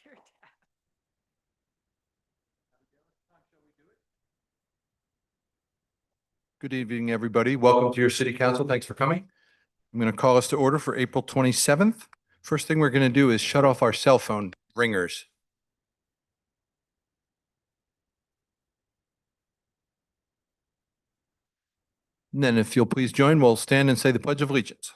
your tab. Good evening, everybody. Welcome to your city council. Thanks for coming. I'm going to call us to order for April 27th. First thing we're going to do is shut off our cell phone ringers. And then if you'll please join, we'll stand and say the Pledge of Allegiance.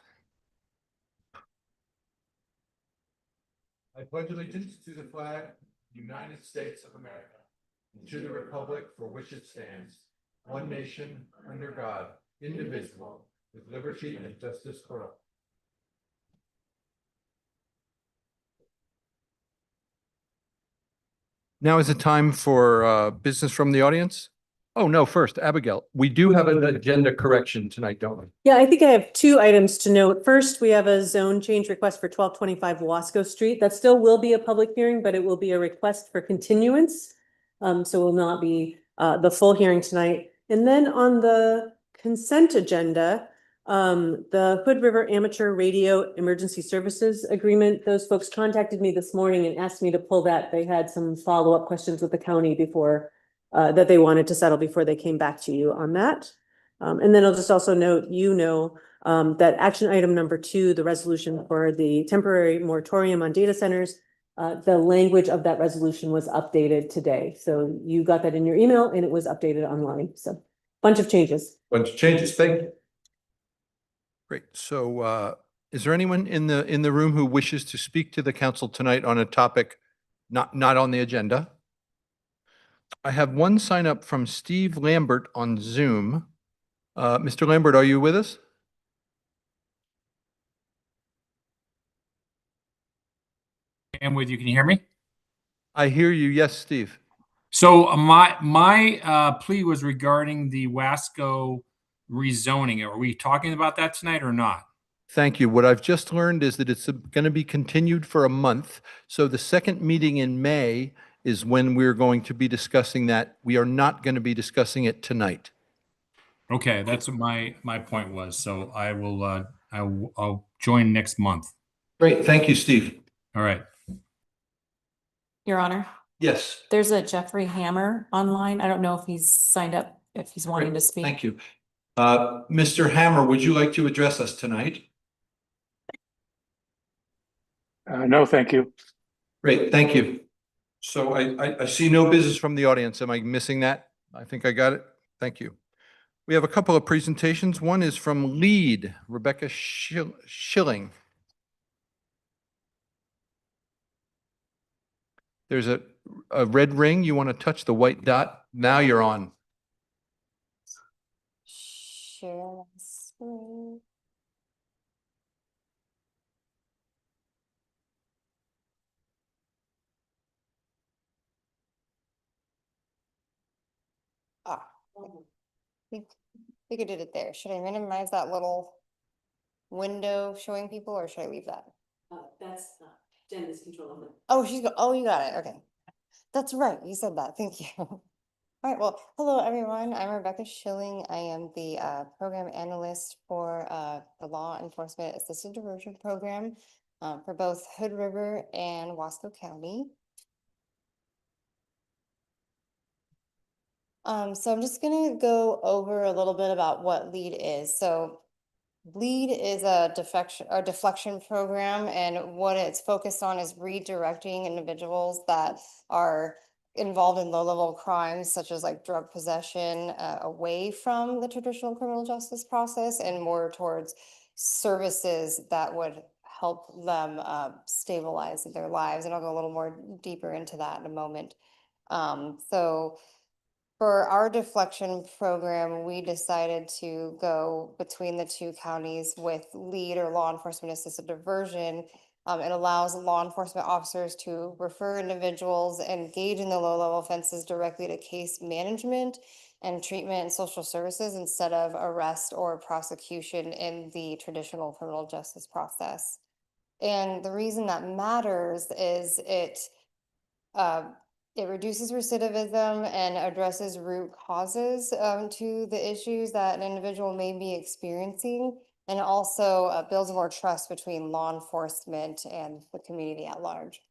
I pledge allegiance to the flag, United States of America, and to the republic for which it stands, one nation, under God, indivisible, with liberty and justice for all. Now is the time for business from the audience. Oh, no, first, Abigail, we do have an agenda correction tonight, don't we? Yeah, I think I have two items to note. First, we have a zone change request for 1225 Wasco Street. That still will be a public hearing, but it will be a request for continuance. So will not be the full hearing tonight. And then on the consent agenda, the Hood River Amateur Radio Emergency Services Agreement, those folks contacted me this morning and asked me to pull that. They had some follow-up questions with the county before that they wanted to settle before they came back to you on that. And then I'll just also note, that action item number 2, the resolution for the temporary moratorium on data centers, the language of that resolution was updated today. So you got that in your email and it was updated online. So bunch of changes. Bunch of changes, thank you. Great. So is there anyone in the room who wishes to speak to the council tonight on a topic not on the agenda? I have one sign up from Steve Lambert on Zoom. Mr. Lambert, are you with us? I'm with you. Can you hear me? I hear you. Yes, Steve. So my plea was regarding the Wasco rezoning. Are we talking about that tonight or not? Thank you. What I've just learned is that it's going to be continued for a month. So the second meeting in May is when we're going to be discussing that. We are not going to be discussing it tonight. Okay, that's what my point was. So I'll join next month. Great. Thank you, Steve. All right. Your Honor, Yes. there's a Jeffrey Hammer online. I don't know if he's signed up, if he's wanting to speak. Thank you. Mr. Hammer, would you like to address us tonight? No, thank you. Great. Thank you. So I see no business from the audience. Am I missing that? I think I got it. Thank you. We have a couple of presentations. One is from LEAD, Rebecca Schilling. There's a red ring. You want to touch the white dot? Now you're on. Share my screen. Ah, we could do it there. Should I minimize that little window showing people, or should I leave that? That's Jen is controlling it. Oh, you got it. Okay. That's right. You said that. Thank you. All right. Well, hello, everyone. I'm Rebecca Schilling. I am the program analyst for the Law Enforcement Assisted Diversion Program for both Hood River and Wasco County. So I'm just going to go over a little bit about what LEAD is. So LEAD is a deflection program, and what it's focused on is redirecting individuals that are involved in low-level crimes, such as like drug possession, away from the traditional criminal justice process and more towards services that would help them stabilize their lives. And I'll go a little more deeper into that in a moment. So for our deflection program, we decided to go between the two counties with LEAD, or Law Enforcement Assisted Diversion. It allows law enforcement officers to refer individuals engaged in the low-level offenses directly to case management and treatment and social services instead of arrest or prosecution in the traditional criminal justice process. And the reason that matters is it reduces recidivism and addresses root causes to the issues that an individual may be experiencing, and also builds more trust between law enforcement and the community at large.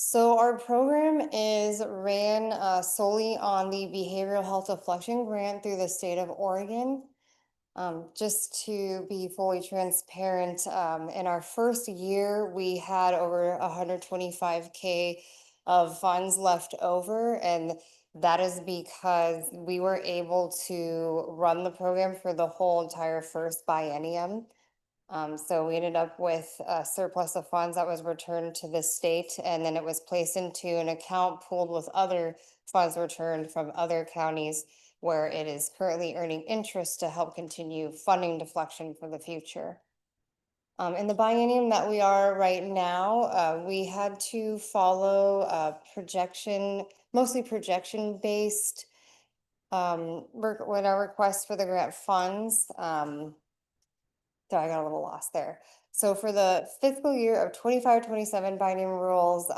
So our program is ran solely on the Behavioral Health Deflection Grant through the state of Oregon. Just to be fully transparent, in our first year, we had over 125K of funds left over, and that is because we were able to run the program for the whole entire first biennium. So we ended up with a surplus of funds that was returned to the state, and then it was placed into an account pooled with other funds returned from other counties where it is currently earning interest to help continue funding deflection for the future. In the biennium that we are right now, we had to follow mostly projection-based with our request for the grant funds. So I got a little lost there. So for the fiscal year of 25-27 biennium rules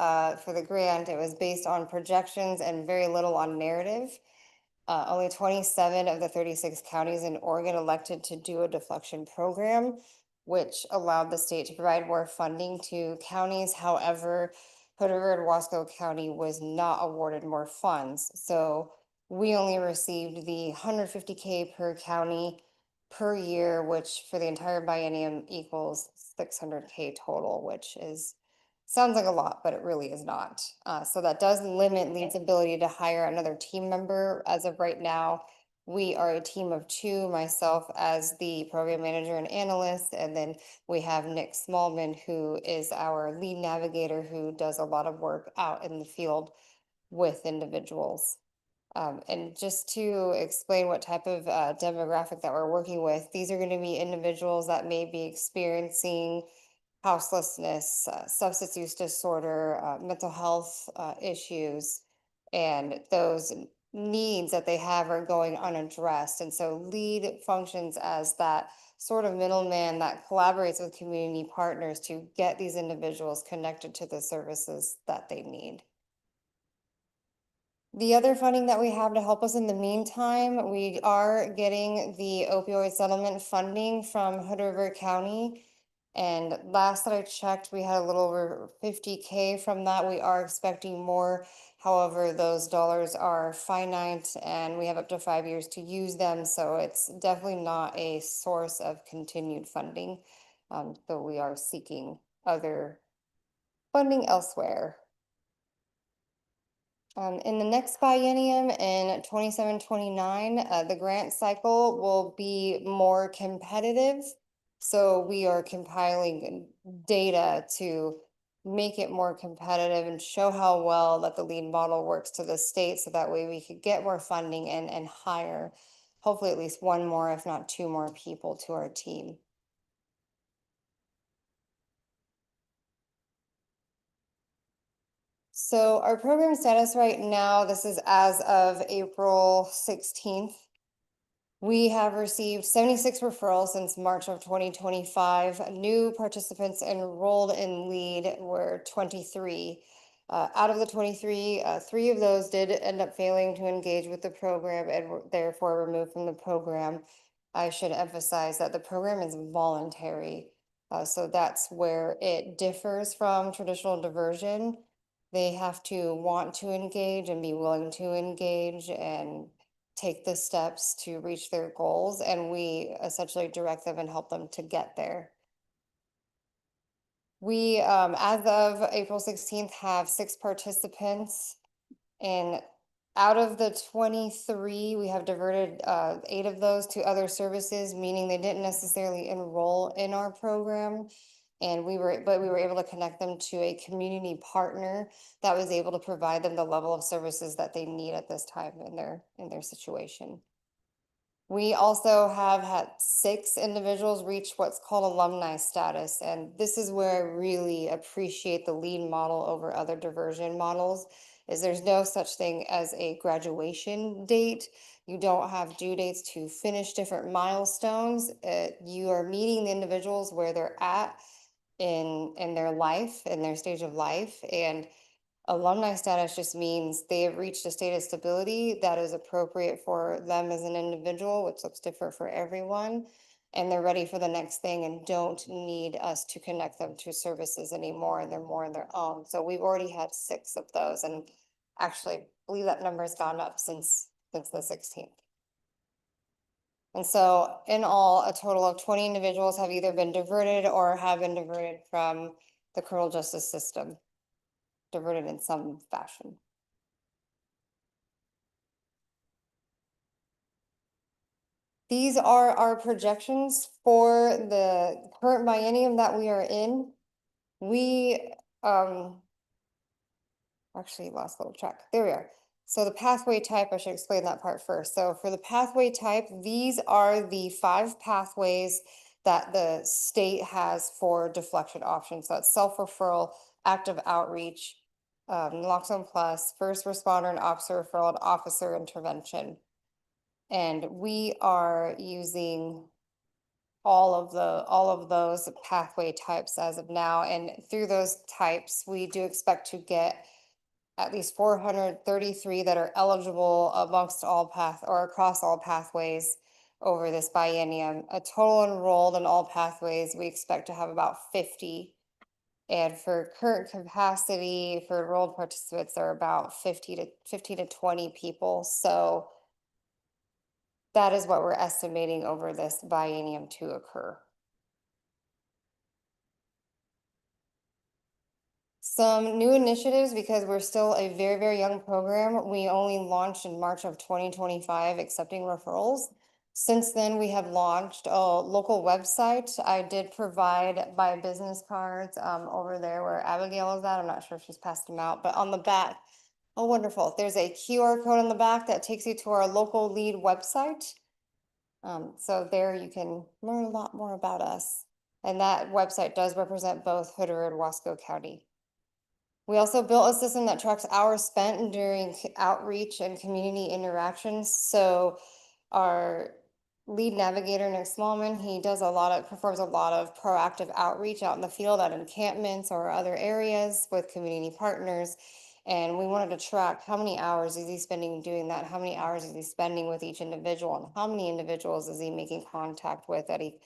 for the grant, it was based on projections and very little on narrative. Only 27 of the 36 counties in Oregon elected to do a deflection program, which allowed the state to provide more funding to counties. However, Hood River and Wasco County was not awarded more funds. So we only received the 150K per county per year, which for the entire biennium equals 600K total, which sounds like a lot, but it really is not. So that does limit Lee's ability to hire another team member. As of right now, we are a team of 2, myself as the program manager and analyst, and then we have Nick Smallman, who is our lead navigator, who does a lot of work out in the field with individuals. And just to explain what type of demographic that we're working with, these are going to be individuals that may be experiencing houselessness, substance use disorder, mental health issues, and those needs that they have are going unaddressed. And so LEAD functions as that sort of middleman that collaborates with community partners to get these individuals connected to the services that they need. The other funding that we have to help us in the meantime, we are getting the opioid settlement funding from Hood River County. And last that I checked, we had a little over 50K from that. We are expecting more. However, those dollars are finite and we have up to 5 years to use them. So it's definitely not a source of continued funding. So we are seeking other funding elsewhere. In the next biennium in 27-29, the grant cycle will be more competitive. So we are compiling data to make it more competitive and show how well that the LEAD model works to the state. So that way we could get more funding and hire hopefully at least 1 more, if not 2 more people to our team. So our program status right now, this is as of April 16th. We have received 76 referrals since March of 2025. New participants enrolled in LEAD were 23. Out of the 23, 3 of those did end up failing to engage with the program and were therefore removed from the program. I should emphasize that the program is voluntary. So that's where it differs from traditional diversion. They have to want to engage and be willing to engage and take the steps to reach their goals, and we essentially direct them and help them to get there. We, as of April 16th, have 6 participants, and out of the 23, we have diverted 8 of those to other services, meaning they didn't necessarily enroll in our program. And we were able to connect them to a community partner that was able to provide them the level of services that they need at this time in their situation. We also have had 6 individuals reach what's called alumni status. And this is where I really appreciate the LEAD model over other diversion models, is there's no such thing as a graduation date. You don't have due dates to finish different milestones. You are meeting the individuals where they're at in their life, in their stage of life. And alumni status just means they have reached a state of stability that is appropriate for them as an individual, which looks different for everyone. and they're ready for the next thing and don't need us to connect them to services anymore, and they're more on their own. So we've already had 6 of those, and actually I believe that number has gone up since the 16th. And so in all, a total of 20 individuals have either been diverted or have been diverted from the criminal justice system, diverted in some fashion. These are our projections for the current biennium that we are in. We, actually lost a little track. There we are. So the pathway type, I should explain that part first. So for the pathway type, these are the 5 pathways that the state has for deflection options. So that's self-referral, active outreach, naloxone plus, first responder and officer referral, and officer intervention. And we are using all of those pathway types as of now. And through those types, we do expect to get at least 433 that are eligible amongst all or across all pathways over this biennium. A total enrolled in all pathways, we expect to have about 50. And for current capacity for enrolled participants are about 15 to 20 people. So that is what we're estimating over this biennium to occur. Some new initiatives, because we're still a very, very young program. We only launched in March of 2025, accepting referrals. Since then, we have launched a local website. I did provide my business cards over there where Abigail is at. I'm not sure if she's passed them out, but on the back, oh, wonderful. There's a QR code on the back that takes you to our local lead website. So there you can learn a lot more about us. And that website does represent both Hood River and Wasco County. We also built a system that tracks hours spent during outreach and community interactions. So our lead navigator, Nick Smallman, he does performs a lot of proactive outreach out in the field at encampments or other areas with community partners. And we wanted to track how many hours is he spending doing that? How many hours is he spending with each individual? And how many individuals is he making contact with that he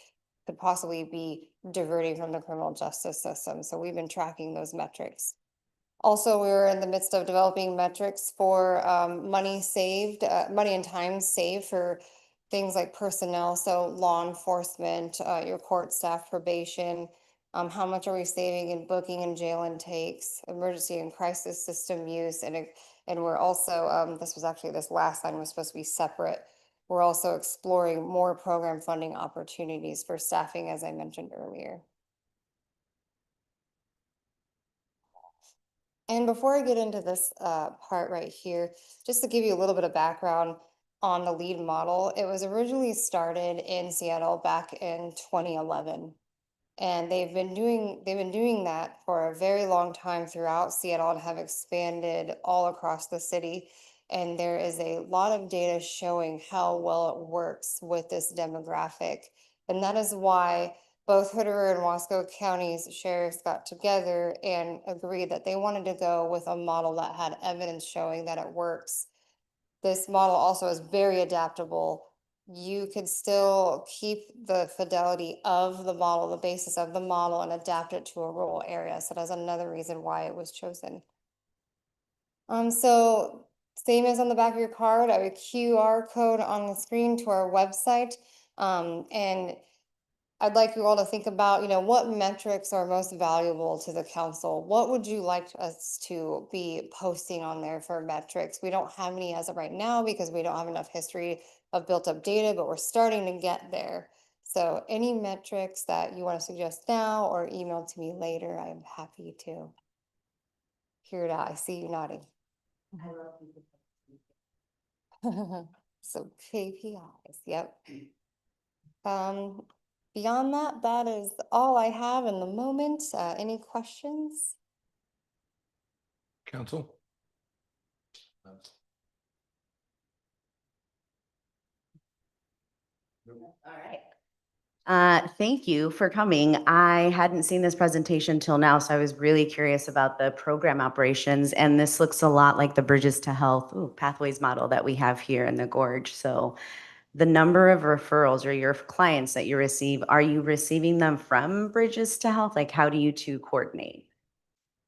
could possibly be diverting from the criminal justice system? So we've been tracking those metrics. Also, we were in the midst of developing metrics for money saved, money and time saved for things like personnel. So law enforcement, your court staff, probation, how much are we saving in booking and jail intakes, emergency and crisis system use, and we're also, this last line was supposed to be separate. We're also exploring more program funding opportunities for staffing, as I mentioned earlier. And before I get into this part right here, just to give you a little bit of background on the LEAD model, it was originally started in Seattle back in 2011. And they've been doing that for a very long time throughout Seattle and have expanded all across the city. And there is a lot of data showing how well it works with this demographic. And that is why both Hood River and Wasco counties sheriffs got together and agreed that they wanted to go with a model that had evidence showing that it works. This model also is very adaptable. You could still keep the fidelity of the model, the basis of the model, and adapt it to a rural area. So that's another reason why it was chosen. So same as on the back of your card, I have a QR code on the screen to our website. And I'd like you all to think about, what metrics are most valuable to the council? What would you like us to be posting on there for metrics? We don't have any as of right now because we don't have enough history of built up data, but we're starting to get there. So any metrics that you want to suggest now or email to me later, I'm happy to hear it out. I see you nodding. So KPIs, yep. Beyond that, that is all I have in the moment. Any questions? Council? All right. Thank you for coming. I hadn't seen this presentation till now, so I was really curious about the program operations. And this looks a lot like the Bridges to Health Pathways model that we have here in the Gorge. So the number of referrals or your clients that you receive, are you receiving them from Bridges to Health? Like, how do you two coordinate?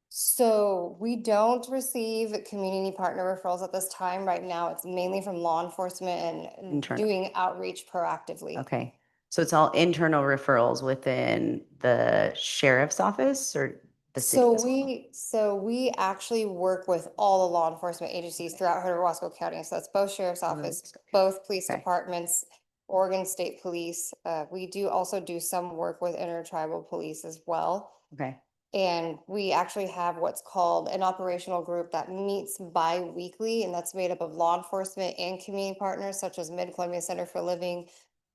So we don't receive community partner referrals at this time. Right now, it's mainly from law enforcement and Internal. doing outreach proactively. Okay, so it's all internal referrals within the sheriff's office or the city So as well? we actually work with all the law enforcement agencies throughout Hood Wasco County. So that's both sheriff's office, both police Okay. departments, Oregon State Police. We do also do some work with intertribal police as well. Okay, And we actually have what's called an operational group that meets bi-weekly, and that's made up of law enforcement and community partners such as Mid-Columbia Center for Living,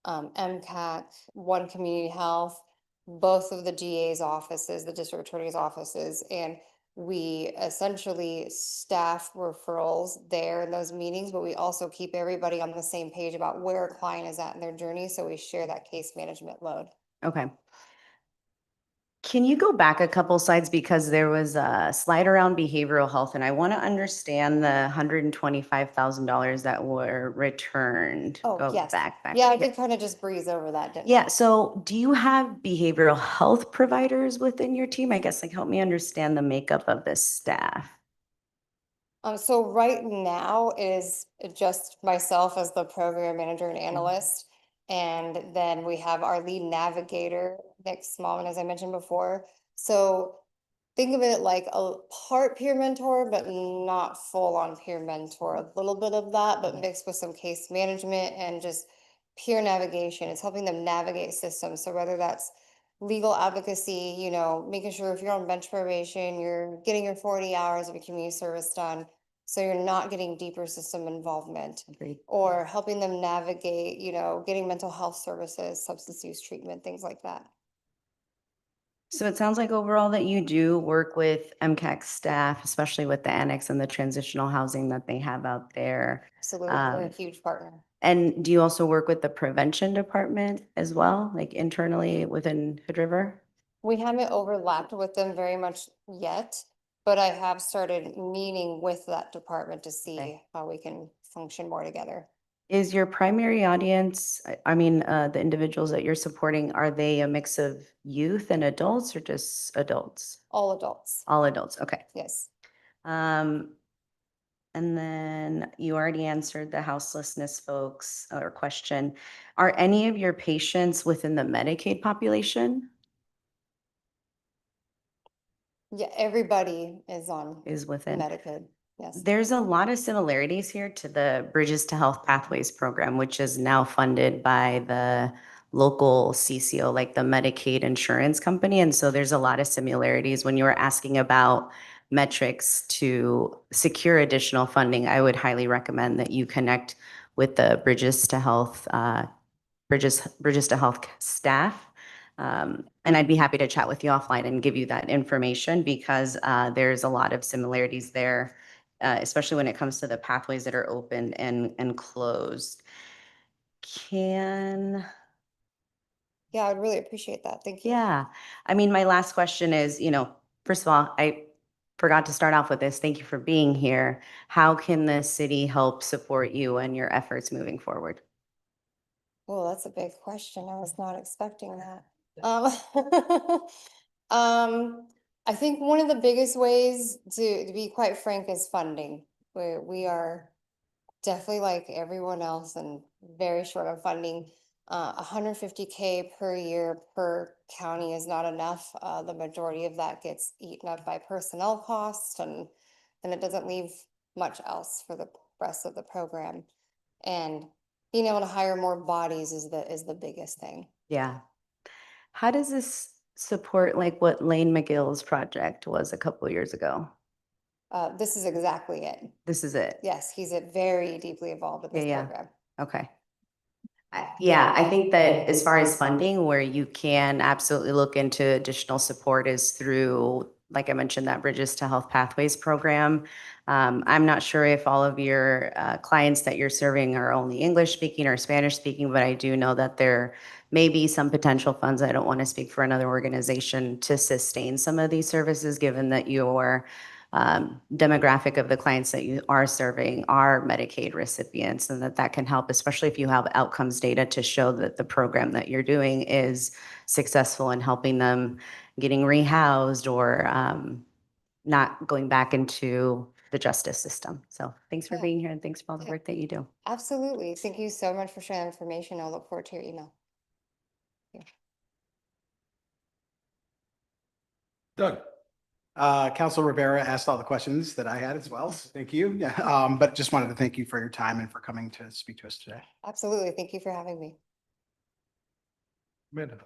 MCAC, One Community Health, both of the DA's offices, the district attorney's offices, and we essentially staff referrals there in those meetings, but we also keep everybody on the same page about where a client is at in their journey, so we share that case management load. okay. Can you go back a couple slides because there was a slide around behavioral health and I want to understand the $125,000 that were returned. Oh, Go yes. back. Yeah, I here. did kind of just breeze over that, didn't I? Yeah, so do you have behavioral health providers within your team? I guess like help me understand the makeup of this staff. So right now is just myself as the program manager and analyst. And then we have our lead navigator, Nick Smallman, as I mentioned before. So think of it like a part peer mentor, but not full on peer mentor, a little bit of that, but mixed with some case management and just peer navigation. It's helping them navigate systems. So whether that's legal advocacy, you know, making sure if you're on bench probation, you're getting your 40 hours of a community service done. So you're not getting deeper system involvement, Agreed. or helping them navigate, you know, getting mental health services, substance use treatment, things like that. So it sounds like overall that you do work with MCAC staff, especially with the annex and the transitional housing that they have out there. Absolutely, they're a huge partner. And do you also work with the prevention department as well, like internally within Hood River? We haven't overlapped with them very much yet, but I have started meeting with that department to see Okay. how we can function more together. Is your primary audience, I mean, the individuals that you're supporting, are they a mix of youth and adults or just adults? All adults, All adults, okay. yes. And then you already answered the houselessness folks or question. Are any of your patients within the Medicaid population? Yeah, everybody is on Is within? Medicaid, yes. There's a lot of similarities here to the Bridges to Health Pathways program, which is now funded by the local CCO, like the Medicaid insurance company. And so there's a lot of similarities when you were asking about metrics to secure additional funding. I would highly recommend that you connect with the Bridges to Health, Bridges to Health staff. And I'd be happy to chat with you offline and give you that information because there's a lot of similarities there, especially when it comes to the pathways that are open and closed. Yeah, I'd really appreciate that. Thank you. Yeah, I mean, my last question is, first of all, I forgot to start off with this. Thank you for being here. How can the city help support you and your efforts moving forward? Well, that's a big question. I was not expecting that. I think one of the biggest ways to be quite frank is funding. We are definitely like everyone else and very short on funding. 150K per year per county is not enough. The majority of that gets eaten up by personnel costs and then it doesn't leave much else for the rest of the program. And being able to hire more bodies is the biggest thing. Yeah. How does this support like what Lane McGill's project was a couple of years ago? This is exactly it. This is it? Yes, he's very deeply involved in this Yeah. program. Okay. Yeah, I think that as far as funding, where you can absolutely look into additional support is through, like I mentioned, that Bridges to Health Pathways program. I'm not sure if all of your clients that you're serving are only English speaking or Spanish speaking, but I do know that there may be some potential funds. I don't want to speak for another organization to sustain some of these services, given that your demographic of the clients that you are serving are Medicaid recipients, and that can help, especially if you have outcomes data to show that the program that you're doing is successful in helping them getting rehoused or not going back into the justice system. So thanks for Yeah. being here and thanks for all the Yeah. work that you do. Absolutely. Thank you so much for sharing information. I'll look forward to your email. Doug? Council Rivera asked all the questions that I had as well. So thank you. Yeah, but just wanted to thank you for your time and for coming to speak to us today. Absolutely. Thank you for having me. Amanda?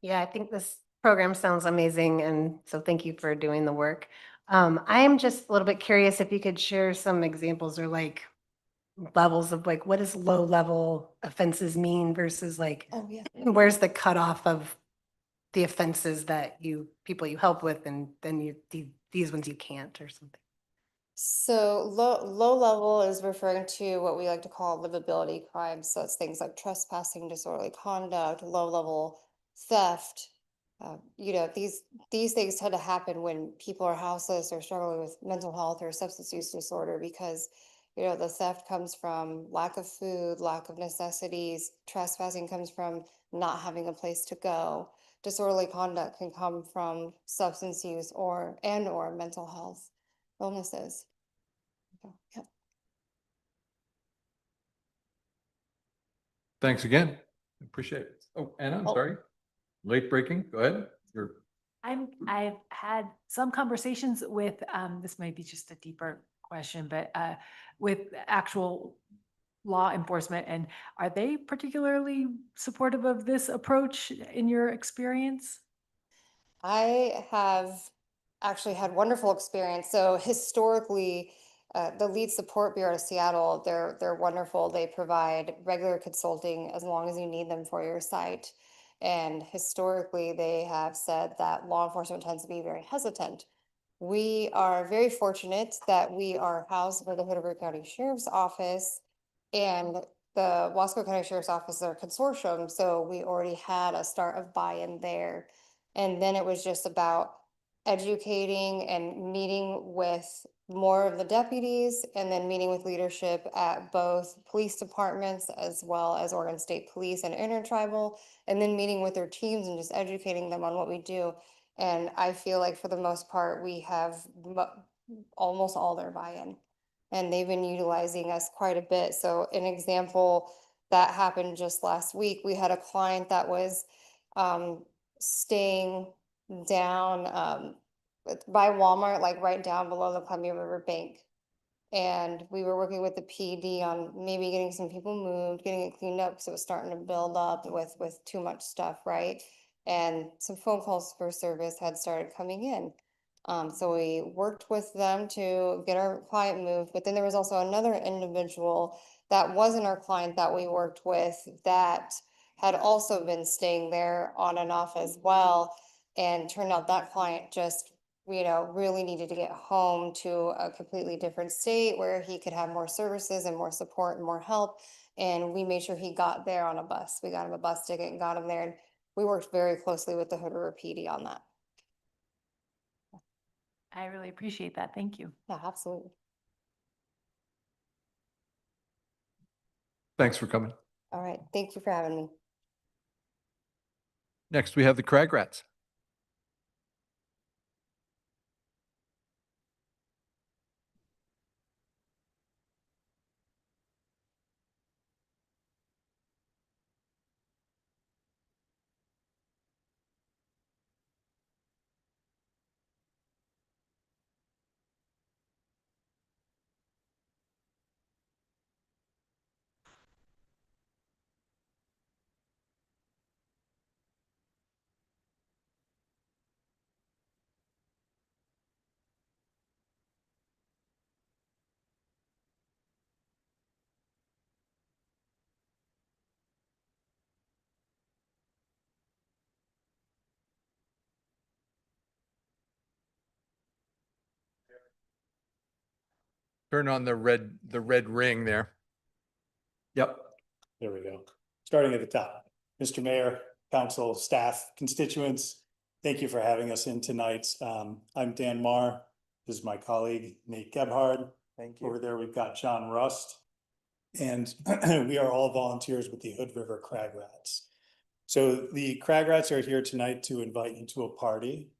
Yeah, I think this program sounds amazing, and so thank you for doing the work. I am just a little bit curious if you could share some examples or like levels of like, what does low level offenses mean versus like, Oh, yeah. where's the cutoff of the offenses that people you help with, and then these ones you can't or something? So low level is referring to what we like to call livability crimes. So it's things like trespassing, disorderly conduct, low level theft. These things tend to happen when people are houseless or struggling with mental health or substance use disorder because, the theft comes from lack of food, lack of necessities. Trespassing comes from not having a place to go. Disorderly conduct can come from substance use or mental health illnesses. Yep. Thanks again. Appreciate it. Oh, Anna, I'm Oh. sorry. Late breaking. Go ahead. I've had some conversations with, this might be just a deeper question, but with actual law enforcement, and are they particularly supportive of this approach in your experience? I have actually had wonderful experience. So historically, the Lead Support Bureau of Seattle, they're wonderful. They provide regular consulting as long as you need them for your site. And historically, they have said that law enforcement tends to be very hesitant. We are very fortunate that we are housed by the Hood River County Sheriff's Office, and the Wasco County Sheriff's Office is our consortium. So we already had a start of buy-in there. And then it was just about educating and meeting with more of the deputies and then meeting with leadership at both police departments as well as Oregon State Police and Intertribal, and then meeting with their teams and just educating them on what we do. And I feel like for the most part, we have almost all their buy-in, and they've been utilizing us quite a bit. So an example that happened just last week, we had a client that was staying down by Walmart, like right down below the Columbia River bank. And we were working with the PD on maybe getting some people moved, getting it cleaned up, because it was starting to build up with too much stuff, right? And some phone calls for service had started coming in. So we worked with them to get our client moved, but then there was also another individual that wasn't our client that we worked with that had also been staying there on and off as well. And turned out that client just, really needed to get home to a completely different state where he could have more services and more support and more help. And we made sure he got there on a bus. We got him a bus ticket and got him there. And we worked very closely with the Hood River PD on that. I really appreciate that. Thank you. Yeah, absolutely. Thanks for coming. All right. Thank you for having me. Next, we have the Crag Rats. Turn on the red ring there. Yep, there we go. Starting at the top. Mr. Mayor, council, staff, constituents, Thank you for having us in tonight. I'm Dan Marr. This is my colleague Nate Gebhard. Thank you. Over there, we've got John Rust. And we are all volunteers with the Hood River Crag Rats. So the Crag Rats are here tonight to invite you to a party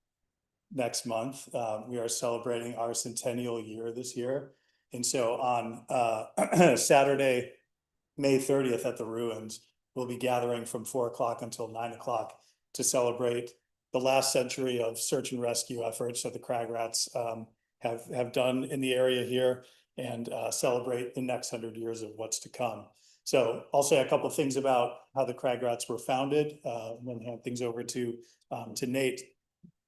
next month. We are celebrating our centennial year this year. And so on Saturday, May 30th at the Ruins, we'll be gathering from 4 o'clock until 9 o'clock to celebrate the last century of search and rescue efforts that the Crag Rats have done in the area here, and celebrate the next 100 years of what's to come. So I'll say a couple of things about how the Crag Rats were founded, and then hand things over to Nate.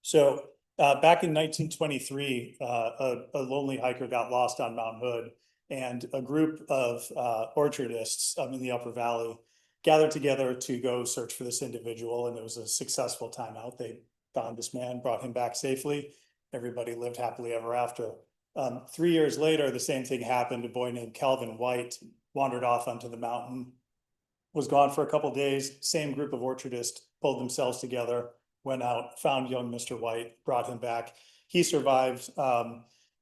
So back in 1923, a lonely hiker got lost on Mount Hood, and a group of orchardists in the Upper Valley gathered together to go search for this individual, and it was a successful time out. They found this man, brought him back safely. Everybody lived happily ever after. 3 years later, the same thing happened. A boy named Calvin White wandered off onto the mountain, was gone for a couple of days. Same group of orchardists pulled themselves together, went out, found young Mr. White, brought him back. He survived.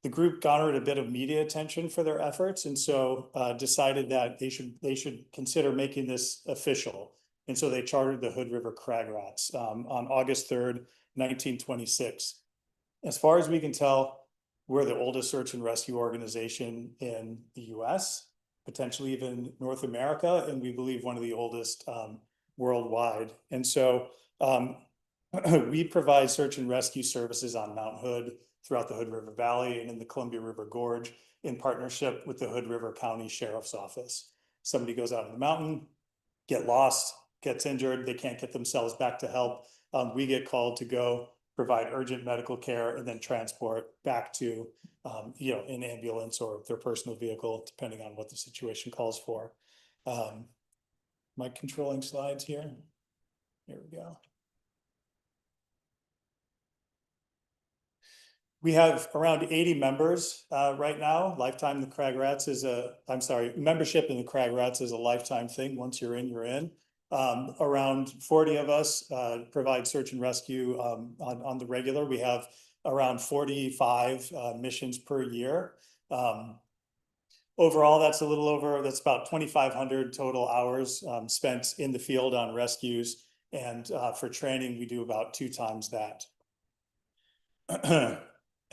The group garnered a bit of media attention for their efforts, and so decided that they should consider making this official. And so they chartered the Hood River Crag Rats on August 3rd, 1926. As far as we can tell, we're the oldest search and rescue organization in the US, potentially even North America, and we believe one of the oldest worldwide. And so we provide search and rescue services on Mount Hood, throughout the Hood River Valley, and in the Columbia River Gorge, in partnership with the Hood River County Sheriff's Office. Somebody goes out on the mountain, get lost, gets injured, they can't get themselves back to help. We get called to go provide urgent medical care and then transport back to an ambulance or their personal vehicle, depending on what the situation calls for. Am I controlling slides here? Here we go. We have around 80 members right now. Membership in the Crag Rats is a lifetime thing. Once you're in, you're in. Around 40 of us provide search and rescue on the regular. We have around 45 missions per year. Overall, that's about 2,500 total hours spent in the field on rescues. And for training, we do about 2 times that.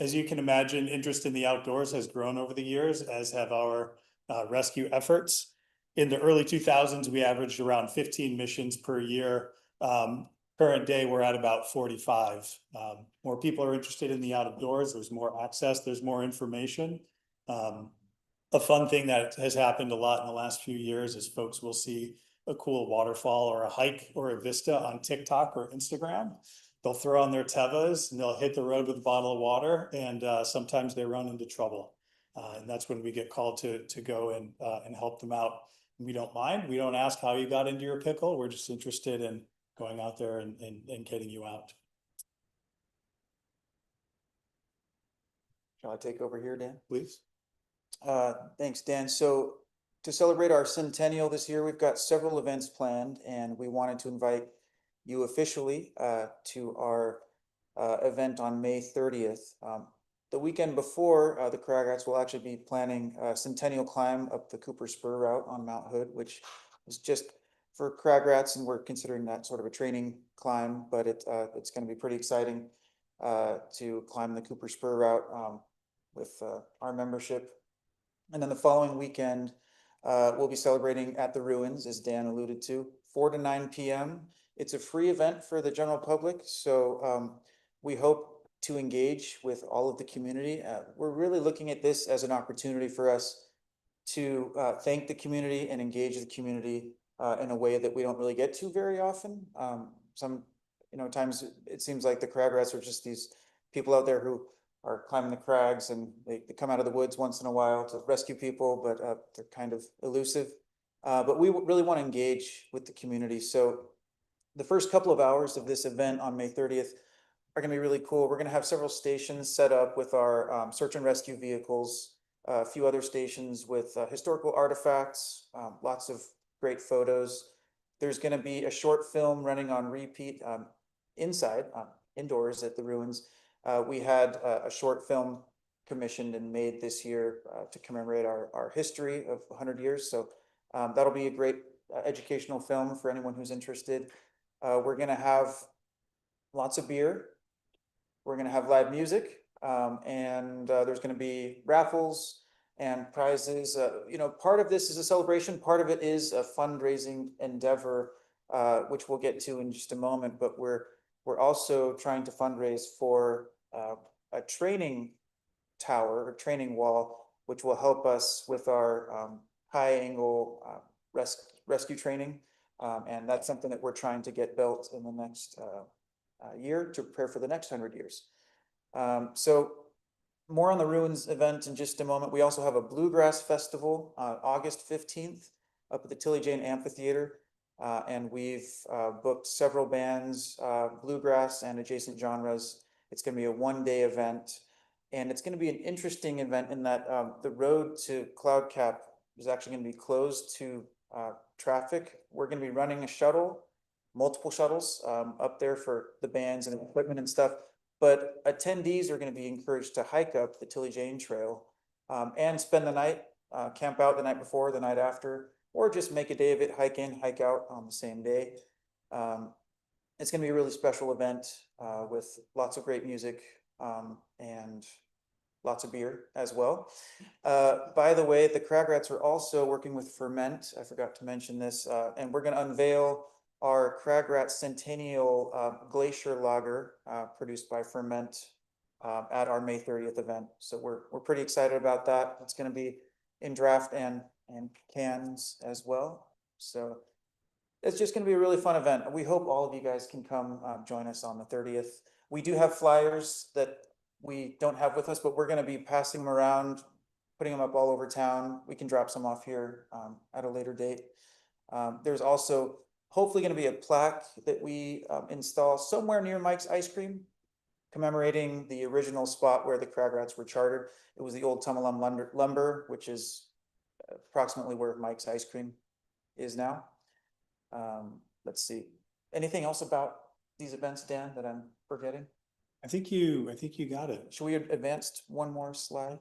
As you can imagine, interest in the outdoors has grown over the years, as have our rescue efforts. In the early 2000s, we averaged around 15 missions per year. Current day, we're at about 45. More people are interested in the outdoors. There's more access. There's more information. A fun thing that has happened a lot in the last few years is folks will see a cool waterfall or a hike or a vista on TikTok or Instagram. They'll throw on their Tevas and they'll hit the road with a bottle of water, and sometimes they run into trouble. And that's when we get called to go and help them out. We don't mind. We don't ask how you got into your pickle. We're just interested in going out there and getting you out. Shall I take over here, Dan? Please. Thanks, Dan. So to celebrate our centennial this year, we've got several events planned, and we wanted to invite you officially to our event on May 30th. The weekend before, the Crag Rats will actually be planning a centennial climb up the Cooper Spur route on Mount Hood, which is just for Crag Rats, and we're considering that sort of a training climb, but it's going to be pretty exciting to climb the Cooper Spur route with our membership. And then the following weekend, we'll be celebrating at the Ruins, as Dan alluded to, 4 to 9 p.m. It's a free event for the general public, so we hope to engage with all of the community. We're really looking at this as an opportunity for us to thank the community and engage the community in a way that we don't really get to very often. Times it seems like the Crag Rats are just these people out there who are climbing the crags, and they come out of the woods once in a while to rescue people, but they're kind of elusive. But we really want to engage with the community. So the first couple of hours of this event on May 30th are going to be really cool. We're going to have several stations set up with our search and rescue vehicles, a few other stations with historical artifacts, lots of great photos. There's going to be a short film running on repeat inside indoors at the ruins. We had a short film commissioned and made this year to commemorate our history of 100 years. So that'll be a great educational film for anyone who's interested. We're going to have lots of beer. We're going to have live music, and there's going to be raffles and prizes. You know, part of this is a celebration. Part of it is a fundraising endeavor, which we'll get to in just a moment. But we're also trying to fundraise for a training tower or training wall, which will help us with our high angle rescue training. And that's something that we're trying to get built in the next year to prepare for the next 100 years. So more on the ruins event in just a moment. We also have a bluegrass festival, August 15th up at the Tilly Jane Amphitheater. And we've booked several bands, bluegrass and adjacent genres. It's going to be a one-day event. And it's going to be an interesting event in that the road to Cloud Cap is actually going to be closed to traffic. We're going to be running a shuttle, multiple shuttles up there for the bands and equipment and stuff. But attendees are going to be encouraged to hike up the Tilly Jane Trail and spend the night, camp out the night before, the night after, or just make a day of it, hike in, hike out on the same day. It's going to be a really special event with lots of great music and lots of beer as well. By the way, the Crag Rats are also working with Ferment. I forgot to mention this, and we're going to unveil our Crag Rat Centennial Glacier Lager produced by Ferment at our May 30th event. So we're pretty excited about that. It's going to be in draft and cans as well. So it's just going to be a really fun event. We hope all of you guys can come join us on the 30th. We do have flyers that we don't have with us, but we're going to be passing them around, putting them up all over town. We can drop some off here at a later date. There's also hopefully going to be a plaque that we install somewhere near Mike's Ice Cream, commemorating the original spot where the Crag Rats were chartered. It was the old Tumalum Lumber, which is approximately where Mike's Ice Cream is now. Let's see. Anything else about these events, Dan, that I'm forgetting? I think you got it. Should we advance one more slide?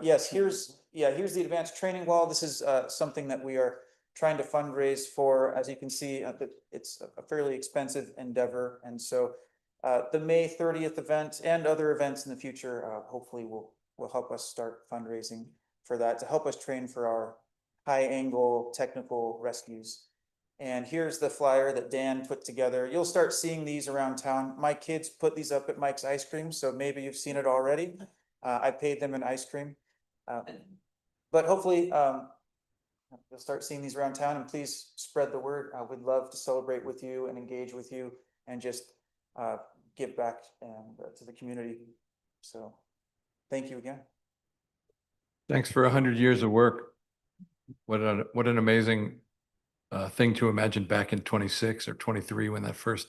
Yes, here's the advanced training wall. This is something that we are trying to fundraise for. As you can see, it's a fairly expensive endeavor. And so the May 30th event and other events in the future, hopefully will help us start fundraising for that, to help us train for our high angle technical rescues. And here's the flyer that Dan put together. You'll start seeing these around town. My kids put these up at Mike's Ice Cream, so maybe you've seen it already. I paid them in ice cream. But hopefully you'll start seeing these around town, and please spread the word. We'd love to celebrate with you and engage with you and just give back to the community. So thank you again. Thanks for 100 years of work. What an amazing thing to imagine back in 26 or 23 when that first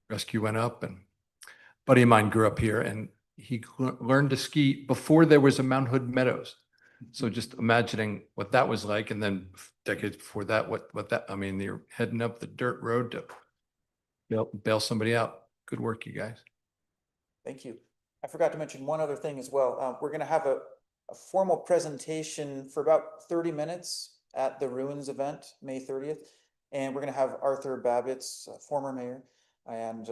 rescue went up. And a buddy of mine grew up here, and he learned to ski before there was a Mount Hood Meadows. So just imagining what that was like, and then decades before that, what that, I mean, you're heading up the dirt road to bail somebody out. Good work, you guys. Thank you. I forgot to mention one other thing as well. We're going to have a formal presentation for about 30 minutes at the Ruins event, May 30th. And we're going to have Arthur Babbitts, former mayor, and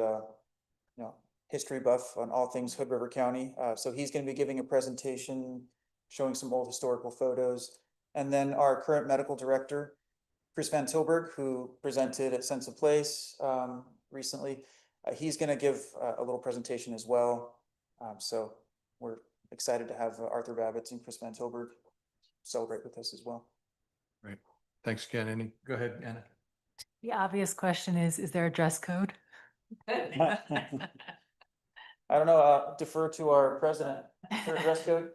history buff on all things Hood River County. So he's going to be giving a presentation, showing some old historical photos. And then our current medical director, Chris Van Tilburg, who presented at Sense of Place recently, he's going to give a little presentation as well. So we're excited to have Arthur Babbitts and Chris Van Tilburg celebrate with us as well. Great. Thanks again, Go ahead, Anna. The obvious question is there a dress code? I don't know, defer to our president. Is there a dress code?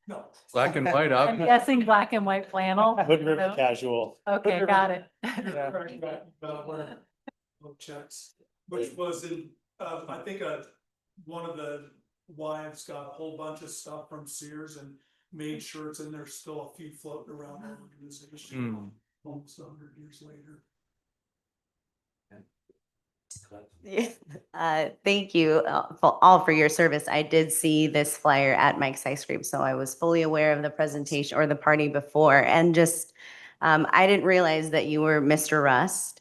No. Black and white, I'm obviously. guessing black and white flannel. Hood River No? casual. Okay, got it. Checks, which was in, I think one of the wives got a whole bunch of stuff from Sears and made shirts, and there's still a few floating around the organization almost 100 years later. Yeah, thank you for all for your service. I did see this flyer at Mike's Ice Cream, so I was fully aware of the presentation or the party before. And just, I didn't realize that you were Mr. Rust.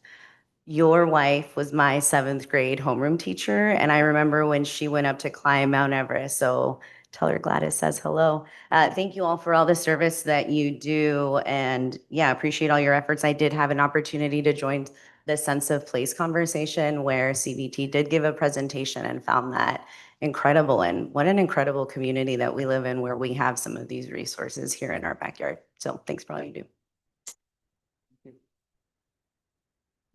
Your wife was my 7th grade homeroom teacher, and I remember when she went up to climb Mount Everest. So tell her Gladys says hello. Thank you all for all the service that you do, and yeah, appreciate all your efforts. I did have an opportunity to join the Sense of Place conversation where CBT did give a presentation and found that incredible. And what an incredible community that we live in where we have some of these resources here in our backyard. So thanks for all you do.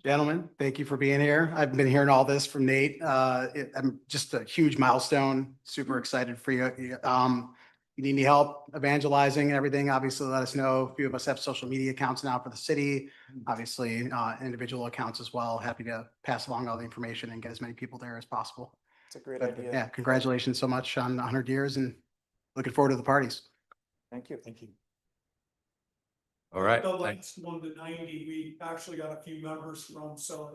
Gentlemen, thank you for being here. I've been hearing all this from Nate. I'm just a huge milestone. Super excited for you. You need any help evangelizing and everything, obviously let us know. A few of us have social media accounts now for the city, obviously individual accounts as well. Happy to pass along all the information and get as many people there as possible. It's a great But, idea. yeah, congratulations so much on 100 years and looking forward to the parties. Thank you. Thank you. All right. The last one to 90, we actually got a few members from, so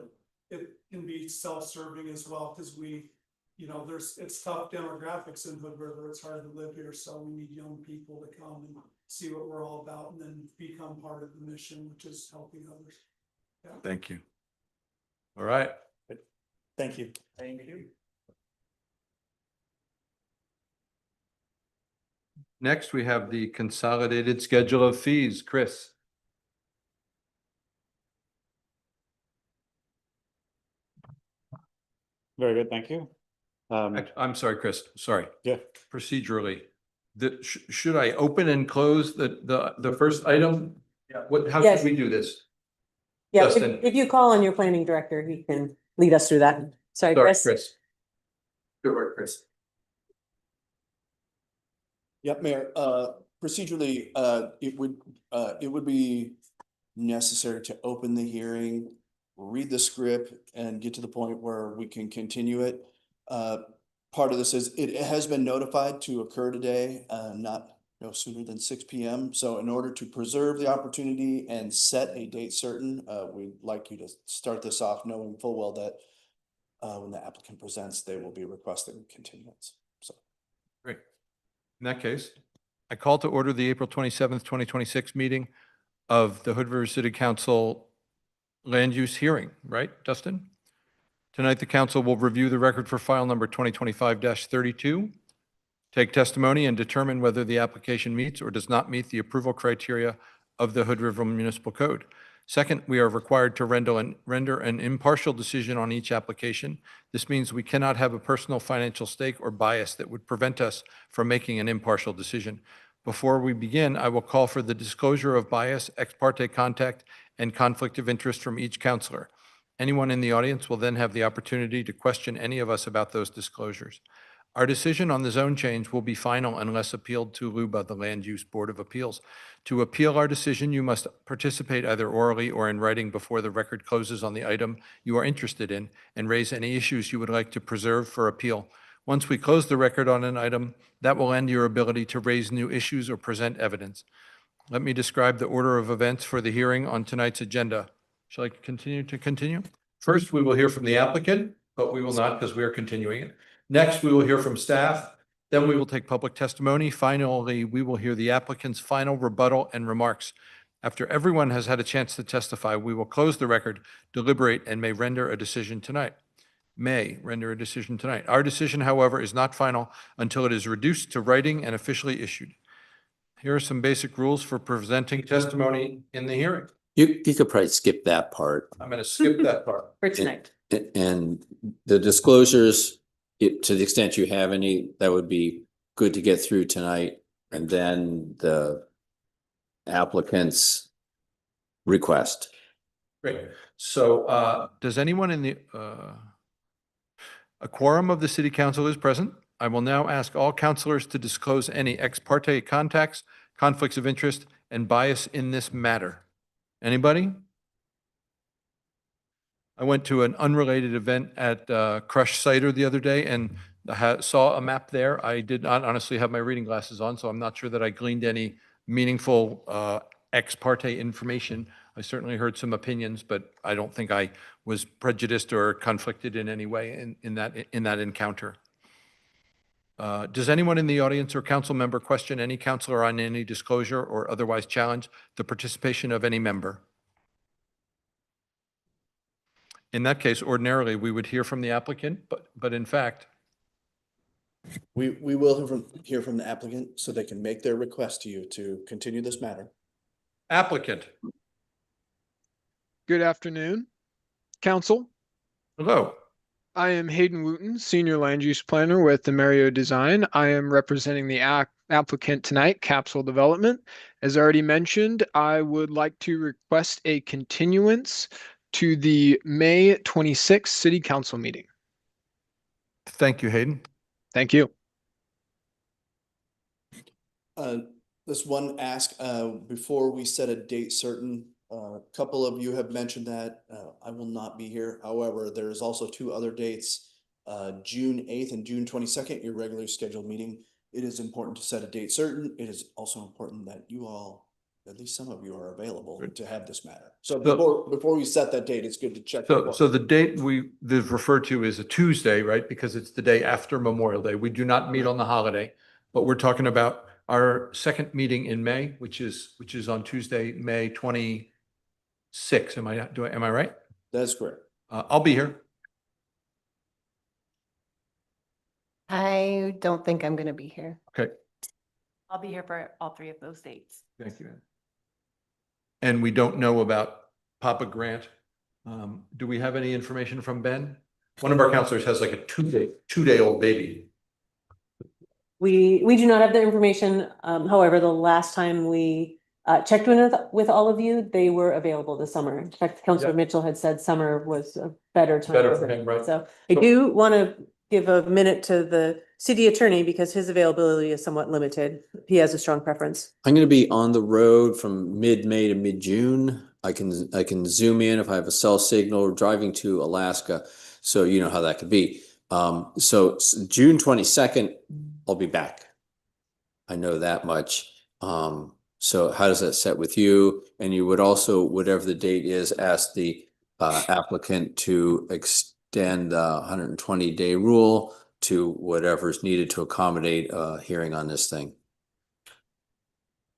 it can be self-serving as well, because we, you know, it's tough demographics in Hood River. It's hard to live here, so we need young people to come and see what we're all about and then become part of the mission, which is helping others. Yeah. Thank you. All right. Thank you. Thank you. Next, we have the consolidated schedule of fees. Chris. Very good, thank you. I'm sorry, Chris. Sorry. Yeah. Procedurally, should I open and close the first item? Yeah. How Yes. should we do this? Yeah, Justin. if you call on your planning director, he can lead us through that. Sorry, Sorry, Chris. Chris. Good work, Chris. Yep, Mayor, procedurally, it would be necessary to open the hearing, read the script and get to the point where we can continue it. Part of this is it has been notified to occur today, not no sooner than 6 p.m. So in order to preserve the opportunity and set a date certain, we'd like you to start this off knowing full well that when the applicant presents, they will be requesting continuance. So. Great. In that case, I call to order the April 27th, 2026 meeting of the Hood River City Council land use hearing, right, Dustin? Tonight, the council will review the record for file number 2025-32, take testimony and determine whether the application meets or does not meet the approval criteria of the Hood River Municipal Code. Second, we are required to render an impartial decision on each application. This means we cannot have a personal financial stake or bias that would prevent us from making an impartial decision. Before we begin, I will call for the disclosure of bias, ex parte contact, and conflict of interest from each counselor. Anyone in the audience will then have the opportunity to question any of us about those disclosures. Our decision on the zone change will be final unless appealed to LUBA, the Land Use Board of Appeals. To appeal our decision, you must participate either orally or in writing before the record closes on the item you are interested in and raise any issues you would like to preserve for appeal. Once we close the record on an item, that will end your ability to raise new issues or present evidence. Let me describe the order of events for the hearing on tonight's agenda. Shall I continue? First, we will hear from the applicant, but we will not because we are continuing it. Next, we will hear from staff. Then we will take public testimony. Finally, we will hear the applicant's final rebuttal and remarks. After everyone has had a chance to testify, we will close the record, deliberate, and may render a decision tonight. Our decision, however, is not final until it is reduced to writing and officially issued. Here are some basic rules for presenting testimony in the hearing. You could probably skip that part. I'm going to skip that part. For tonight. And the disclosures, to the extent you have any, that would be good to get through tonight. And then the applicant's request. Great. So does anyone in the, a quorum of the city council is present. I will now ask all councilors to disclose any ex parte contacts, conflicts of interest, and bias in this matter. Anybody? I went to an unrelated event at Crush Cider the other day and saw a map there. I did not honestly have my reading glasses on, so I'm not sure that I gleaned any meaningful ex parte information. I certainly heard some opinions, but I don't think I was prejudiced or conflicted in any way in that encounter. Does anyone in the audience or council member question any counselor on any disclosure or otherwise challenge the participation of any member? In that case, ordinarily, we would hear from the applicant, but in fact, We will hear from the applicant so they can make their request to you to continue this matter. applicant, Good afternoon, council. hello. I am Hayden Wooten, Senior Land Use Planner with the Mario Design. I am representing the applicant tonight, Capsule Development. As already mentioned, I would like to request a continuance to the May 26th City Council meeting. Thank you, Hayden. Thank you. This one ask, before we set a date certain, a couple of you have mentioned that, I will not be here. However, there is also two other dates, June 8th and June 22nd, your regularly scheduled meeting. It is important to set a date certain. It is also important that you all, at least some of you, are available to have this matter. So before we set that date, it's good to check. So the date that's referred to is a Tuesday, right? Because it's the day after Memorial Day. We do not meet on the holiday, but we're talking about our second meeting in May, which is on Tuesday, May 26th. Am I right? That's correct. I'll be here. I don't think I'm going to be here. Okay, I'll be here for all three of those dates. thank you. And we don't know about Papa Grant. Do we have any information from Ben? One of our counselors has like a two-day-old baby. We do not have the information. However, the last time we checked with all of you, they were available this summer. In fact, Councilor Mitchell had said summer was a better time. Better for him, right? So I do want to give a minute to the city attorney because his availability is somewhat limited. He has a strong preference. I'm going to be on the road from mid-May to mid-June. I can zoom in if I have a cell signal driving to Alaska. So you know how that could be. So June 22nd, I'll be back. I know that much. So how does that set with you? And you would also, whatever the date is, ask the applicant to extend the 120-day rule to whatever's needed to accommodate a hearing on this thing.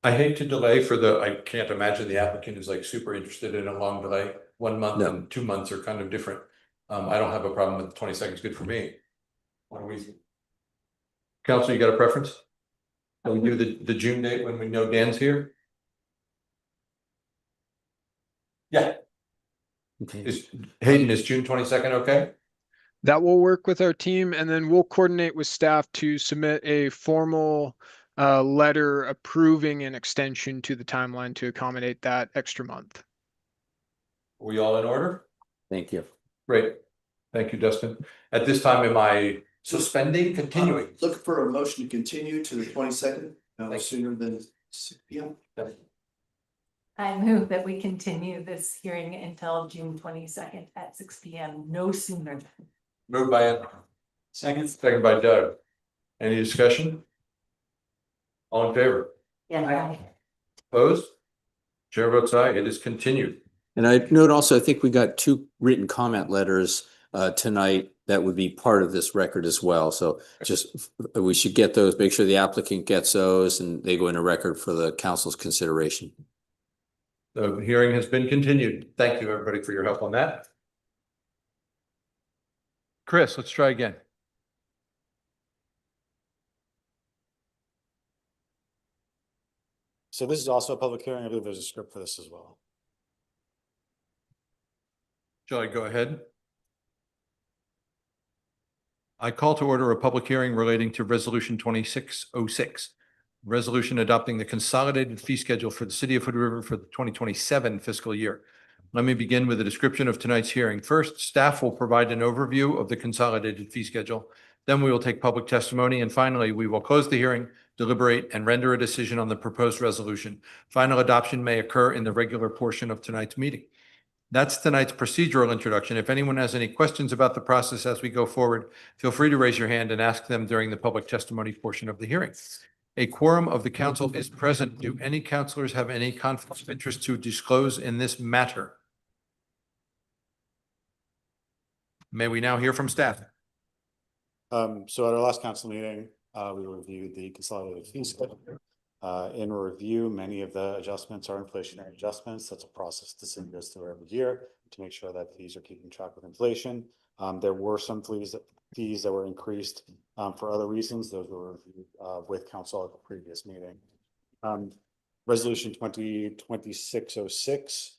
I hate to delay I can't imagine the applicant is like super interested in a long delay. 1 month and 2 months are kind of different. I don't have a problem with the 22nd is good for me. Council, you got a preference? Can we do the June date when we know Dan's here? Yeah. Okay. Hayden, is June 22nd okay? That will work with our team, and then we'll coordinate with staff to submit a formal letter approving an extension to the timeline to accommodate that extra month. Are we all in order? Thank you. Great. Thank you, Dustin. At this time, am I suspending, continuing? Looking for a motion to continue to the 22nd, no sooner than 6 p.m. I move that we continue this hearing until June 22nd at 6 p.m. No sooner. Moved by Ann. Second by Doug. Any discussion? All in favor? Yeah. Opposed? Chair votes aye. It is continued. And I note also, I think we got 2 written comment letters tonight that would be part of this record as well. So just, we should get those, make sure the applicant gets those and they go in a record for the council's consideration. The hearing has been continued. Thank you, everybody, for your help on that. Chris, let's try again. So this is also a public hearing. I believe there's a script for this as well. Shall I go ahead? I call to order a public hearing relating to Resolution 2606. Resolution adopting the consolidated fee schedule for the city of Hood River for the 2027 fiscal year. Let me begin with a description of tonight's hearing. First, staff will provide an overview of the consolidated fee schedule. Then we will take public testimony. And finally, we will close the hearing, deliberate, and render a decision on the proposed resolution. Final adoption may occur in the regular portion of tonight's meeting. That's tonight's procedural introduction. If anyone has any questions about the process as we go forward, feel free to raise your hand and ask them during the public testimony portion of the hearing. A quorum of the council is present. Do any councilors have any conflicts of interest to disclose in this matter? May we now hear from staff? So at our last council meeting, we reviewed the consolidated fee schedule. In review, many of the adjustments are inflationary adjustments. That's a process the city goes through every year to make sure that fees are keeping track with inflation. There were some fees that were increased for other reasons. Those were reviewed with council at the previous meeting. Resolution 2026-06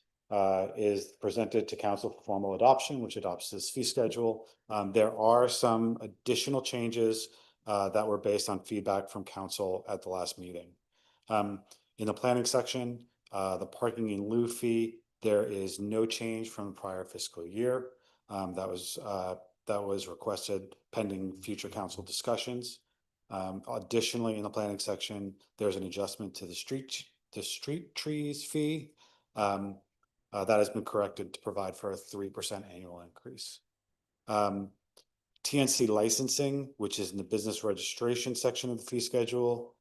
is presented to council for formal adoption, which adopts this fee schedule. There are some additional changes that were based on feedback from council at the last meeting. In the planning section, the parking in lieu fee, there is no change from the prior fiscal year. That was requested pending future council discussions. Additionally, in the planning section, there's an adjustment to the street trees fee. That has been corrected to provide for a 3% annual increase. TNC licensing, which is in the business registration section of the fee schedule,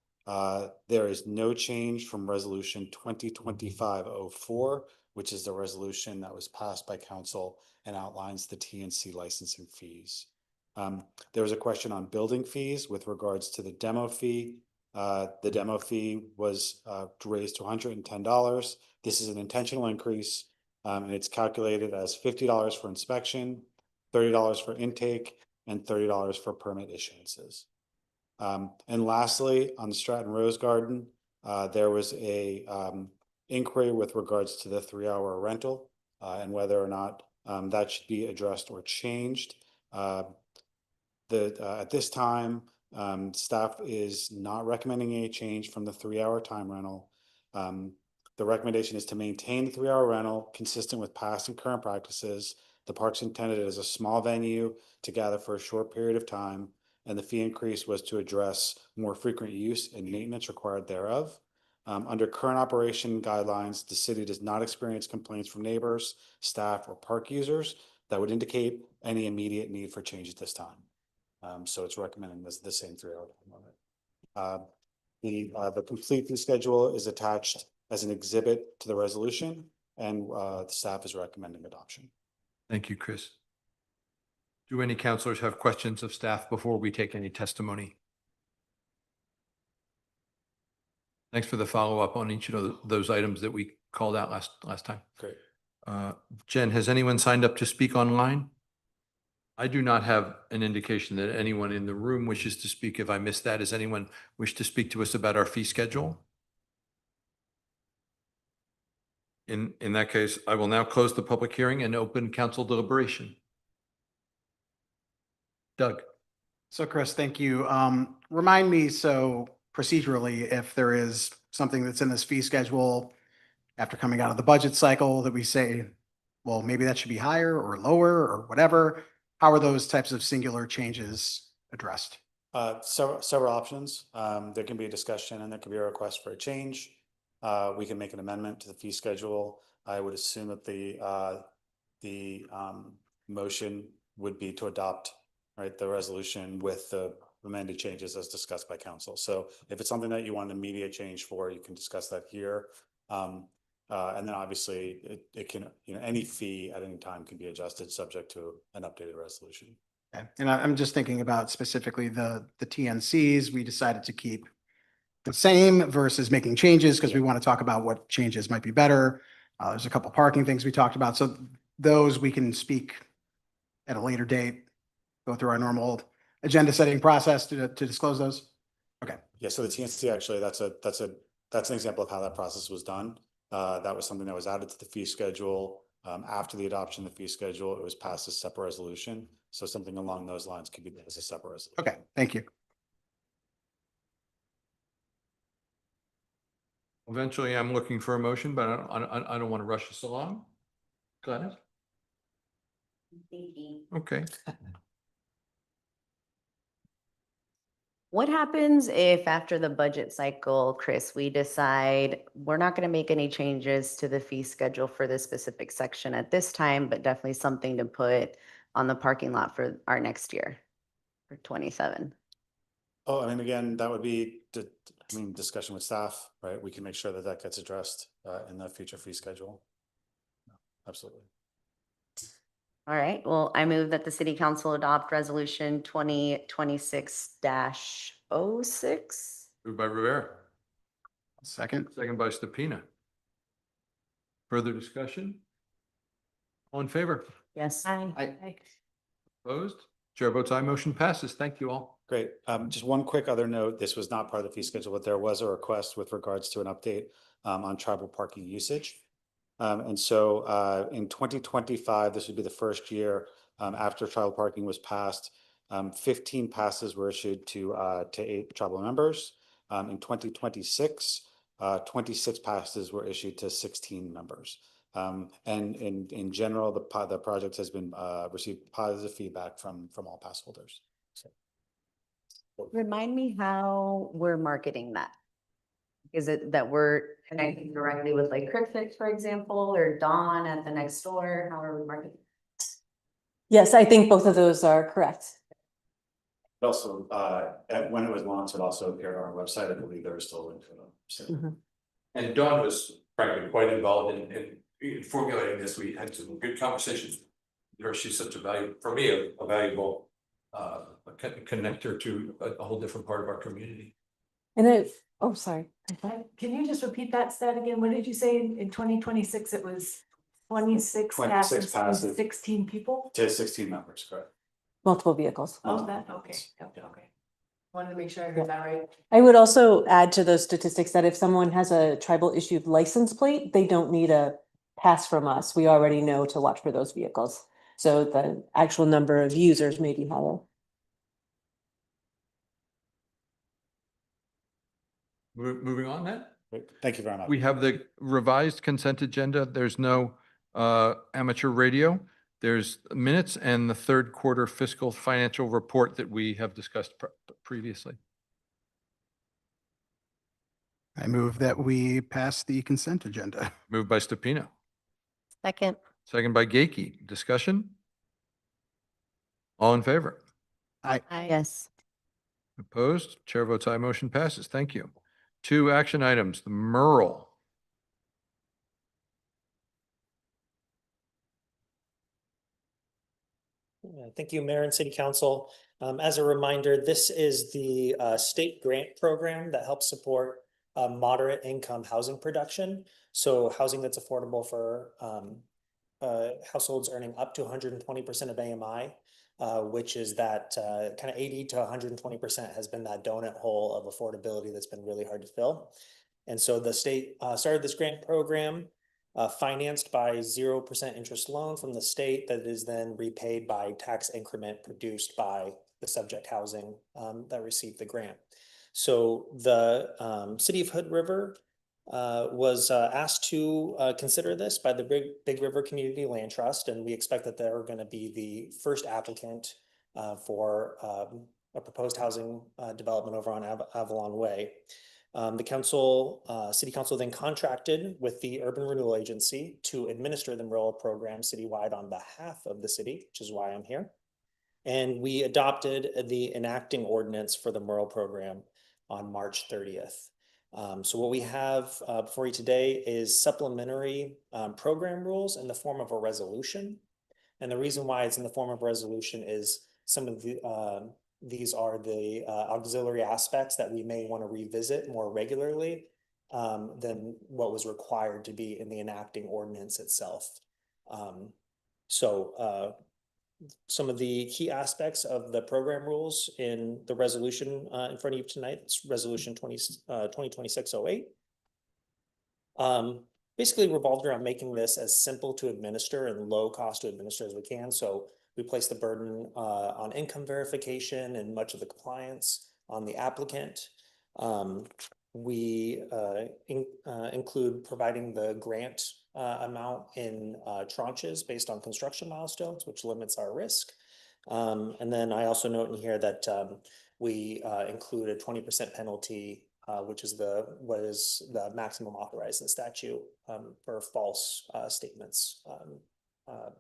there is no change from resolution 2025-04, which is the resolution that was passed by council and outlines the TNC licensing fees. There was a question on building fees with regards to the demo fee. The demo fee was raised to $110. This is an intentional increase, and it's calculated as $50 for inspection, $30 for intake, and $30 for permit issuances. And lastly, on the Stratton Rose Garden, there was a inquiry with regards to the 3-hour rental and whether or not that should be addressed or changed. At this time, staff is not recommending any change from the 3-hour time rental. The recommendation is to maintain the 3-hour rental consistent with past and current practices. The park's intended as a small venue to gather for a short period of time, and the fee increase was to address more frequent use and maintenance required thereof. Under current operation guidelines, the city does not experience complaints from neighbors, staff, or park users that would indicate any immediate need for change at this time. So it's recommending the same 3-hour time limit. The complete fee schedule is attached as an exhibit to the resolution, and the staff is recommending adoption. Thank you, Chris. Do any councilors have questions of staff before we take any testimony? Thanks for the follow-up on each of those items that we called out last time. Great. Jen, has anyone signed up to speak online? I do not have an indication that anyone in the room wishes to speak. If I missed that, does anyone wish to speak to us about our fee schedule? In that case, I will now close the public hearing and open council deliberation. Doug. So Chris, thank you. Remind me, so procedurally, if there is something that's in this fee schedule after coming out of the budget cycle that we say, well, maybe that should be higher or lower or whatever, how are those types of singular changes addressed? Several options. There can be a discussion and there can be a request for a change. We can make an amendment to the fee schedule. I would assume that the motion would be to adopt, right, the resolution with the amended changes as discussed by council. So if it's something that you want an immediate change for, you can discuss that here. And then obviously it can, any fee at any time can be adjusted subject to an updated resolution. Okay. And I'm just thinking about specifically the TNCs. We decided to keep the same versus making changes because we want to talk about what changes might be better. There's a couple parking things we talked about. So those we can speak at a later date, go through our normal agenda setting process to disclose those. Okay. Yeah. So the TNC actually, that's an example of how that process was done. That was something that was added to the fee schedule. After the adoption of the fee schedule, it was passed as a separate resolution. So something along those lines could be as a separate resolution. Okay. Thank you. Eventually, I'm looking for a motion, but I don't want to rush us along. Gladys? Okay. What happens if after the budget cycle, Chris, we decide we're not going to make any changes to the fee schedule for this specific section at this time, but definitely something to put on the parking lot for our next year for 27? Oh, I mean, again, that would be, discussion with staff, right? We can make sure that that gets addressed in the future fee schedule. Absolutely. All right, well, I move that the city council adopt resolution 2026-06. Moved by Rivera, Second. second by Stupina. Further discussion? All in favor? Yes. Aye. Opposed? Chair votes aye, motion passes. Thank you all. Great. Just one quick other note. This was not part of the fee schedule, but there was a request with regards to an update on tribal parking usage. And so in 2025, this would be the first year after tribal parking was passed. 15 passes were issued to 8 tribal members. In 2026, 26 passes were issued to 16 members. And in general, the project has been received positive feedback from all pass holders. So. Remind me how we're marketing that. Is it that we're connecting directly with like Quick Fix, for example, or Dawn at the next door? How are we marketing? Yes, I think both of those are correct. Also, when it was launched, it also appeared on our website. I believe there is still a link to them. So. And Dawn was frankly quite involved in formulating this. We had some good conversations. She's such a value, for me, a valuable connector to a whole different part of our community. And oh, sorry. Can you just repeat that stat again? What did you say in 2026? It was 26 26 passes, passes. 16 people? To 16 members, correct. Multiple vehicles. Oh, that, okay, okay. Wanted to make sure I heard that right. I would also add to those statistics that if someone has a tribal issued license plate, they don't need a pass from us. We already know to watch for those vehicles. So the actual number of users may be higher. Moving on then. Great. Thank you very much. We have the revised consent agenda. There's no amateur radio. There's minutes and the third quarter fiscal financial report that we have discussed previously. I move that we pass the consent agenda. Moved by Stupina, Second. second by Gaiki. Discussion? All in favor? Aye. Yes. Opposed? Chair votes aye, motion passes. Thank you. 2 action items, the Merle. Thank you, Mayor and City Council. As a reminder, this is the state grant program that helps support moderate income housing production. So housing that's affordable for households earning up to 120% of AMI, which is that kind of 80 to 120% has been that donut hole of affordability that's been really hard to fill. And so the state started this grant program financed by 0% interest loan from the state that is then repaid by tax increment produced by the subject housing that received the grant. So the city of Hood River was asked to consider this by the Big River Community Land Trust, and we expect that they're going to be the first applicant for a proposed housing development over on Avalon Way. The city council then contracted with the Urban Renewal Agency to administer the Merle program citywide on behalf of the city, which is why I'm here. And we adopted the enacting ordinance for the Merle program on March 30th. So what we have for you today is supplementary program rules in the form of a resolution. And the reason why it's in the form of a resolution is some of these are the auxiliary aspects that we may want to revisit more regularly than what was required to be in the enacting ordinance itself. Some of the key aspects of the program rules in the resolution in front of you tonight, it's resolution 2026-08. Basically revolved around making this as simple to administer and low cost to administer as we can. So we place the burden on income verification and much of the compliance on the applicant. We include providing the grant amount in tranches based on construction milestones, which limits our risk. And then I also note in here that we include a 20% penalty, which is what is the maximum authorized in the statute for false statements,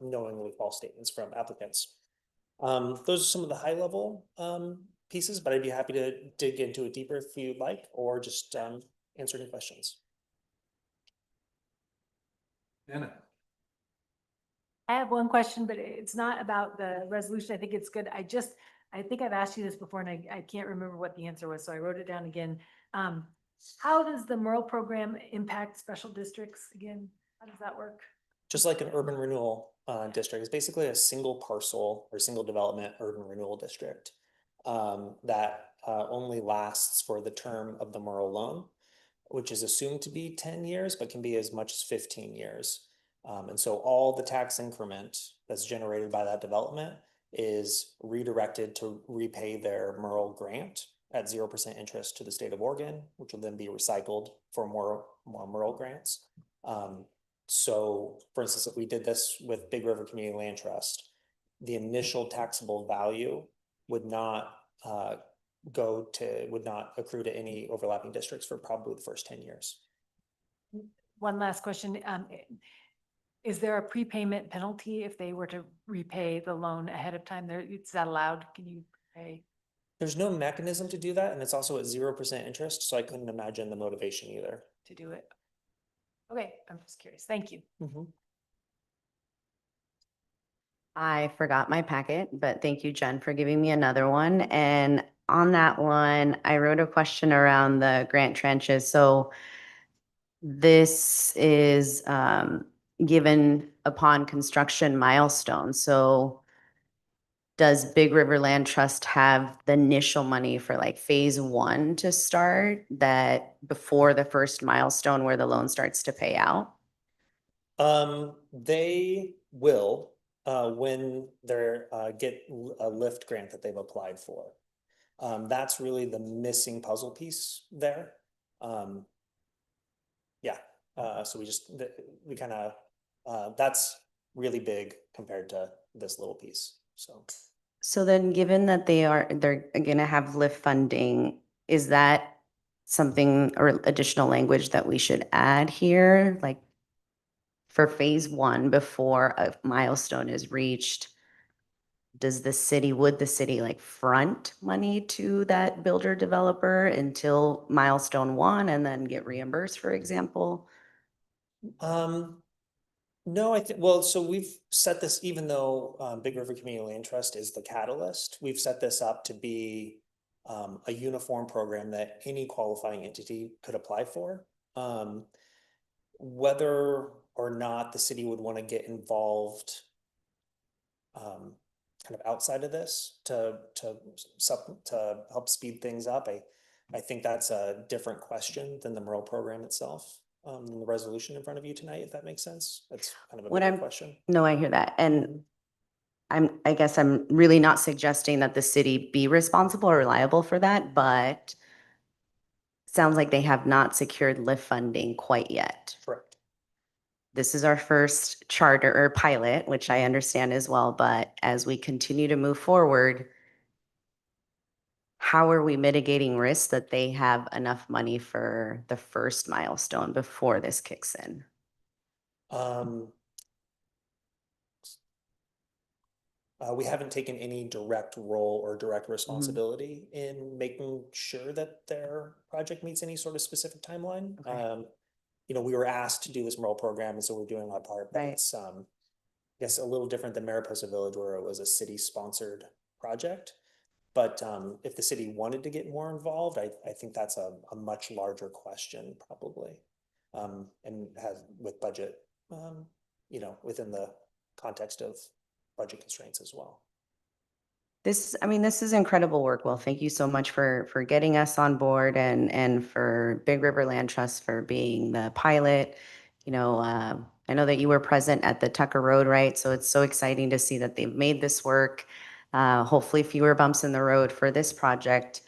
knowingly false statements from applicants. Those are some of the high level pieces, but I'd be happy to dig into it deeper if you'd like, or just answer any questions. Anna. I have one question, but it's not about the resolution. I think it's good. I think I've asked you this before and I can't remember what the answer was, so I wrote it down again. How does the Merle program impact special districts again? How does that work? Just like an urban renewal district, it's basically a single parcel or single development urban renewal district that only lasts for the term of the Merle loan, which is assumed to be 10 years, but can be as much as 15 years. And so all the tax increment that's generated by that development is redirected to repay their Merle grant at 0% interest to the state of Oregon, which will then be recycled for more Merle grants. So for instance, if we did this with Big River Community Land Trust, the initial taxable value would not would not accrue to any overlapping districts for probably the first 10 years. One last question. Is there a prepayment penalty if they were to repay the loan ahead of time? Is that allowed? Can you pay? There's no mechanism to do that, and it's also at 0% interest, so I couldn't imagine the motivation either. To do it? Okay, I'm just curious. Thank you. I forgot my packet, but thank you, Jen, for giving me another one. And on that one, I wrote a question around the grant tranches. So this is given upon construction milestone. So does Big River Land Trust have the initial money for like phase 1 to start that before the first milestone where the loan starts to pay out? They will when they get a LIFT grant that they've applied for. That's really the missing puzzle piece there. So we kind of that's really big compared to this little piece. So then given that they're gonna have LIFT funding, is that something or additional language that we should add here? Like for phase 1 before a milestone is reached, would the city like front money to that builder developer until milestone 1 and then get reimbursed, for example? No, well, so we've set this, even though Big River Community Land Trust is the catalyst, we've set this up to be a uniform program that any qualifying entity could apply for. Whether or not the city would want to get involved kind of outside of this to help speed things up, I think that's a different question than the Merle program itself. The resolution in front of you tonight, if that makes sense. That's kind of a bigger question. No, I hear that. And I guess I'm really not suggesting that the city be responsible or liable for that, but sounds like they have not secured LIFT funding quite yet. Correct. This is our first charter or pilot, which I understand as well, but as we continue to move forward, how are we mitigating risks that they have enough money for the first milestone before this kicks in? We haven't taken any direct role or direct responsibility in making sure that their project meets any sort of specific timeline. We were asked to do this Merle program, and so we're doing our part. But it's, I guess, a little different than Mariposa Village, where it was a city-sponsored project. But if the city wanted to get more involved, I think that's a much larger question, probably, and has with budget, within the context of budget constraints as well. This is incredible work. Well, thank you so much for getting us on board and for Big River Land Trust for being the pilot. I know that you were present at the Tucker Road, right? So it's so exciting to see that they've made this work. Hopefully fewer bumps in the road for this project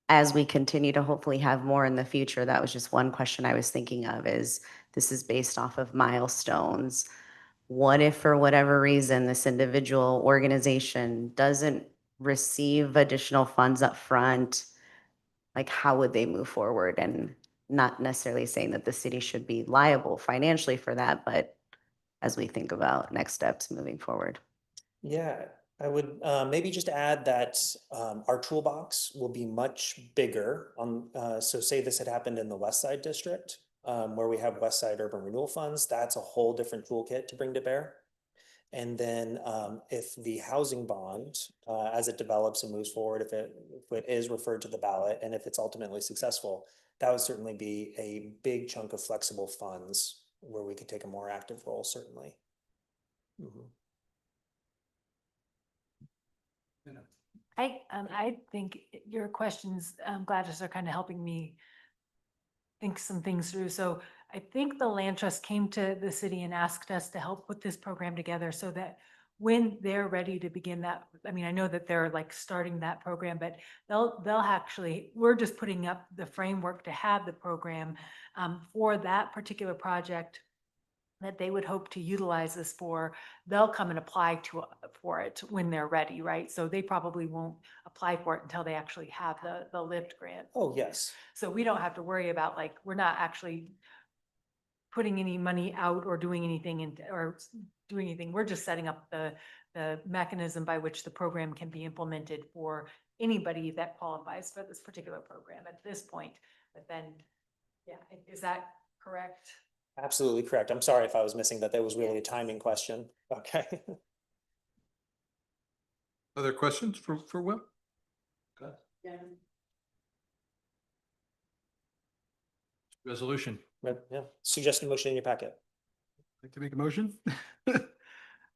as we continue to hopefully have more in the future. That was just one question I was thinking of, is this is based off of milestones. What if for whatever reason this individual organization doesn't receive additional funds up front? Like, how would they move forward? And not necessarily saying that the city should be liable financially for that, but as we think about next steps moving forward. Yeah, I would maybe just add that our toolbox will be much bigger on, so say this had happened in the West Side District, where we have West Side Urban Renewal Funds. That's a whole different toolkit to bring to bear. And then if the housing bond, as it develops and moves forward, if it is referred to the ballot and if it's ultimately successful, that would certainly be a big chunk of flexible funds where we could take a more active role, certainly. Mhm. I think your questions, Gladys, are kind of helping me think some things through. So I think the land trust came to the city and asked us to help put this program together so that when they're ready to begin that, I mean, I know that they're like starting that program, but they'll actually, we're just putting up the framework to have the program for that particular project that they would hope to utilize this for. They'll come and apply for it when they're ready, right? So they probably won't apply for it until they actually have the LIFT grant. Oh, yes. So we don't have to worry about, like, we're not actually putting any money out or doing anything We're just setting up the mechanism by which the program can be implemented for anybody that qualifies for this particular program at this point. But then, yeah, is that correct? Absolutely correct. I'm sorry if I was missing that. That was really a timing question. Okay. Other questions for Will? Yeah. Resolution. Yeah. Suggested motion in your packet. Like to make a motion?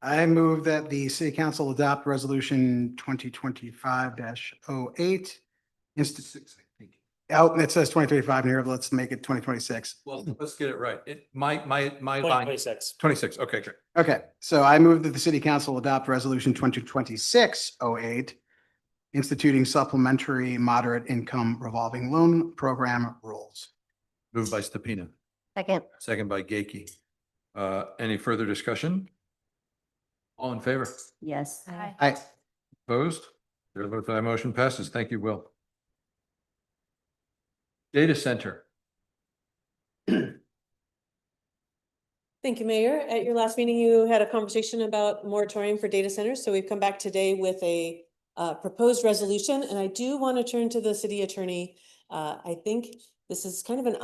I move that the city council adopt resolution 2025-08. Oh, it says 2025 here. Let's make it 2026. Well, let's get it right. My line. 2026. 26. Okay, great. Okay, so I move that the city council adopt resolution 2026-08, instituting supplementary moderate income revolving loan program rules. Moved by Stepina, Second. second by Gaiki. Any further discussion? All in favor? Yes. Aye. Opposed? Chair votes aye, motion passes. Thank you, Will. Data center. Thank you, Mayor. At your last meeting, you had a conversation about moratorium for data centers. So we've come back today with a proposed resolution, and I do want to turn to the city attorney. I think this is kind of an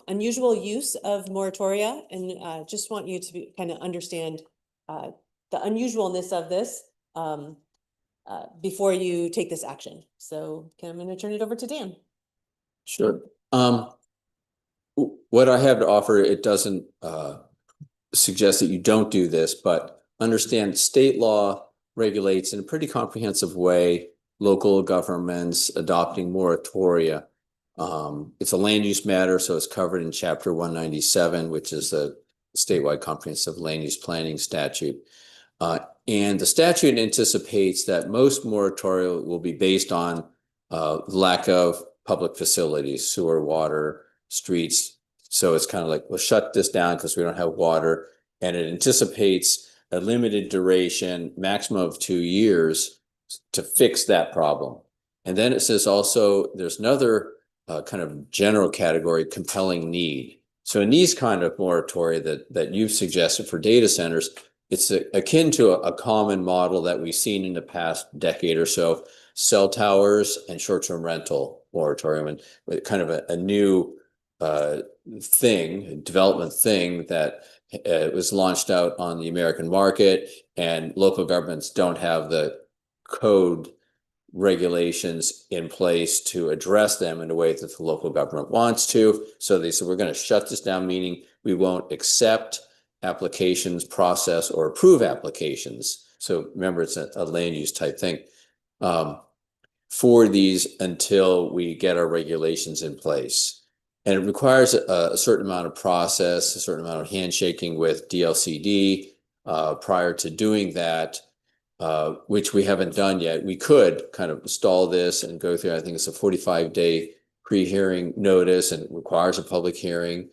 unusual use of moratoria, and just want you to kind of understand the unusualness of this before you take this action. So I'm going to turn it over to Dan. Sure. What I have to offer, it doesn't suggest that you don't do this, but understand state law regulates in a pretty comprehensive way local governments adopting moratoria. It's a land use matter, so it's covered in Chapter 197, which is the statewide comprehensive land use planning statute. And the statute anticipates that most moratoria will be based on lack of public facilities, sewer, water, streets. So it's kind of like, we'll shut this down because we don't have water. And it anticipates a limited duration, maximum of 2 years, to fix that problem. And then it says also there's another kind of general category, compelling need. So in these kind of moratoria that you've suggested for data centers, it's akin to a common model that we've seen in the past decade or so, cell towers and short-term rental moratorium, and kind of a new development thing that was launched out on the American market, and local governments don't have the code regulations in place to address them in a way that the local government wants to. So they said, we're going to shut this down, meaning we won't accept applications, process, or approve applications. So remember, it's a land use type thing for these until we get our regulations in place. And it requires a certain amount of process, a certain amount of handshaking with DLCD prior to doing that, which we haven't done yet. We could kind of stall this and go through, I think it's a 45-day pre-hearing notice, and it requires a public hearing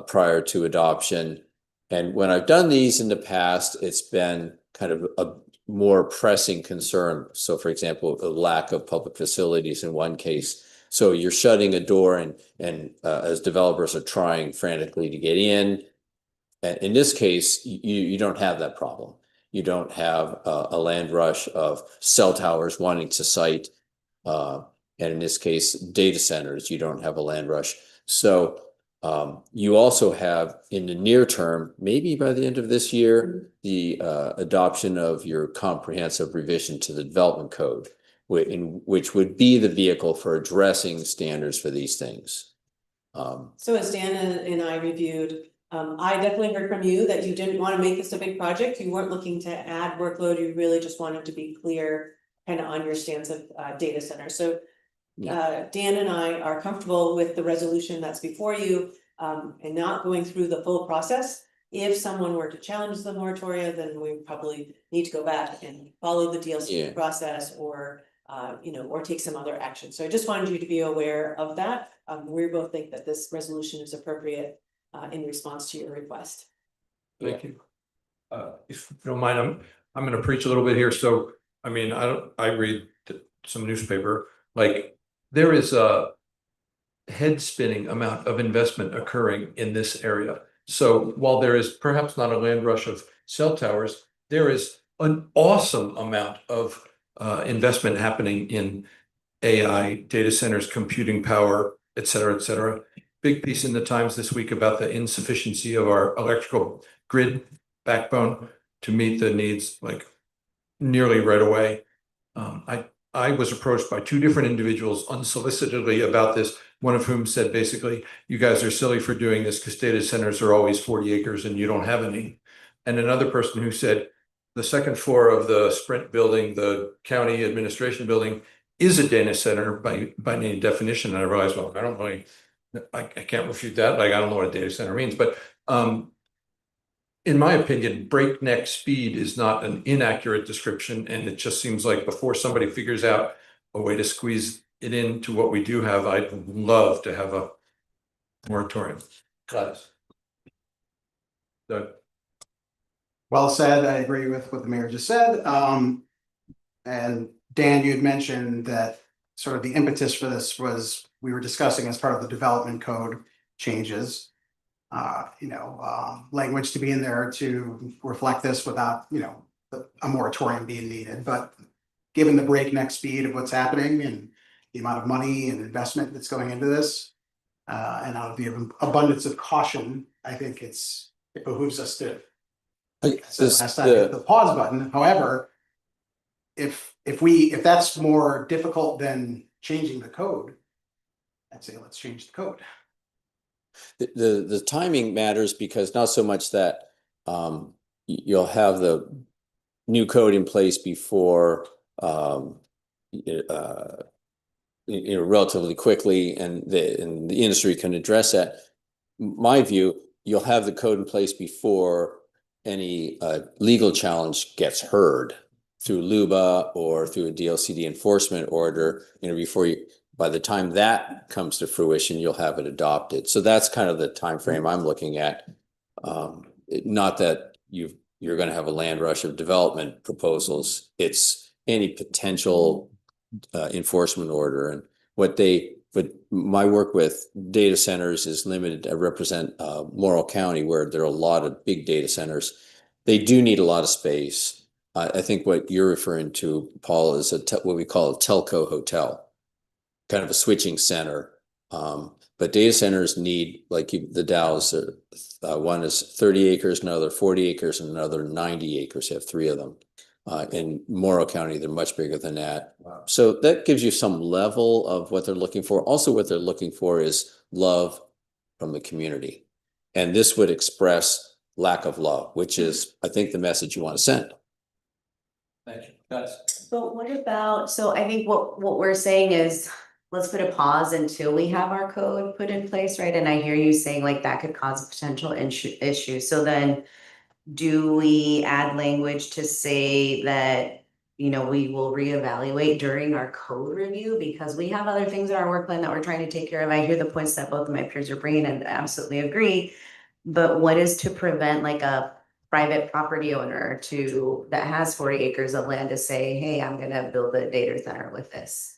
prior to adoption. And when I've done these in the past, it's been kind of a more pressing concern. So for example, the lack of public facilities in one case. So you're shutting a door and as developers are trying frantically to get in. In this case, you don't have that problem. You don't have a land rush of cell towers wanting to site. And in this case, data centers, you don't have a land rush. So You also have in the near term, maybe by the end of this year, the adoption of your comprehensive revision to the development code, which would be the vehicle for addressing standards for these things. So as Dan and I reviewed, I definitely heard from you that you didn't want to make this a big project. You weren't looking to add workload. You really just wanted to be clear kind of on your stance of data center. So Dan and I are comfortable with the resolution that's before you and not going through the full process. If someone were to challenge the moratoria, then we probably need to go back and follow the DLC process or or take some other action. So I just wanted you to be aware of that. We both think that this resolution is appropriate in response to your request. Thank you. If you don't mind, I'm gonna preach a little bit here. So, I mean, I read some newspaper, like there is a head spinning amount of investment occurring in this area. So while there is perhaps not a land rush of cell towers, there is an awesome amount of investment happening in AI, data centers, computing power, et cetera, et cetera. Big piece in the Times this week about the insufficiency of our electrical grid backbone to meet the needs like nearly right away. I was approached by two different individuals unsolicitedly about this, one of whom said basically, you guys are silly for doing this because data centers are always 40 acres and you don't have any. And another person who said, the second floor of the Sprint building, the county administration building, is a data center by any definition. And I realized, well, I can't refute that. Like, I don't know what a data center means, but in my opinion, breakneck speed is not an inaccurate description. And it just seems like before somebody figures out a way to squeeze it into what we do have, I'd love to have a moratorium. Gladys. Doug. Well said. I agree with what the mayor just said. And Dan, you had mentioned that sort of the impetus for this was we were discussing as part of the development code changes. Language to be in there to reflect this without, a moratorium being needed. But given the breakneck speed of what's happening and the amount of money and investment that's going into this, and out of the abundance of caution, I think it behooves us to hit the pause button. However, if that's more difficult than changing the code, I'd say let's change the code. The timing matters because not so much that you'll have the new code in place before relatively quickly and the industry can address that. My view, you'll have the code in place before any legal challenge gets heard through LUBA or through a DLCD enforcement order, by the time that comes to fruition, you'll have it adopted. So that's kind of the time frame I'm looking at. Not that you're going to have a land rush of development proposals. It's any potential enforcement order. And but my work with data centers is limited. I represent Morrow County, where there are a lot of big data centers. They do need a lot of space. I think what you're referring to, Paul, is what we call a telco hotel. Kind of a switching center, but data centers need, like the Dows, one is 30 acres, another 40 acres, and another 90 acres. You have three of them. In Morrow County, they're much bigger than that. Wow. So that gives you some level of what they're looking for. Also, what they're looking for is love from the community. And this would express lack of love, which is, I think, the message you want to send. Thank you. Guys. But what about, so I think what we're saying is, let's put a pause until we have our code put in place, right? And I hear you saying like that could cause a potential issue. So then do we add language to say that, we will reevaluate during our code review because we have other things in our work plan that we're trying to take care of? I hear the points that both of my peers are bringing and absolutely agree. But what is to prevent like a private property owner that has 40 acres of land to say, hey, I'm going to build a data center with this?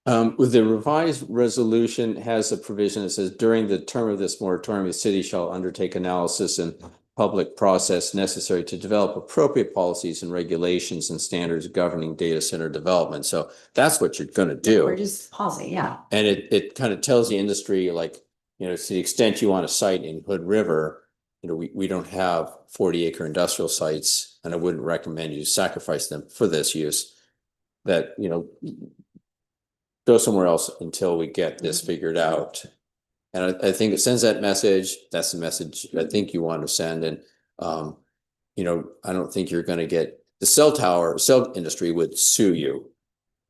With the revised resolution has a provision that says during the term of this moratorium, the city shall undertake analysis and public process necessary to develop appropriate policies and regulations and standards governing data center development. So that's what you're going to do. We're just pausing, yeah. And it kind of tells the industry like you know, to the extent you want a site in Hood River, you know, we don't have 40-acre industrial sites, and I wouldn't recommend you sacrifice them for this use. That, you know, go somewhere else until we get this figured out. And I think it sends that message. That's the message I think you want to send. And, you know, I don't think you're going to get the cell industry would sue you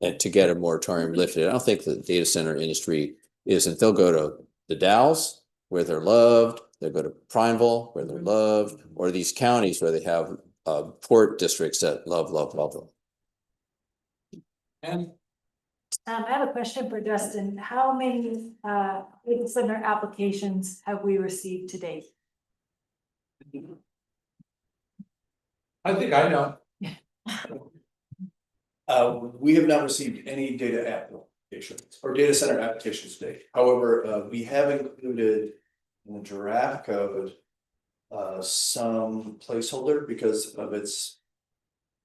and to get a moratorium lifted. I don't think the data center industry isn't. They'll go to the Dalles where they're loved. They'll go to Prineville where they're loved, or these counties where they have port districts that love them. And I have a question for Dustin. How many data center applications have we received to date? I think I know. We have not received any data applications or data center applications today. However, we have included in the draft code some placeholder because of its,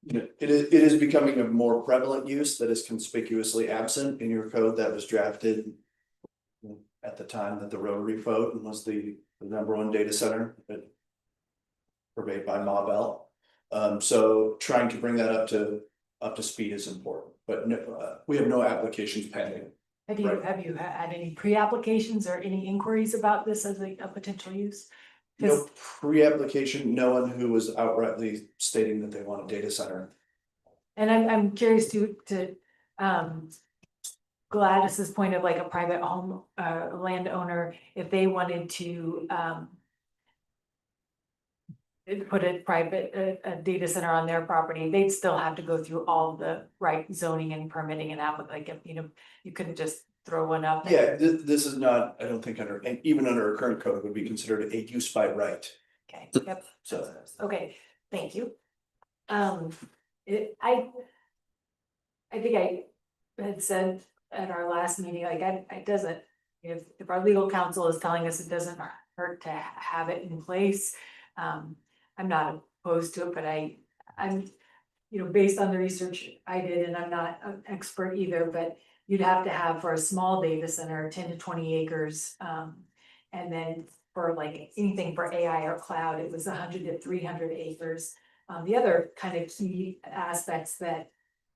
you know, it is becoming a more prevalent use that is conspicuously absent in your code that was drafted at the time that the Rotary vote was the #1 data center purveyed by Ma Bell. So trying to bring that up to speed is important, but no, we have no applications pending. Have you had any pre-applications or any inquiries about this as a potential use? No pre-application, no one who was outrightly stating that they want a data center. And I'm curious to Gladys's point of like a private home landowner, if they wanted to put a data center on their property, they'd still have to go through all the right zoning and permitting and you couldn't just throw one up. Yeah, this is not, I don't think and even under our current code, it would be considered a use by right. Okay, yep. So, Okay, thank you. I think I had said at our last meeting, like it doesn't, if our legal counsel is telling us it doesn't hurt to have it in place. I'm not opposed to it, but I'm, you know, based on the research I did, and I'm not an expert either, but you'd have to have for a small data center, 10 to 20 acres. And then for like anything for AI or cloud, it was 100 to 300 acres. The other kind of key aspects that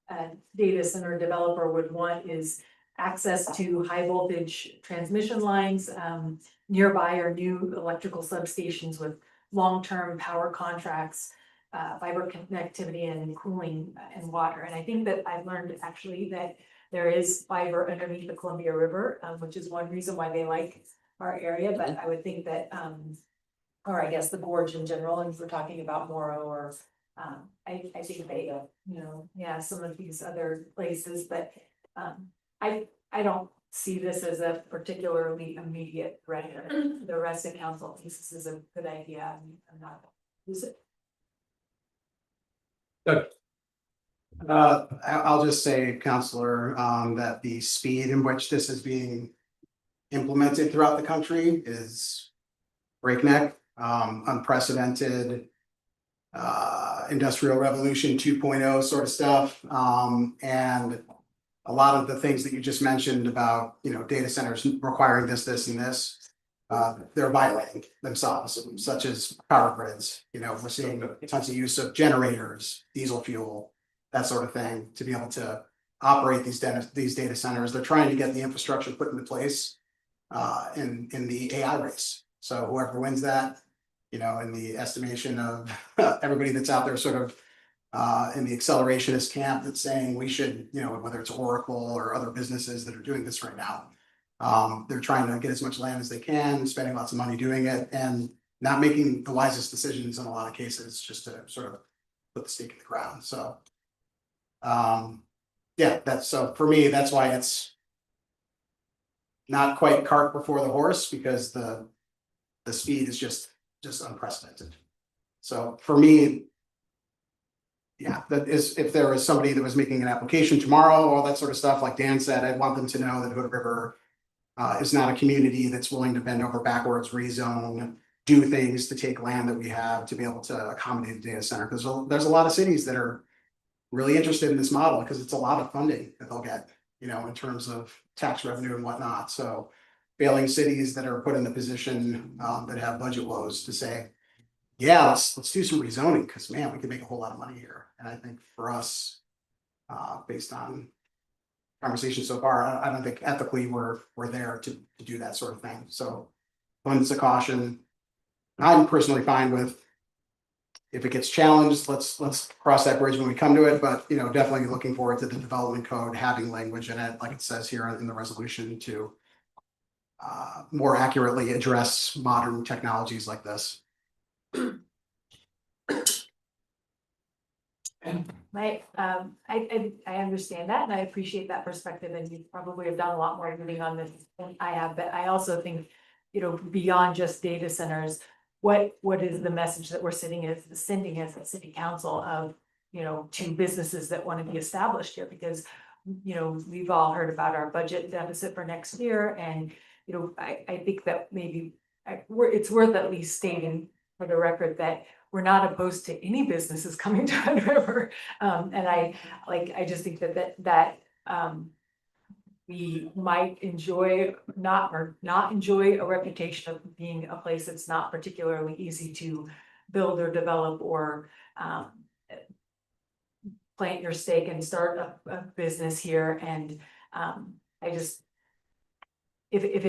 a data center developer would want is access to high voltage transmission lines, nearby or new electrical substations with long-term power contracts, fiber connectivity and cooling and water. And I think that I've learned actually that there is fiber underneath the Columbia River, which is one reason why they like our area. But I would think that, or I guess the gorge in general, and if we're talking about Morrow or I think they, you know, yeah, some of these other places, but I don't see this as a particularly immediate threat. The rest of council thinks this is a good idea. I'm not use it. I'll just say, Counselor, that the speed in which this is being implemented throughout the country is breakneck, unprecedented, industrial revolution 2.0 sort of stuff. And a lot of the things that you just mentioned about, you know, data centers requiring this, and this, they're violating themselves, such as power grids. You know, we're seeing tons of use of generators, diesel fuel, that sort of thing, to be able to operate these data centers. They're trying to get the infrastructure put into place in the AI race. So whoever wins that, you know, in the estimation of everybody that's out there sort of in the accelerationist camp that's saying we should, you know, whether it's Oracle or other businesses that are doing this right now, they're trying to get as much land as they can, spending lots of money doing it, and not making the wisest decisions in a lot of cases, just to sort of put the stake in the ground. So yeah, that's, so for me, that's why it's not quite cart before the horse, because the speed is just unprecedented. So for me, yeah, that is, if there was somebody that was making an application tomorrow, all that sort of stuff, like Dan said, I'd want them to know that Hood River is not a community that's willing to bend over backwards, rezone, do things to take land that we have to be able to accommodate a data center. Because there's a lot of cities that are really interested in this model because it's a lot of funding that they'll get, you know, in terms of tax revenue and whatnot. So failing cities that are put in the position that have budget woes to say, yeah, let's do some rezoning, because man, we can make a whole lot of money here. And I think for us, based on conversation so far, I don't think ethically we're there to do that sort of thing. So abundance of caution. I'm personally fine with, if it gets challenged, let's cross that bridge when we come to it. But you know, definitely looking forward to the development code having language in it, like it says here in the resolution, to more accurately address modern technologies like this. I understand that, and I appreciate that perspective, and you probably have done a lot more reading on this than I have, but I also think, you know, beyond just data centers, what is the message that we're sending as a city council of, you know, to businesses that want to be established here? Because, you know, we've all heard about our budget deficit for next year, and, you know, I think that maybe it's worth at least stating for the record that we're not opposed to any businesses coming to Hood River. And I just think that we might not enjoy a reputation of being a place that's not particularly easy to build or develop or plant your stake and start a business here. And I just, if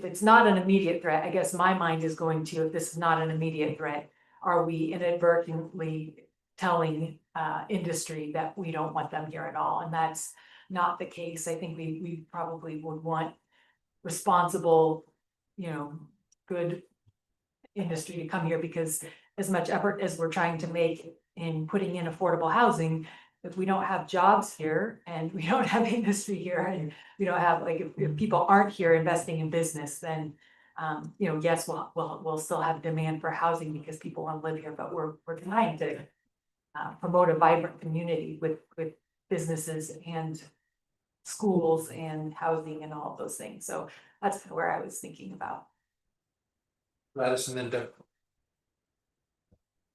it's not an immediate threat, I guess my mind is going to, if this is not an immediate threat, are we inadvertently telling industry that we don't want them here at all? And that's not the case. I think we probably would want responsible, you know, good industry to come here, because as much effort as we're trying to make in putting in affordable housing, if we don't have jobs here and we don't have industry here, and we don't have, like, if people aren't here investing in business, then you know, yes, we'll still have demand for housing because people want to live here, but we're trying to promote a vibrant community with businesses and schools and housing and all of those things. So that's where I was thinking about. Gladys and then Deb.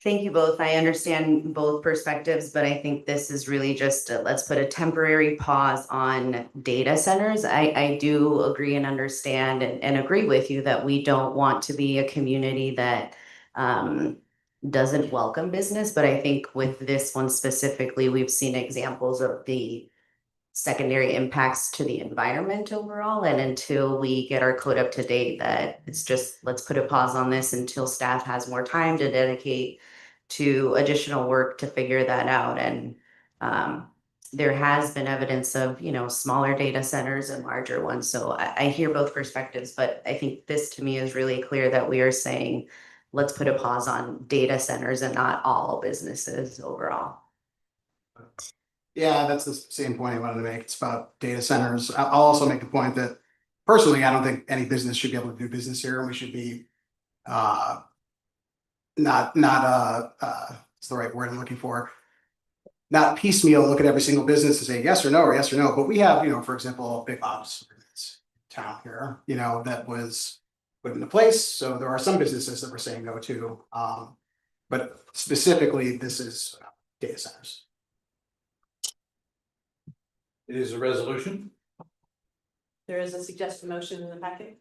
Thank you both. I understand both perspectives, but I think this is really just let's put a temporary pause on data centers. I do agree and understand and agree with you that we don't want to be a community that doesn't welcome business. But I think with this one specifically, we've seen examples of the secondary impacts to the environment overall. And until we get our code up to date, that it's just, let's put a pause on this until staff has more time to dedicate to additional work to figure that out. And there has been evidence of, you know, smaller data centers and larger ones. So I hear both perspectives, but I think this to me is really clear that we are saying, let's put a pause on data centers and not all businesses overall. Yeah, that's the same point I wanted to make. It's about data centers. I'll also make the point that personally, I don't think any business should be able to do business here, and we should be not what's the right word I'm looking for? Not piecemeal look at every single business and say yes or no. But we have, you know, for example, Big Bob's town here, you know, that was put into place. So there are some businesses that we're saying no to. But specifically, this is data centers. It is a resolution. There is a suggested motion in the packet.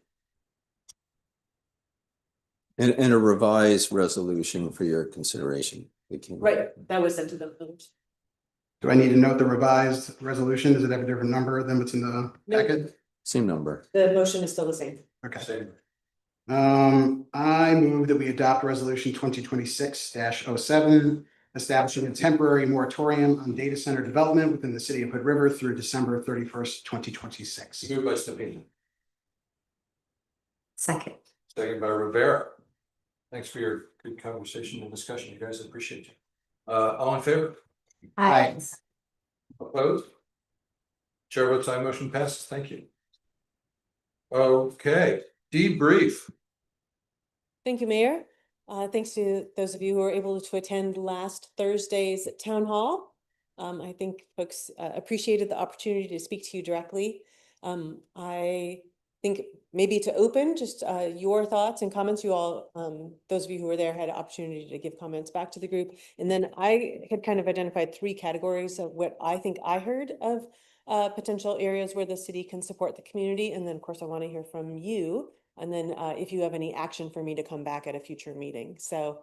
And a revised resolution for your consideration. Right, that was sent to them. Do I need to note the revised resolution? Does it have a different number than what's in the packet? Same number. The motion is still the same. Okay. I move that we adopt resolution 2026-07, establishing a temporary moratorium on data center development within the city of Hood River through December 31st, 2026. Moved by Stephen. Second. Second by Rivera. Thanks for your good conversation and discussion, you guys. I appreciate you. All in favor? Aye. Opposed? Chair votes aye, motion passes. Thank you. Okay, debrief. Thank you, Mayor. Thanks to those of you who were able to attend last Thursday's town hall. I think folks appreciated the opportunity to speak to you directly. I think maybe to open just your thoughts and comments, you all, those of you who were there had an opportunity to give comments back to the group. And then I had kind of identified 3 categories of what I think I heard of potential areas where the city can support the community. And then, of course, I want to hear from you. And then if you have any action for me to come back at a future meeting. So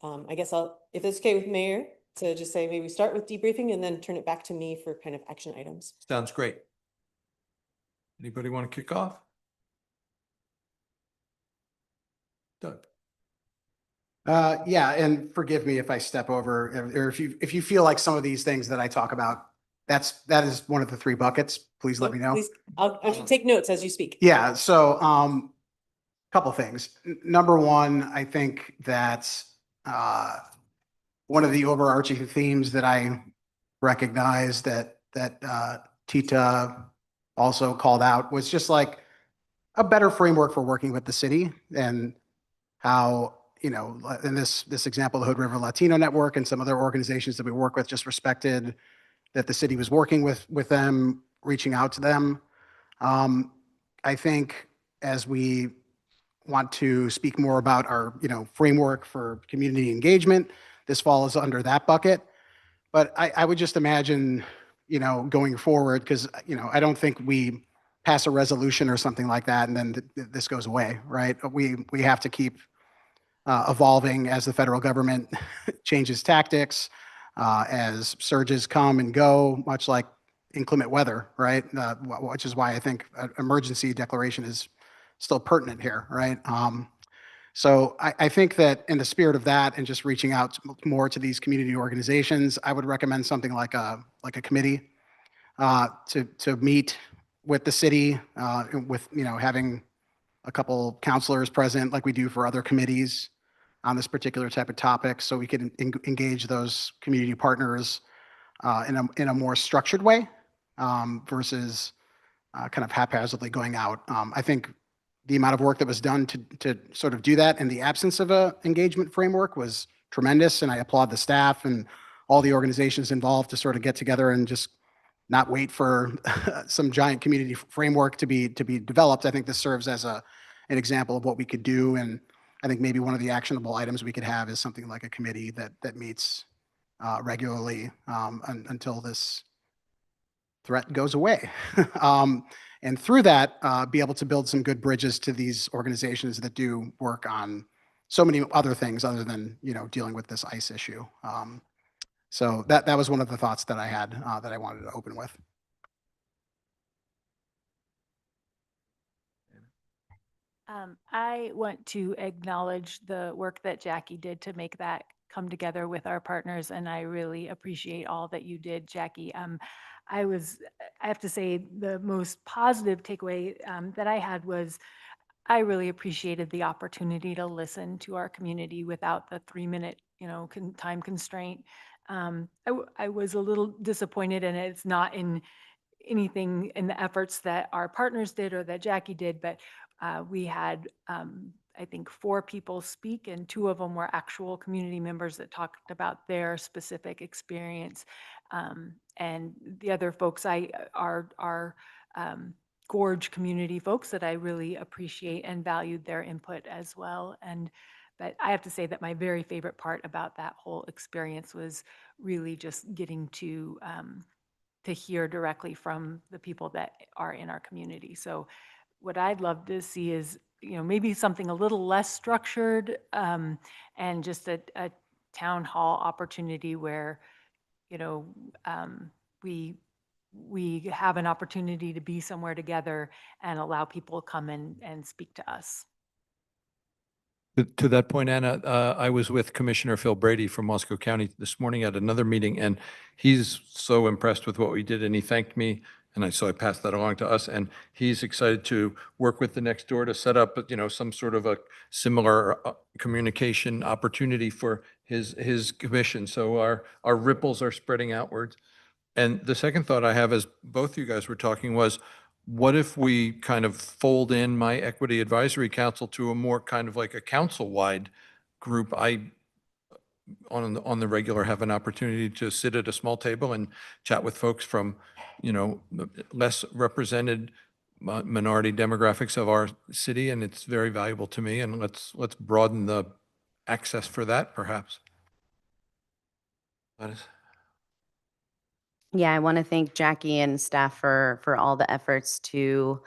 I guess if it's okay with Mayor, to just say maybe start with debriefing and then turn it back to me for kind of action items. Sounds great. Anybody want to kick off? Doug. Yeah, and forgive me if I step over, or if you feel like some of these things that I talk about, that is one of the 3 buckets, please let me know. Please, I'll take notes as you speak. Yeah, so couple things. Number one, I think that one of the overarching themes that I recognize that Tita also called out was just like a better framework for working with the city, and how, you know, in this example, the Hood River Latino Network and some other organizations that we work with just respected that the city was working with them, reaching out to them. I think as we want to speak more about our, you know, framework for community engagement, this falls under that bucket. But I would just imagine, you know, going forward, because, you know, I don't think we pass a resolution or something like that and then this goes away, right? We have to keep evolving as the federal government changes tactics, as surges come and go, much like inclement weather, right? Which is why I think an emergency declaration is still pertinent here, right? So I think that in the spirit of that and just reaching out more to these community organizations, I would recommend something like a committee to meet with the city, with, you know, having a couple counselors present like we do for other committees on this particular type of topic, so we can engage those community partners in a more structured way versus kind of haphazardly going out. I think the amount of work that was done to sort of do that in the absence of a engagement framework was tremendous, and I applaud the staff and all the organizations involved to sort of get together and just not wait for some giant community framework to be developed. I think this serves as an example of what we could do, and I think maybe one of the actionable items we could have is something like a committee that meets regularly until this threat goes away. And through that, be able to build some good bridges to these organizations that do work on so many other things other than, you know, dealing with this ICE issue. So that was one of the thoughts that I had that I wanted to open with. I want to acknowledge the work that Jackie did to make that come together with our partners, and I really appreciate all that you did, Jackie. I have to say, the most positive takeaway that I had was I really appreciated the opportunity to listen to our community without the 3-minute, you know, time constraint. I was a little disappointed, and it's not in anything in the efforts that our partners did or that Jackie did, but we had, I think, 4 people speak, and 2 of them were actual community members that talked about their specific experience. And the other folks are Gorge community folks that I really appreciate and valued their input as well. But I have to say that my very favorite part about that whole experience was really just getting to hear directly from the people that are in our community. So what I'd love to see is, you know, maybe something a little less structured, and just a town hall opportunity where, you know, we have an opportunity to be somewhere together and allow people to come in and speak to us. To that point, Anna, I was with Commissioner Phil Brady from Wasco County this morning at another meeting, and he's so impressed with what we did, and he thanked me, and so I passed that along to us, and he's excited to work with the next door to set up, you know, some sort of a similar communication opportunity for his commission. So our ripples are spreading outwards. And the second thought I have, as both you guys were talking, was, what if we kind of fold in my Equity Advisory Council to a more kind of like a council-wide group? I, on the regular, have an opportunity to sit at a small table and chat with folks from, you know, less represented minority demographics of our city, and it's very valuable to me. And let's broaden the access for that, perhaps. Yeah, I want to thank Jackie and staff for all the efforts to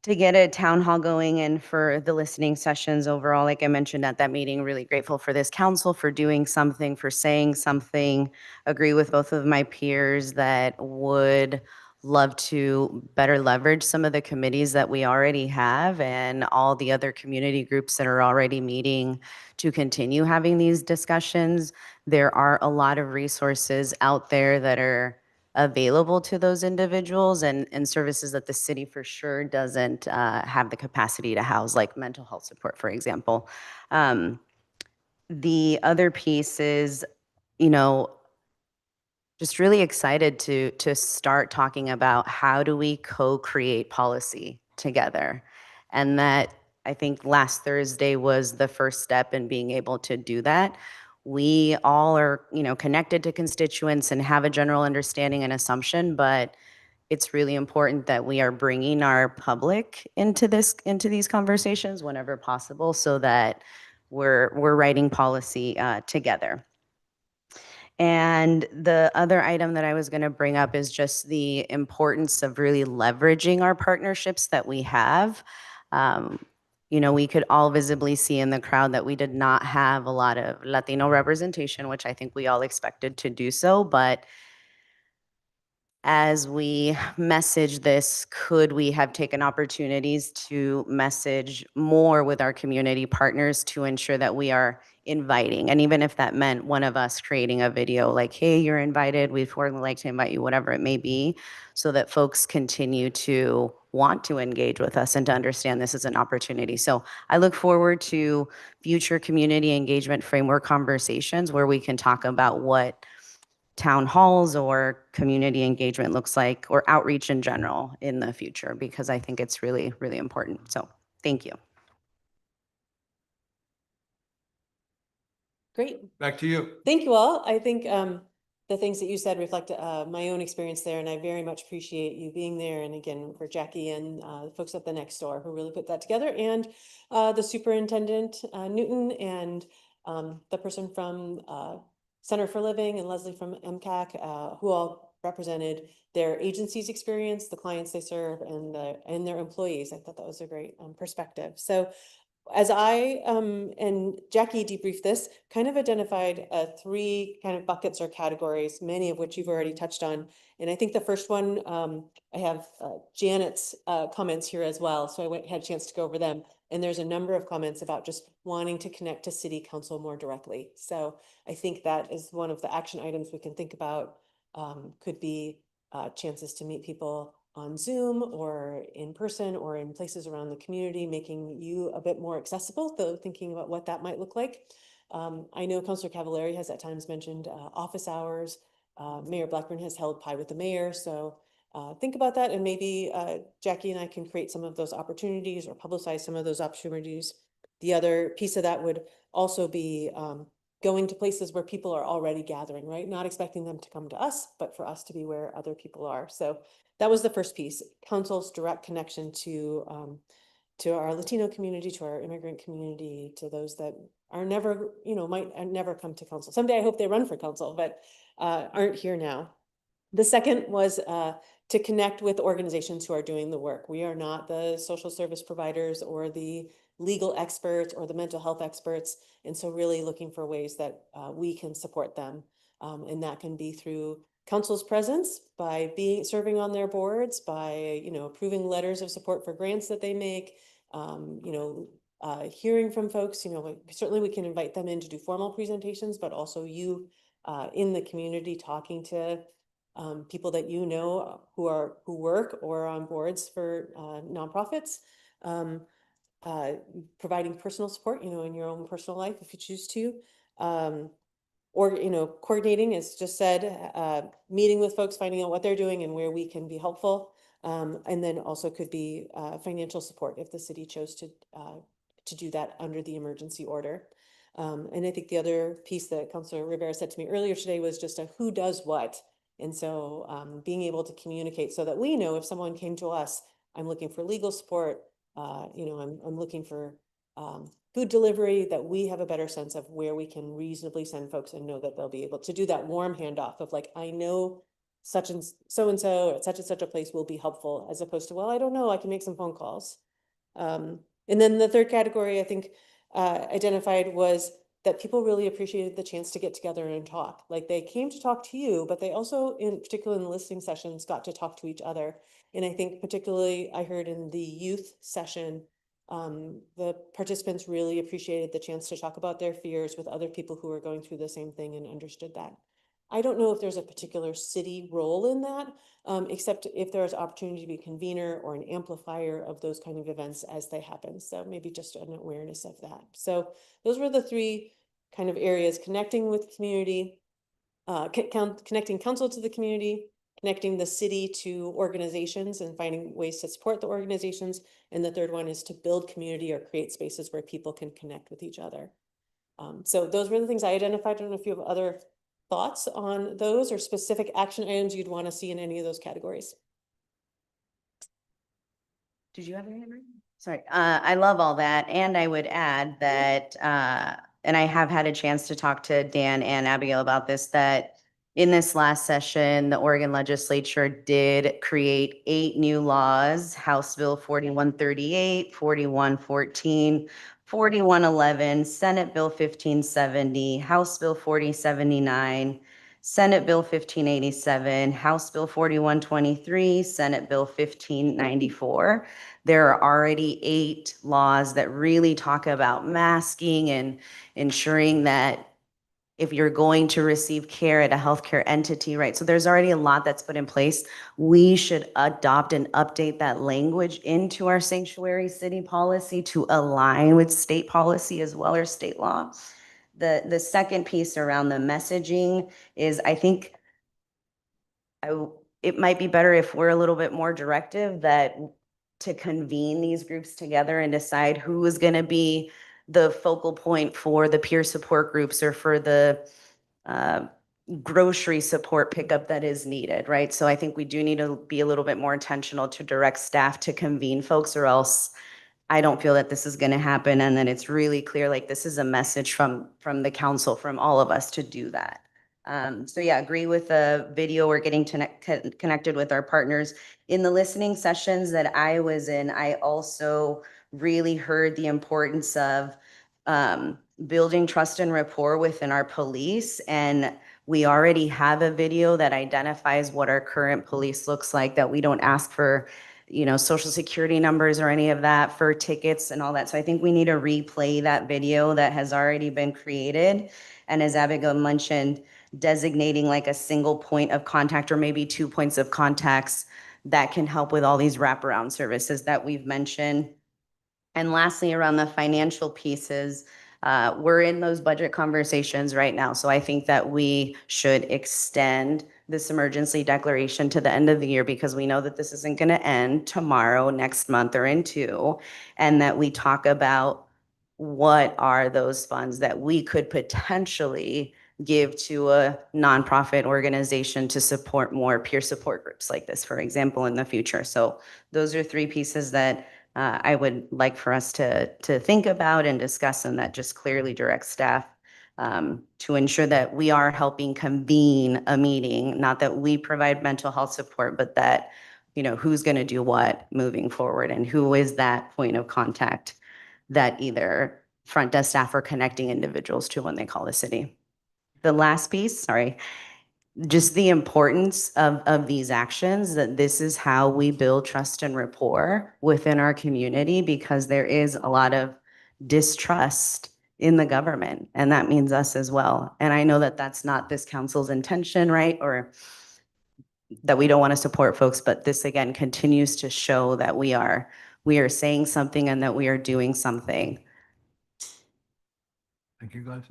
get a town hall going and for the listening sessions overall. Like I mentioned at that meeting, really grateful for this council for doing something, for saying something. Agree with both of my peers that would love to better leverage some of the committees that we already have and all the other community groups that are already meeting to continue having these discussions. There are a lot of resources out there that are available to those individuals and services that the city for sure doesn't have the capacity to house, like mental health support, for example. The other piece is, you know, just really excited to start talking about how do we co-create policy together. And that I think last Thursday was the first step in being able to do that. We all are, you know, connected to constituents and have a general understanding and assumption, but it's really important that we are bringing our public into these conversations whenever possible so that we're writing policy together. And the other item that I was going to bring up is just the importance of really leveraging our partnerships that we have. You know, we could all visibly see in the crowd that we did not have a lot of Latino representation, which I think we all expected to do so. But as we message this, could we have taken opportunities to message more with our community partners to ensure that we are inviting? And even if that meant one of us creating a video like, hey, you're invited, we'd really like to invite you, whatever it may be, so that folks continue to want to engage with us and to understand this is an opportunity. So I look forward to future community engagement framework conversations where we can talk about what town halls or community engagement looks like, or outreach in general in the future, because I think it's really, really important. So thank you. Great. Back to you. Thank you all. I think the things that you said reflect my own experience there, and I very much appreciate you being there. And again, for Jackie and the folks at the Next Door who really put that together, and the superintendent Newton, and the person from Center for Living, and Leslie from MCAC, who all represented their agency's experience, the clients they serve, and their employees. I thought that was a great perspective. So as I and Jackie debriefed this, kind of identified 3 kind of buckets or categories, many of which you've already touched on. And I think the first one, I have Janet's comments here as well. So I had a chance to go over them. And there's a number of comments about just wanting to connect to city council more directly. So I think that is one of the action items we can think about. Could be chances to meet people on Zoom or in person or in places around the community, making you a bit more accessible, though thinking about what that might look like. I know Councilor Cavallari has at times mentioned office hours. Mayor Blackburn has held Pie with the Mayor. So think about that, and maybe Jackie and I can create some of those opportunities or publicize some of those opportunities. The other piece of that would also be going to places where people are already gathering, right? Not expecting them to come to us, but for us to be where other people are. So that was the first piece, council's direct connection to our Latino community, to our immigrant community, to those that are never, you know, might never come to council. Someday I hope they run for council, but aren't here now. The second was to connect with organizations who are doing the work. We are not the social service providers or the legal experts or the mental health experts. And so really looking for ways that we can support them. And that can be through council's presence, by serving on their boards, by, you know, approving letters of support for grants that they make, you know, hearing from folks. You know, certainly we can invite them in to do formal presentations, but also you in the community talking to people that you know who work or are on boards for nonprofits, providing personal support, you know, in your own personal life if you choose to. Or, you know, coordinating, as just said, meeting with folks, finding out what they're doing and where we can be helpful. And then also could be financial support if the city chose to do that under the emergency order. And I think the other piece that Councilor Rivera said to me earlier today was just a who does what. And so being able to communicate so that we know if someone came to us, I'm looking for legal support, you know, I'm looking for food delivery, that we have a better sense of where we can reasonably send folks and know that they'll be able to do that warm handoff of like, I know such and so at such a place will be helpful, as opposed to, well, I don't know, I can make some phone calls. And then the third category I think identified was that people really appreciated the chance to get together and talk. Like they came to talk to you, but they also, in particular in the listening sessions, got to talk to each other. And I think particularly I heard in the youth session, the participants really appreciated the chance to talk about their fears with other people who were going through the same thing and understood that. I don't know if there's a particular city role in that, except if there's opportunity to be a convener or an amplifier of those kind of events as they happen. So maybe just an awareness of that. So those were the three kind of areas: connecting with the community, connecting council to the community, connecting the city to organizations and finding ways to support the organizations. And the third one is to build community or create spaces where people can connect with each other. So those were the things I identified. I don't know if you have other thoughts on those or specific action items you'd want to see in any of those categories. Did you have any? Sorry, I love all that. And I would add that, and I have had a chance to talk to Dan and Abigail about this, that in this last session, the Oregon legislature did create 8 new laws: House Bill 4138, 4114, 4111, Senate Bill 1570, House Bill 4079, Senate Bill 1587, House Bill 4123, Senate Bill 1594. There are already 8 laws that really talk about masking and ensuring that if you're going to receive care at a healthcare entity, right? So there's already a lot that's put in place. We should adopt and update that language into our sanctuary city policy to align with state policy as well, or state law. The second piece around the messaging is, I think it might be better if we're a little bit more directive, that to convene these groups together and decide who is going to be the focal point for the peer support groups or for the grocery support pickup that is needed, right? So I think we do need to be a little bit more intentional to direct staff to convene folks, or else I don't feel that this is going to happen. And then it's really clear, like this is a message from the council, from all of us to do that. So yeah, agree with the video. We're getting connected with our partners. In the listening sessions that I was in, I also really heard the importance of building trust and rapport within our police. And we already have a video that identifies what our current police looks like, that we don't ask for, you know, social security numbers or any of that for tickets and all that. So I think we need to replay that video that has already been created. And as Abigail mentioned, designating like a single point of contact, or maybe 2 points of contacts that can help with all these wraparound services that we've mentioned. And lastly, around the financial pieces, we're in those budget conversations right now. So I think that we should extend this emergency declaration to the end of the year, because we know that this isn't going to end tomorrow, next month, or in 2, and that we talk about what are those funds that we could potentially give to a nonprofit organization to support more peer support groups like this, for example, in the future. So those are 3 pieces that I would like for us to think about and discuss, and that just clearly directs staff to ensure that we are helping convene a meeting, not that we provide mental health support, but that, you know, who's going to do what moving forward, and who is that point of contact that either front desk staff are connecting individuals to when they call the city. The last piece, sorry, just the importance of these actions, that this is how we build trust and rapport within our community, because there is a lot of distrust in the government, and that means us as well. And I know that that's not this council's intention, right? Or that we don't want to support folks, but this again continues to show that we are saying something and that we are doing something. Thank you, guys.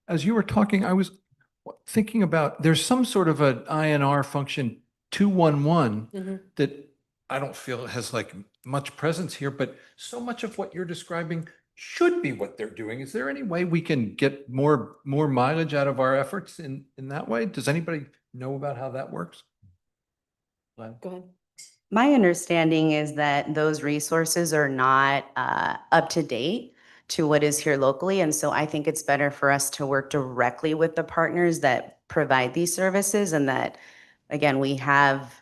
As you were talking, I was thinking about, there's some sort of an INR function 211 that I don't feel has like much presence here, but so much of what you're describing should be what they're doing. Is there any way we can get more mileage out of our efforts in that way? Does anybody know about how that works? Glenn? Go ahead. My understanding is that those resources are not up to date to what is here locally. And so I think it's better for us to work directly with the partners that provide these services, and that, again, we have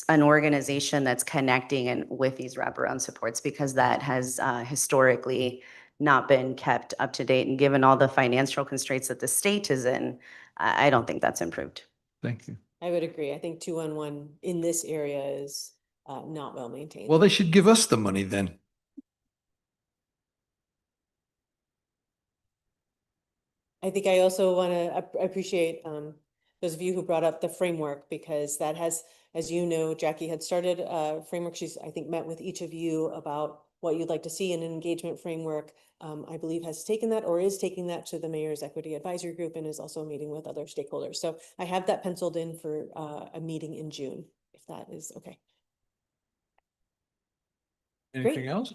an organization that's connecting and with these wraparound supports because that has historically not been kept up to date. And given all the financial constraints that the state is in, I don't think that's improved. Thank you. I would agree. I think 211 in this area is not well maintained. Well, they should give us the money then. I think I also want to appreciate those of you who brought up the framework, because that has, as you know, Jackie had started a framework. She's, I think, met with each of you about what you'd like to see in an engagement framework. I believe has taken that or is taking that to the Mayor's Equity Advisory Group and is also meeting with other stakeholders. So I have that penciled in for a meeting in June, if that is okay. Anything else?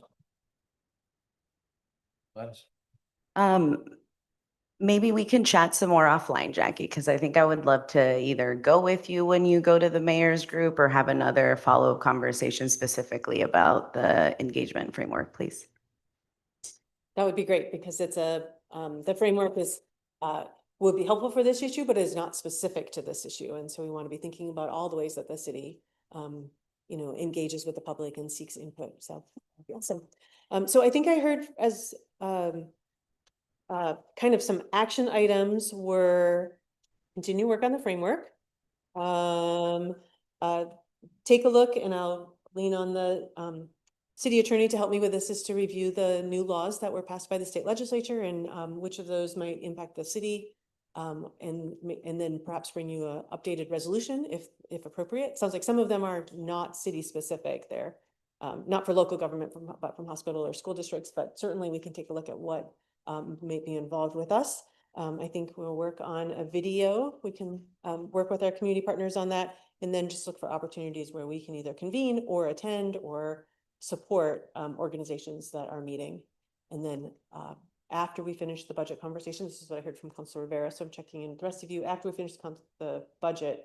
Maybe we can chat some more offline, Jackie, because I think I would love to either go with you when you go to the mayor's group or have another follow-up conversation specifically about the engagement framework, please. That would be great, because it's the framework is, would be helpful for this issue, but is not specific to this issue. And so we want to be thinking about all the ways that the city, you know, engages with the public and seeks input. So that'd be awesome. So I think I heard as, kind of some action items were continue work on the framework. Take a look, and I'll lean on the city attorney to help me with this, is to review the new laws that were passed by the state legislature and which of those might impact the city, and then perhaps bring you a updated resolution if appropriate. Sounds like some of them are not city specific. They're not for local government, but from hospital or school districts, but certainly we can take a look at what may be involved with us. I think we'll work on a video. We can work with our community partners on that, and then just look for opportunities where we can either convene or attend or support organizations that are meeting. And then after we finish the budget conversation, this is what I heard from Councilor Rivera, so I'm checking in with the rest of you. After we finish the budget,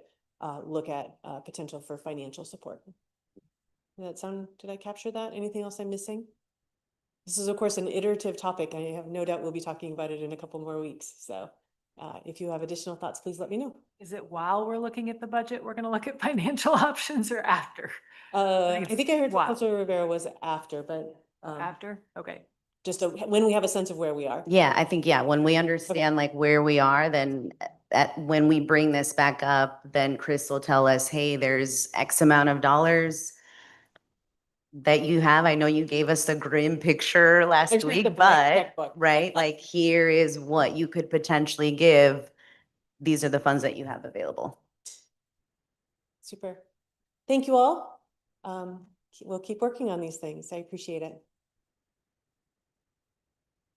look at potential for financial support. Did that sound, did I capture that? Anything else I'm missing? This is, of course, an iterative topic. I have no doubt we'll be talking about it in a couple more weeks. So if you have additional thoughts, please let me know. Is it while we're looking at the budget, we're going to look at financial options, or after? I think I heard Wow. Councilor Rivera was after, but After? Okay. just when we have a sense of where we are. Yeah, I think, yeah, when we understand like where we are, then when we bring this back up, then Chris will tell us, hey, there's X amount of dollars that you have. I know you gave us a grim picture last There's just a week, blank but checkbook. right, like here is what you could potentially give. These are the funds that you have available. Super. Thank you all. We'll keep working on these things. I appreciate it.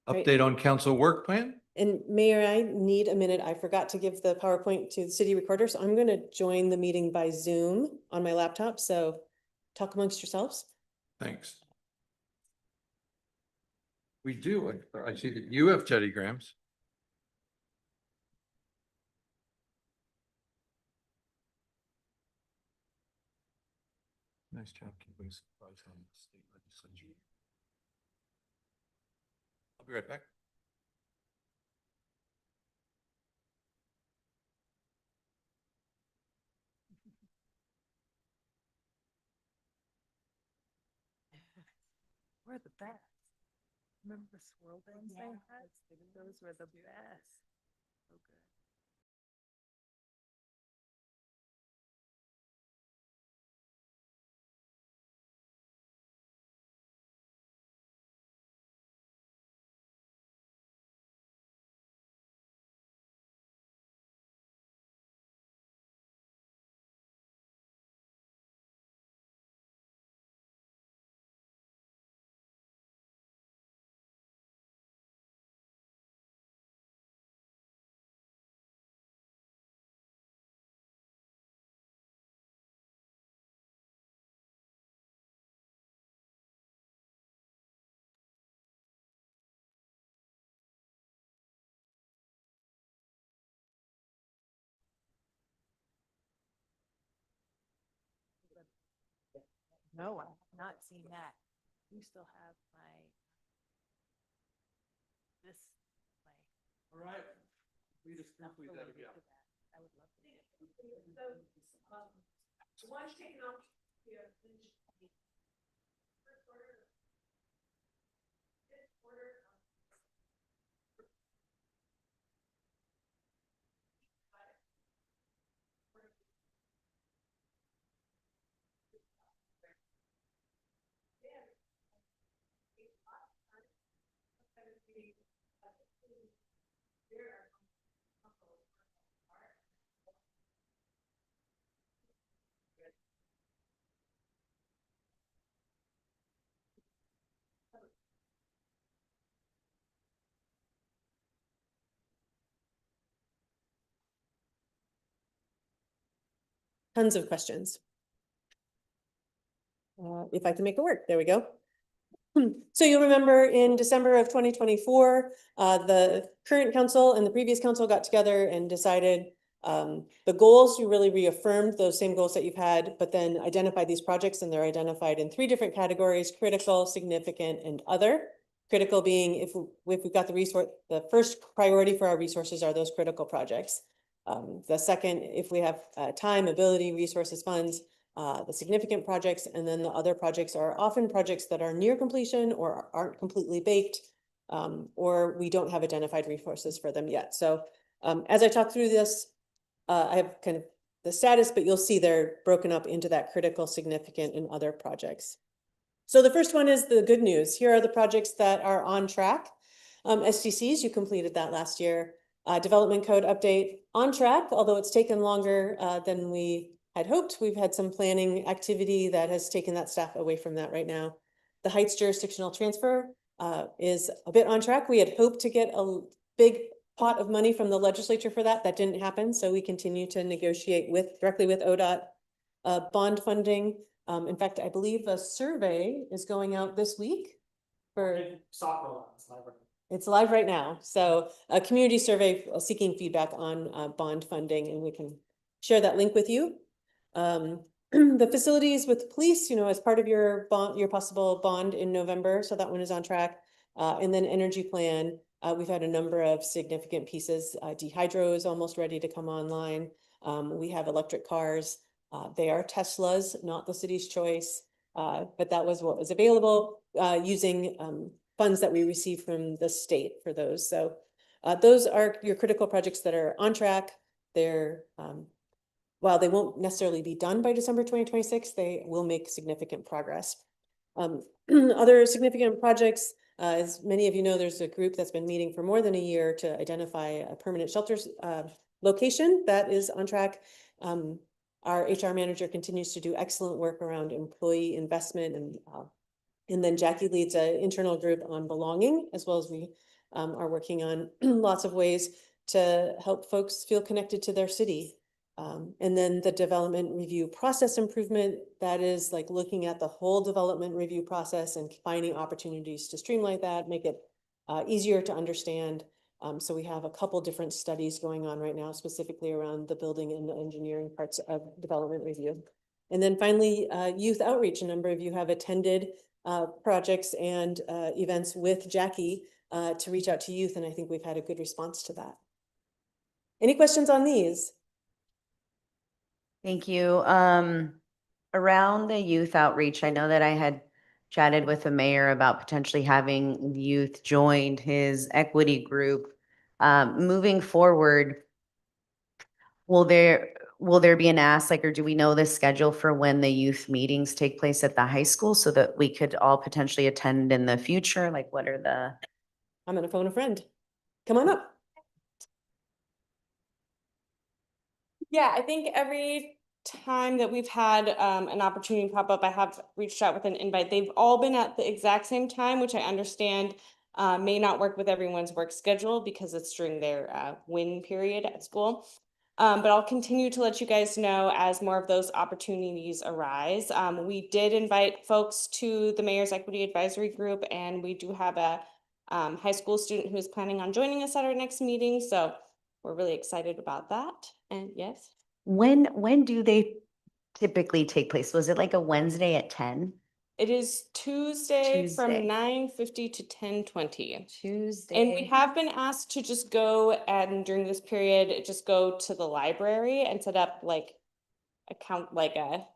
Great. Update on council work plan? And Mayor, I need a minute. I forgot to give the PowerPoint to the city recorder, so I'm going to join the meeting by Zoom on my laptop. So talk amongst yourselves. Thanks. We do. I see that you have Teddy Grahams. Nice job keeping us surprised on the state legislature. I'll be right back. We're the best. Remember the swirl bands they had? Those were the best. So good. No, I have not seen that. You still have this. All right. We just complete that again. I would love to. Tons of questions. If I can make it work, there we go. So you'll remember in December of 2024, the current council and the previous council got together and decided the goals. You really reaffirmed those same goals that you've had, but then identified these projects, and they're identified in 3 different categories: critical, significant, and other. Critical being if we've got the resource, the first priority for our resources are those critical projects. The second, if we have time, ability, resources, funds, the significant projects, and then the other projects are often projects that are near completion or aren't completely baked, or we don't have identified resources for them yet. So as I talk through this, I have kind of the status, but you'll see they're broken up into that critical, significant, and other projects. So the first one is the good news. Here are the projects that are on track. SDCs, you completed that last year. Development code update on track, although it's taken longer than we had hoped. We've had some planning activity that has taken that staff away from that right now. The Heights jurisdictional transfer is a bit on track. We had hoped to get a big pot of money from the legislature for that. That didn't happen. So we continue to negotiate directly with ODOT. Bond funding. In fact, I believe a survey is going out this week for it's live right now. So a community survey seeking feedback on bond funding, and we can share that link with you. The facilities with police, as part of your bond, your possible bond in November. So that one is on track. And then energy plan. We've had a number of significant pieces. Dehydro is almost ready to come online. We have electric cars. They are Teslas, not the city's choice, but that was what was available using funds that we received from the state for those. So those are your critical projects that are on track. They're, while they won't necessarily be done by December 2026, they will make significant progress. Other significant projects, as many of you know, there's a group that's been meeting for more than a year to identify a permanent shelters location that is on track. Our HR manager continues to do excellent work around employee investment, and then Jackie leads an internal group on belonging, as well as we are working on lots of ways to help folks feel connected to their city. And then the development review process improvement, that is like looking at the whole development review process and finding opportunities to streamline that, make it easier to understand. So we have a couple different studies going on right now, specifically around the building and the engineering parts of development review. And then finally, youth outreach. A number of you have attended projects and events with Jackie to reach out to youth, and I think we've had a good response to that. Any questions on these? Thank you. Around the youth outreach, I know that I had chatted with the mayor about potentially having youth join his equity group. Moving forward, will there be an ask, or do we know the schedule for when the youth meetings take place at the high school so that we could all potentially attend in the future? Like, what are the? I'm gonna phone a friend. Come on up. Yeah, I think every time that we've had an opportunity pop up, I have reached out with an invite. They've all been at the exact same time, which I understand may not work with everyone's work schedule because it's during their WIN period at school. But I'll continue to let you guys know as more of those opportunities arise. We did invite folks to the Mayor's Equity Advisory Group, and we do have a high school student who's planning on joining us at our next meeting. So we're really excited about that. And yes. When do they typically take place? Was it like a Wednesday at 10? It is Tuesday from 9:50 to 10:20. Tuesday. And we have been asked to just go and during this period, just go to the library and set up like like a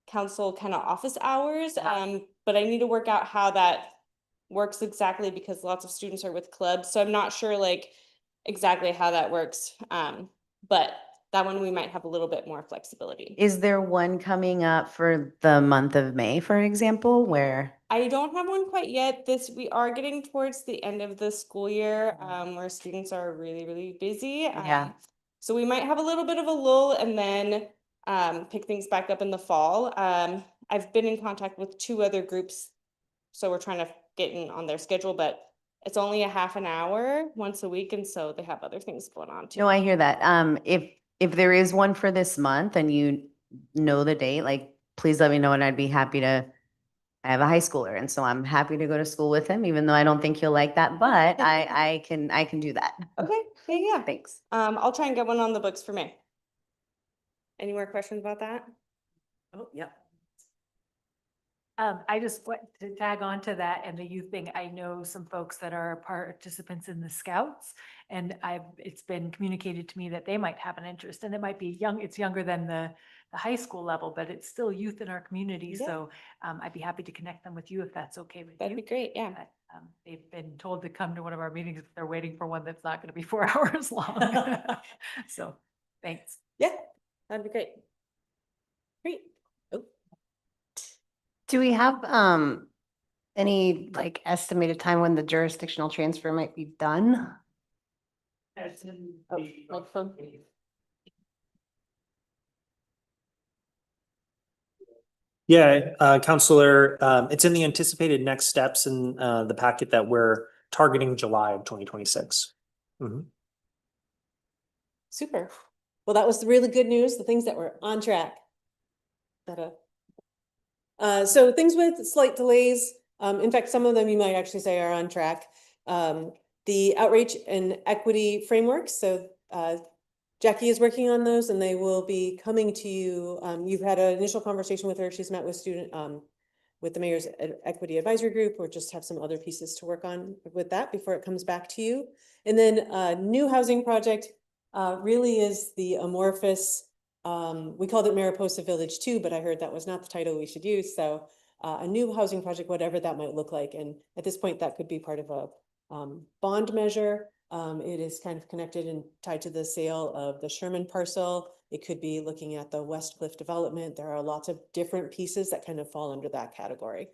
council kind of office hours. But I need to work out how that works exactly because lots of students are with clubs. So I'm not sure like exactly how that works. But that one we might have a little bit more flexibility. Is there one coming up for the month of May, for example, where? I don't have one quite yet. We are getting towards the end of the school year, where students are really, really busy. Yeah. So we might have a little bit of a lull and then pick things back up in the fall. I've been in contact with 2 other groups, so we're trying to get in on their schedule, but it's only a half an hour once a week, and so they have other things going on too. No, I hear that. If there is one for this month and you know the date, like, please let me know and I'd be happy to. I have a high schooler, and so I'm happy to go to school with him, even though I don't think he'll like that, but I can do that. Okay, yeah. Thanks. I'll try and get one on the books for May. Any more questions about that? Oh, yeah. I just want to tag on to that and the youth thing. I know some folks that are participants in the Scouts, and it's been communicated to me that they might have an interest, and it might be it's younger than the high school level, but it's still youth in our community. Yeah. So I'd be happy to connect them with you if that's okay with That'd you. be great, yeah. But, they've been told to come to one of our meetings if they're waiting for one that's not going to be 4 hours long. So thanks. Yeah, that'd be great. Great. Do we have any like estimated time when the jurisdictional transfer might be done? Microphone. Yeah, Counselor, it's in the anticipated next steps in the packet that we're targeting July of 2026. Super. Well, that was the really good news, the things that were on track. So things with slight delays, in fact, some of them you might actually say are on track. The outreach and equity frameworks, so Jackie is working on those and they will be coming to you. You've had an initial conversation with her. She's met with with the Mayor's Equity Advisory Group, or just have some other pieces to work on with that before it comes back to you. And then new housing project really is the amorphous, we called it Mariposa Village 2, but I heard that was not the title we should use. So a new housing project, whatever that might look like. And at this point, that could be part of a bond measure. It is kind of connected and tied to the sale of the Sherman parcel. It could be looking at the West Cliff development. There are lots of different pieces that kind of fall under that category.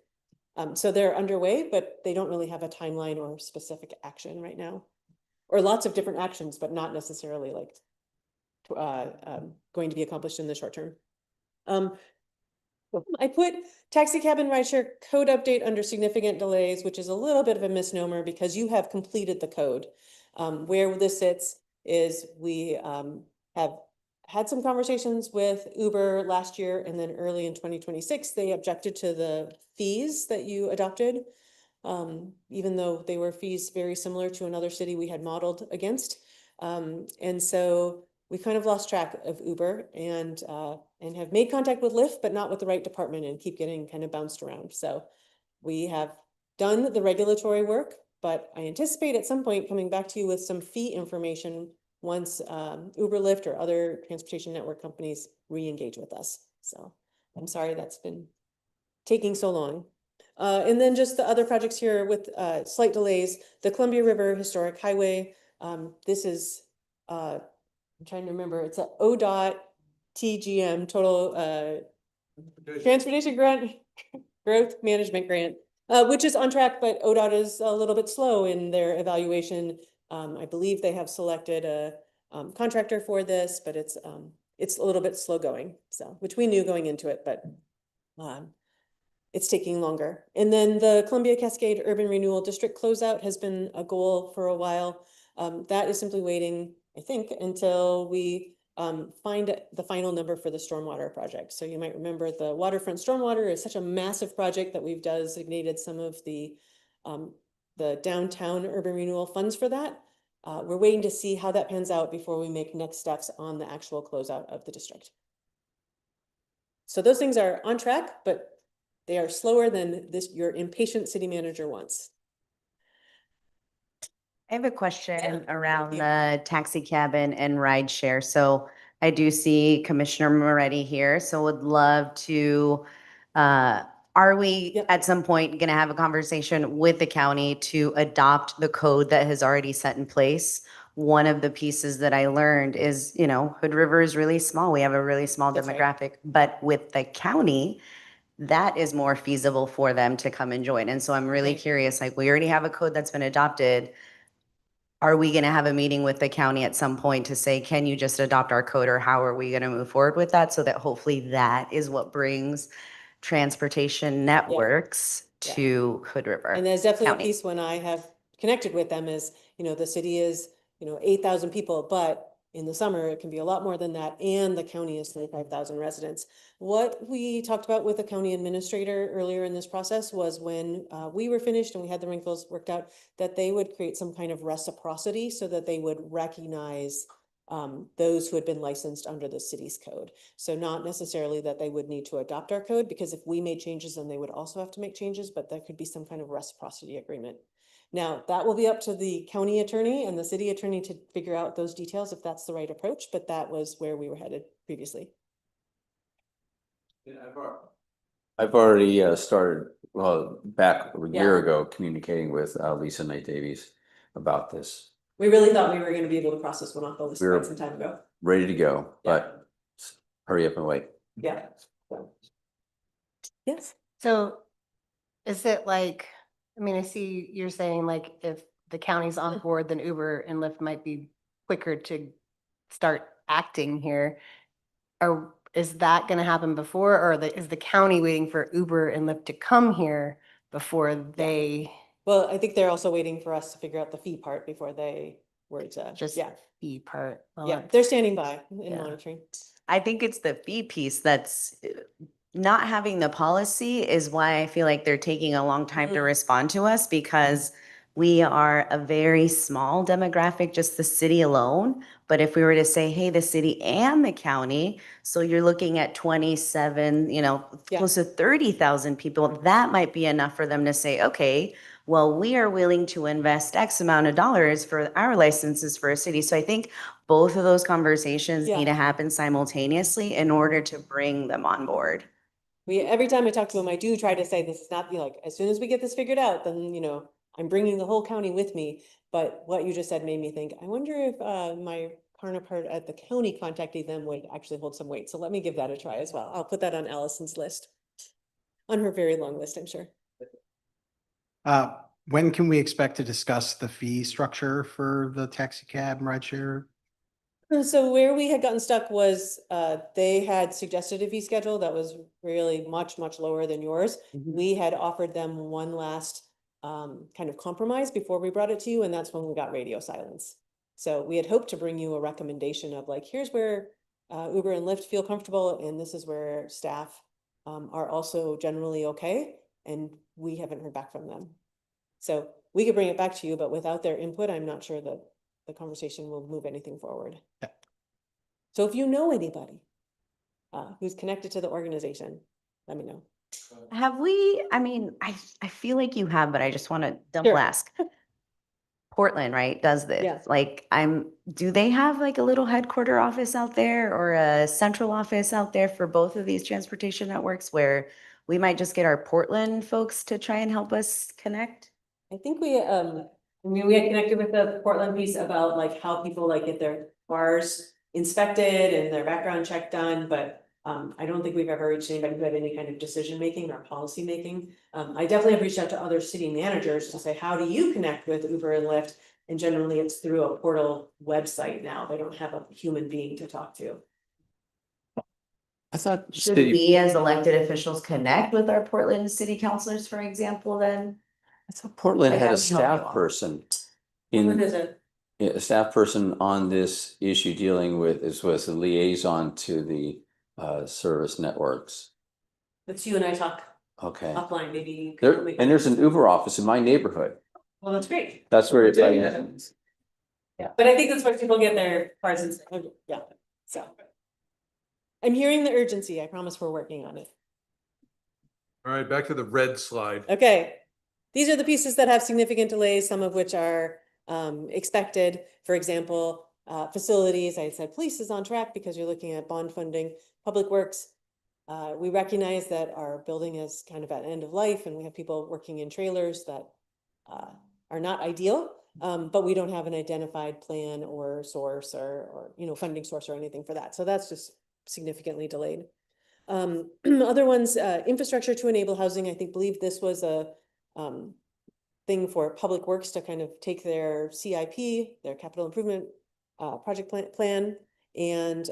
So they're underway, but they don't really have a timeline or specific action right now. Or lots of different actions, but not necessarily like going to be accomplished in the short term. I put taxi cab and rideshare code update under significant delays, which is a little bit of a misnomer because you have completed the code. Where this sits is we have had some conversations with Uber last year, and then early in 2026, they objected to the fees that you adopted, even though they were fees very similar to another city we had modeled against. And so we kind of lost track of Uber and have made contact with Lyft, but not with the right department, and keep getting kind of bounced around. So we have done the regulatory work, but I anticipate at some point coming back to you with some fee information once Uber, Lyft, or other transportation network companies re-engage with us. So I'm sorry that's been taking so long. And then just the other projects here with slight delays, the Columbia River Historic Highway. This is, I'm trying to remember, it's a ODOT TGM, Total Transportation Growth Management Grant, which is on track, but ODOT is a little bit slow in their evaluation. I believe they have selected a contractor for this, but it's a little bit slow going, so, which we knew going into it, but it's taking longer. And then the Columbia Cascade Urban Renewal District closeout has been a goal for a while. That is simply waiting, I think, until we find the final number for the stormwater project. So you might remember the waterfront stormwater is such a massive project that we've designated some of the downtown urban renewal funds for that. We're waiting to see how that pans out before we make next steps on the actual closeout of the district. So those things are on track, but they are slower than your impatient city manager wants. I have a question around the taxi cabin and ride share. So I do see Commissioner Moretti here, so would love to, are we at some point gonna have a conversation with the county to adopt the code that has already set in place? One of the pieces that I learned is, Hood River is really small. We have a really small That's right. demographic, but with the county, that is more feasible for them to come and join. And so I'm really curious, like, we already have a code that's been adopted. Are we gonna have a meeting with the county at some point to say, can you just adopt our code, or how are we gonna move forward with that? So that hopefully that is what brings transportation networks Yeah. to Hood River. And there's definitely County. a piece when I have connected with them is, the city is, 8,000 people, but in the summer, it can be a lot more than that. And the county is 35,000 residents. What we talked about with the county administrator earlier in this process was when we were finished and we had the wrinkles worked out, that they would create some kind of reciprocity so that they would recognize those who had been licensed under the city's code. So not necessarily that they would need to adopt our code, because if we made changes, then they would also have to make changes, but there could be some kind of reciprocity agreement. Now, that will be up to the county attorney and the city attorney to figure out those details if that's the right approach, but that was where we were headed previously. I've already started, back a year Yeah. ago, communicating with Lisa Knight Davies about this. We really thought we were going to be able to cross this one off the list We were quite some time ago. ready to go, but hurry up and wait. Yeah. Yes. So is it like, I see you're saying like if the county's on board, then Uber and Lyft might be quicker to start acting here. Or is that gonna happen before, or is the county waiting for Uber and Lyft to come here before they? Well, I think they're also waiting for us to figure out the fee part before they were to, Just yeah. fee part. Well, Yeah, that's- they're standing by and Yeah. monitoring. I think it's the fee piece that's not having the policy is why I feel like they're taking a long time to respond to us, because we are a very small demographic, just the city alone. But if we were to say, hey, the city and the county, so you're looking at 27, close to 30,000 people, that might be enough for them to say, okay, well, we are willing to invest X amount of dollars for our licenses for a city. So I think both of those conversations Yeah. need to happen simultaneously in order to bring them on board. Every time I talk to them, I do try to say, this is not as soon as we get this figured out, then, I'm bringing the whole county with me. But what you just said made me think, I wonder if my counterpart at the county contacting them would actually hold some weight. So let me give that a try as well. I'll put that on Allison's list. On her very long list, I'm sure. When can we expect to discuss the fee structure for the taxi cab and rideshare? So where we had gotten stuck was they had suggested a fee schedule that was really much, much lower than yours. We had offered them one last kind of compromise before we brought it to you, and that's when we got radio silence. So we had hoped to bring you a recommendation of like, here's where Uber and Lyft feel comfortable, and this is where staff are also generally okay, and we haven't heard back from them. So we could bring it back to you, but without their input, I'm not sure that the conversation will move anything forward. Yeah. So if you know anybody who's connected to the organization, let me know. Have we, I feel like you have, but I just want to double Sure. ask. Portland, right, does this? Yes. Do they have like a little headquarter office out there or a central office out there for both of these transportation networks where we might just get our Portland folks to try and help us connect? I think we had connected with the Portland piece about like how people like get their cars inspected and their background check done, but I don't think we've ever reached anybody who had any kind of decision making or policy making. I definitely have reached out to other city managers to say, how do you connect with Uber and Lyft? And generally it's through a portal website now. They don't have a human being to talk to. I thought Should we as elected officials connect with our Portland city councilors, for example, then? Portland Like, had how a do you know staff you all? person What is it? a staff person on this issue dealing with, was a liaison to the service networks. Let's you and I talk Okay. offline, maybe. And there's an Uber office in my neighborhood. Well, that's great. That's where it's. Yeah, but I think that's where people get their cars and, yeah, so. I'm hearing the urgency. I promise we're working on it. All right, back to the red slide. Okay. These are the pieces that have significant delays, some of which are expected. For example, facilities, I said police is on track because you're looking at bond funding. Public Works, we recognize that our building is kind of at end of life and we have people working in trailers that are not ideal, but we don't have an identified plan or source or funding source or anything for that. So that's just significantly delayed. Other ones, infrastructure to enable housing. I believe this was a thing for Public Works to kind of take their CIP, their capital improvement project plan and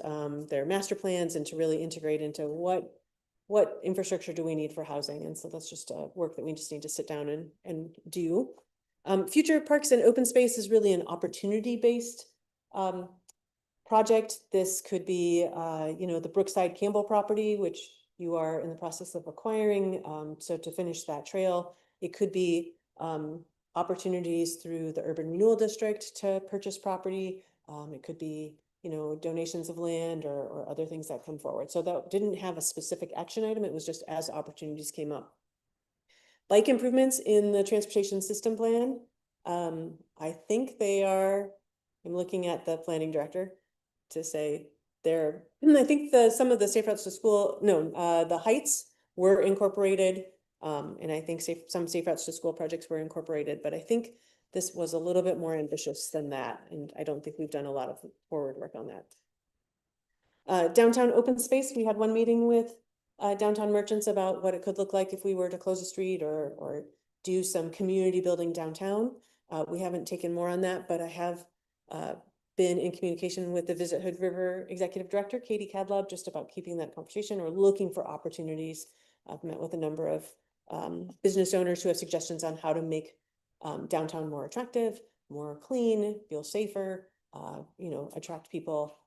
their master plans, and to really integrate into what infrastructure do we need for housing. And so that's just work that we just need to sit down and do. Future Parks and Open Space is really an opportunity-based project. This could be, the Brookside Campbell property, which you are in the process of acquiring. So to finish that trail, it could be opportunities through the Urban Renewal District to purchase property. It could be, donations of land or other things that come forward. So that didn't have a specific action item. It was just as opportunities came up. Bike improvements in the transportation system plan. I think they are, I'm looking at the planning director to say I think some of the Safe Routes to School, the Heights were incorporated. And I think some Safe Routes to School projects were incorporated, but I think this was a little bit more ambitious than that. And I don't think we've done a lot of forward work on that. Downtown open space, we had one meeting with downtown merchants about what it could look like if we were to close a street or do some community building downtown. We haven't taken more on that, but I have been in communication with the Visit Hood River Executive Director, Katie Cadlab, just about keeping that conversation or looking for opportunities. I've met with a number of business owners who have suggestions on how to make downtown more attractive, more clean, feel safer, attract people,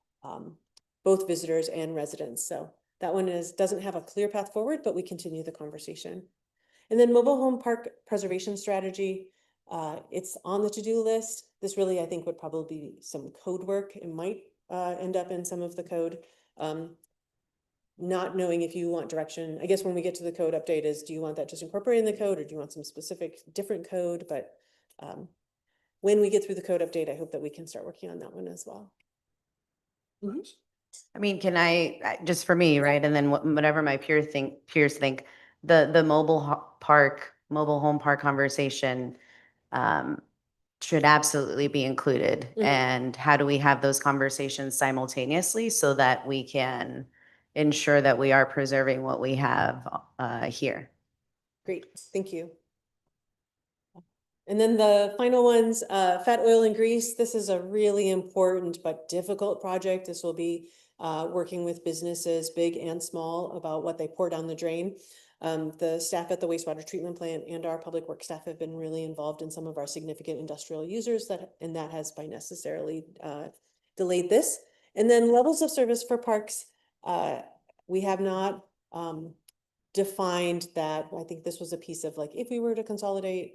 both visitors and residents. So that one doesn't have a clear path forward, but we continue the conversation. And then mobile home park preservation strategy. It's on the to-do list. This really, I think, would probably be some code work. It might end up in some of the code. Not knowing if you want direction. I guess when we get to the code update is, do you want that just incorporated in the code or do you want some specific different code? But when we get through the code update, I hope that we can start working on that one as well. I mean, can I, just for me, right? And then whatever my peers think, the mobile home park conversation should absolutely be included. And how do we have those conversations simultaneously so that we can ensure that we are preserving what we have here? Great, thank you. And then the final ones, fat, oil, and grease. This is a really important but difficult project. This will be working with businesses, big and small, about what they pour down the drain. The staff at the wastewater treatment plant and our public works staff have been really involved in some of our significant industrial users, and that has by necessarily delayed this. And then levels of service for parks. We have not defined that. I think this was a piece of like, if we were to consolidate,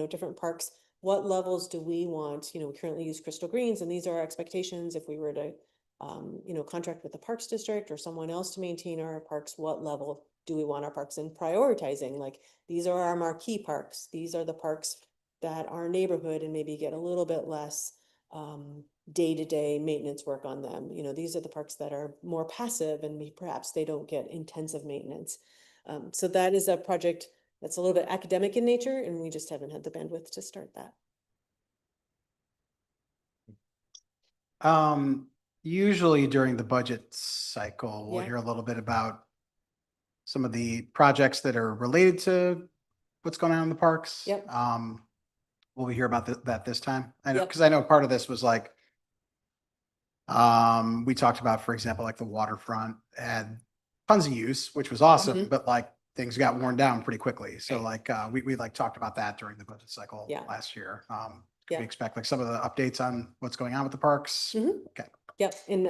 different parks, what levels do we want? We currently use Crystal Greens, and these are our expectations. If we were to, contract with the Parks District or someone else to maintain our parks, what level do we want our parks in? Prioritizing, like, these are our marquee parks. These are the parks that our neighborhood and maybe get a little bit less day-to-day maintenance work on them. These are the parks that are more passive and perhaps they don't get intensive maintenance. So that is a project that's a little bit academic in nature, and we just haven't had the bandwidth to start that. Usually during the budget cycle, we'll hear a little bit about some of the projects that are related to what's going on in the parks. Yep. Will we hear about that this time? I know, Yep. because I know part of this was like, we talked about, for example, like the waterfront had tons of use, which was awesome, but like things got worn down pretty quickly. So like, we like talked about that during the budget cycle last year. Can we expect like some of the updates on what's going on with the parks? Okay. Yep, and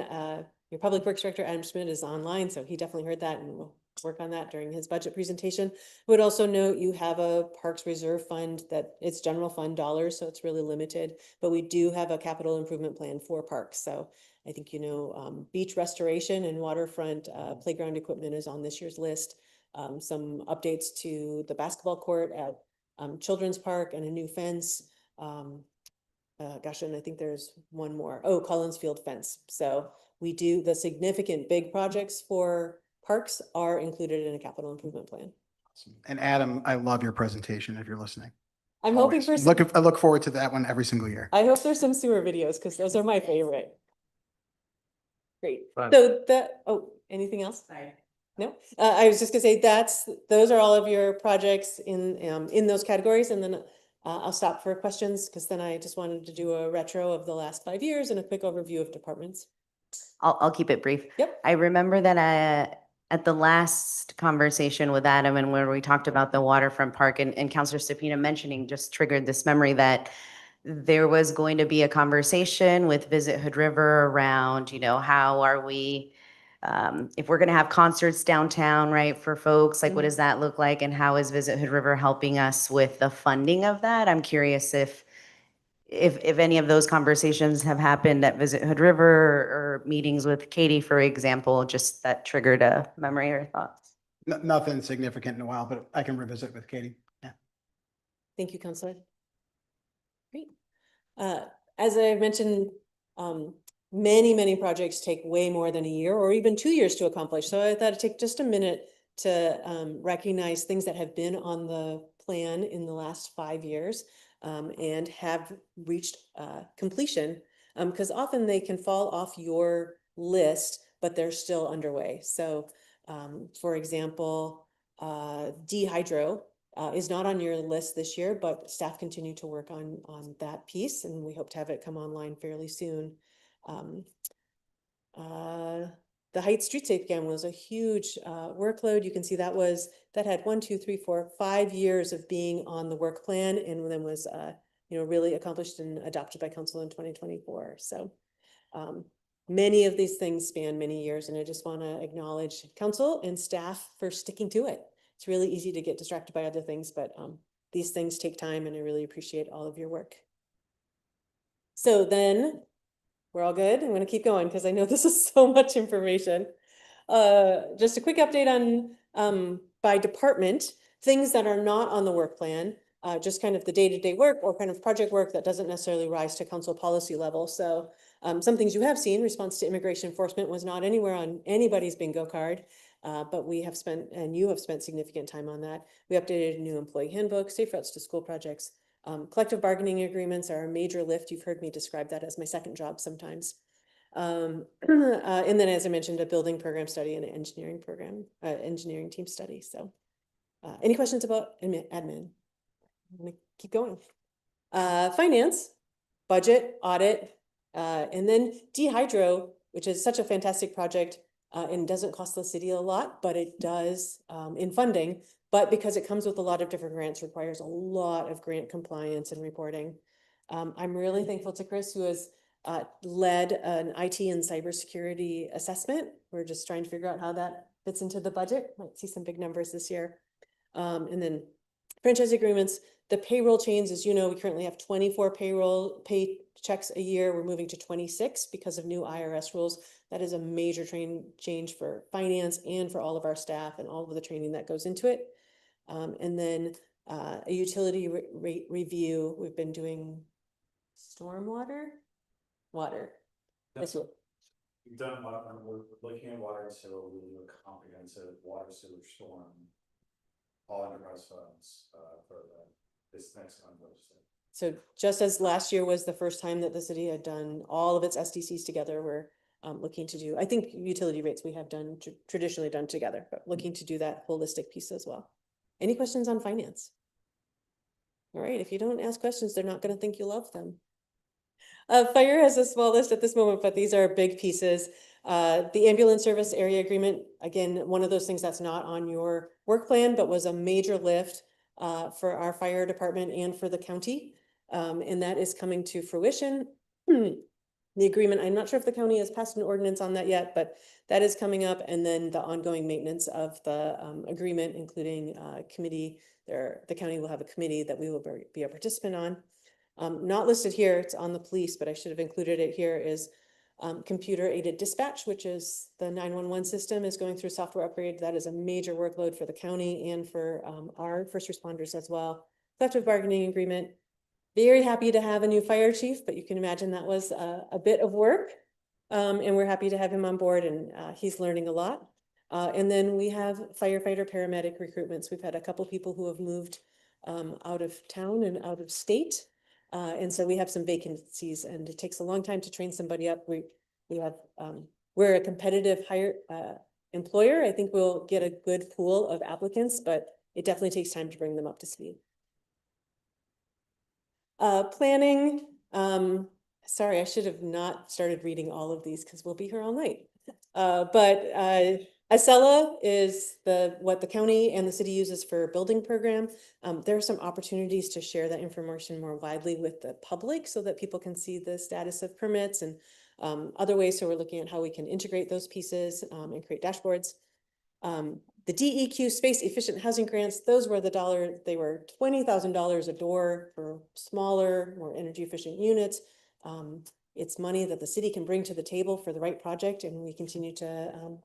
your Public Works Director, Adam Schmidt, is online, so he definitely heard that, and we'll work on that during his budget presentation. I would also note you have a Parks Reserve Fund that it's general fund dollars, so it's really limited, but we do have a capital improvement plan for parks. So I think, beach restoration and waterfront playground equipment is on this year's list. Some updates to the basketball court at Children's Park and a new fence. gosh, and I think there's one more. Oh, Collins Field fence. So we do the significant big projects for parks are included in a capital improvement plan. And Adam, I love your presentation if you're listening. I'm hoping Always. for some, I look forward to that one every single year. I hope there's some sewer videos because those are my favorite. Great. Fine. So anything else? Sorry. No, I was just gonna say those are all of your projects in those categories, and then I'll stop for questions because then I just wanted to do a retro of the last 5 years and a quick overview of departments. I'll keep it brief. Yep. I remember that at the last conversation with Adam and where we talked about the waterfront park and Councilor Stupina mentioning just triggered this memory that there was going to be a conversation with Visit Hood River around, how are we, if we're going to have concerts downtown, right, for folks, like what does that look like? And how is Visit Hood River helping us with the funding of that? I'm curious if any of those conversations have happened at Visit Hood River or meetings with Katie, for example, just that triggered a memory or thoughts. Nothing significant in a while, but I can revisit with Katie. Yeah. Thank you, Councilor. Great. As I mentioned, many projects take way more than a year or even 2 years to accomplish. So I thought it'd take just a minute to recognize things that have been on the plan in the last 5 years and have reached completion, because often they can fall off your list, but they're still underway. So for example, Dehydro is not on your list this year, but staff continue to work on that piece, and we hope to have it come online fairly soon. The Heights Streetscape Plan was a huge workload. You can see that had 1, 2, 3, 4, 5 years of being on the work plan, and then was really accomplished and adopted by council in 2024. So many of these things span many years, and I just want to acknowledge council and staff for sticking to it. It's really easy to get distracted by other things, but these things take time, and I really appreciate all of your work. So then we're all good. I'm going to keep going because I know this is so much information. Just a quick update on by department, things that are not on the work plan, just kind of the day-to-day work or kind of project work that doesn't necessarily rise to council policy level. So some things you have seen, response to immigration enforcement was not anywhere on anybody's bingo card, but we have spent, and you have spent significant time on that. We updated a new employee handbook, safe routes to school projects. Collective bargaining agreements are a major lift. You've heard me describe that as my second job sometimes. And then, as I mentioned, a building program study and an engineering program, engineering team study. So any questions about admin? I'm gonna keep going. Finance, budget, audit, and then Dehydro, which is such a fantastic project and doesn't cost the city a lot, but it does in funding. But because it comes with a lot of different grants, requires a lot of grant compliance and reporting. I'm really thankful to Chris, who has led an IT and cybersecurity assessment. We're just trying to figure out how that fits into the budget. Might see some big numbers this year. And then franchise agreements, the payroll chains, as you know, we currently have 24 payroll pay checks a year. We're moving to 26 because of new IRS rules. That is a major change for finance and for all of our staff and all of the training that goes into it. And then a utility rate review. We've been doing stormwater, water. We've done water, we're looking at water, so we'll do a comprehensive water sewer storm, all enterprise funds for this next one. So just as last year was the first time that the city had done all of its SDCs together, we're looking to do, I think utility rates we have done traditionally done together, but looking to do that holistic piece as well. Any questions on finance? All right, if you don't ask questions, they're not going to think you love them. Fire has a small list at this moment, but these are big pieces. The ambulance service area agreement, again, one of those things that's not on your work plan, but was a major lift for our fire department and for the county. And that is coming to fruition. The agreement, I'm not sure if the county has passed an ordinance on that yet, but that is coming up. And then the ongoing maintenance of the agreement, including committee, the county will have a committee that we will be a participant on. Not listed here, it's on the police, but I should have included it here, is computer aided dispatch, which is the 911 system is going through software upgrade. That is a major workload for the county and for our first responders as well. Collective bargaining agreement, very happy to have a new fire chief, but you can imagine that was a bit of work. And we're happy to have him on board, and he's learning a lot. And then we have firefighter paramedic recruitments. We've had a couple people who have moved out of town and out of state. And so we have some vacancies, and it takes a long time to train somebody up. We're a competitive hire employer. I think we'll get a good pool of applicants, but it definitely takes time to bring them up to speed. Planning, sorry, I should have not started reading all of these because we'll be here all night. But Acela is what the county and the city uses for a building program. There are some opportunities to share that information more widely with the public so that people can see the status of permits and other ways. So we're looking at how we can integrate those pieces and create dashboards. The DEQ space efficient housing grants, those were they were $20,000 a door for smaller, more energy efficient units. It's money that the city can bring to the table for the right project, and we continue to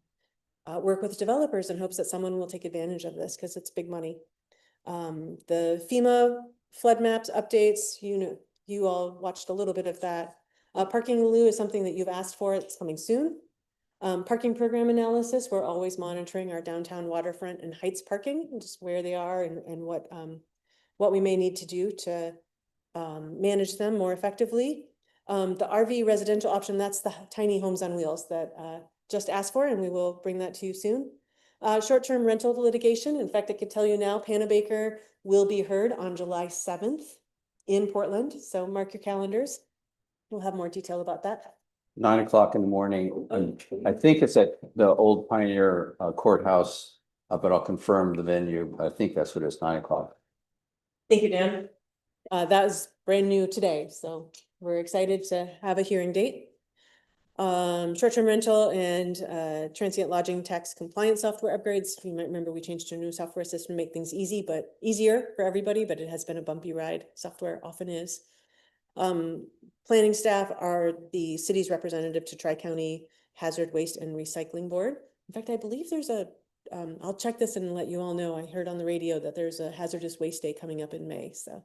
work with developers in hopes that someone will take advantage of this because it's big money. The FEMA flood maps updates, you all watched a little bit of that. Parking in lieu is something that you've asked for. It's coming soon. Parking program analysis, we're always monitoring our downtown waterfront and heights parking, just where they are and what we may need to do to manage them more effectively. The RV residential option, that's the tiny homes on wheels that just asked for, and we will bring that to you soon. Short-term rental litigation, in fact, I could tell you now, Panabaker will be heard on July 7th in Portland, so mark your calendars. We'll have more detail about that. 9 o'clock in the morning. I think it's at the old Pioneer Courthouse, but I'll confirm the venue. I think that's what it is, 9 o'clock. Thank you, Dan. That was brand new today, so we're excited to have a hearing date. Short-term rental and transient lodging tax compliance software upgrades. You might remember we changed to a new software system to make things easier for everybody, but it has been a bumpy ride. Software often is. Planning staff are the city's representative to Tri-County Hazard Waste and Recycling Board. In fact, I believe there's I'll check this and let you all know. I heard on the radio that there's a hazardous waste day coming up in May. So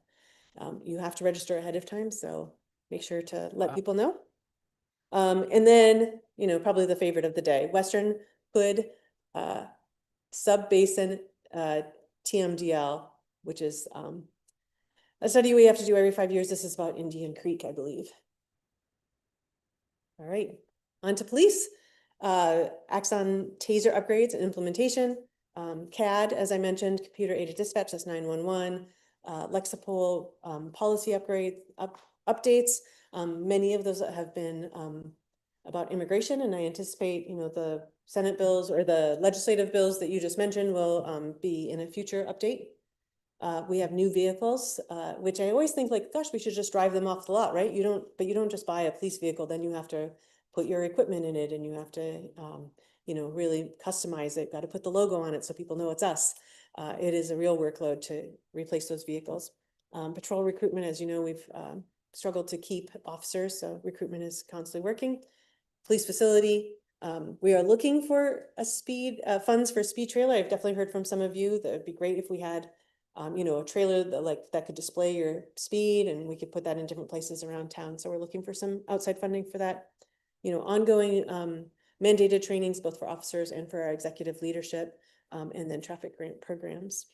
you have to register ahead of time. So make sure to let people know. And then, probably the favorite of the day, Western Hood Sub-Basin TMDL, which is a study we have to do every 5 years. This is about Indian Creek, I believe. All right, on to police. Axon Taser upgrades and implementation. CAD, as I mentioned, computer aided dispatch, that's 911. Lexipol policy updates. Many of those have been about immigration, and I anticipate, the Senate bills or the legislative bills that you just mentioned will be in a future update. We have new vehicles, which I always think like, gosh, we should just drive them off the lot, right? But you don't just buy a police vehicle, then you have to put your equipment in it and you have to, really customize it, got to put the logo on it so people know it's us. It is a real workload to replace those vehicles. Patrol recruitment, as you know, we've struggled to keep officers, so recruitment is constantly working. Police facility, we are looking for funds for speed trailer. I've definitely heard from some of you that it'd be great if we had a trailer that could display your speed, and we could put that in different places around town. So we're looking for some outside funding for that. Ongoing mandated trainings, both for officers and for our executive leadership, and then traffic grant programs.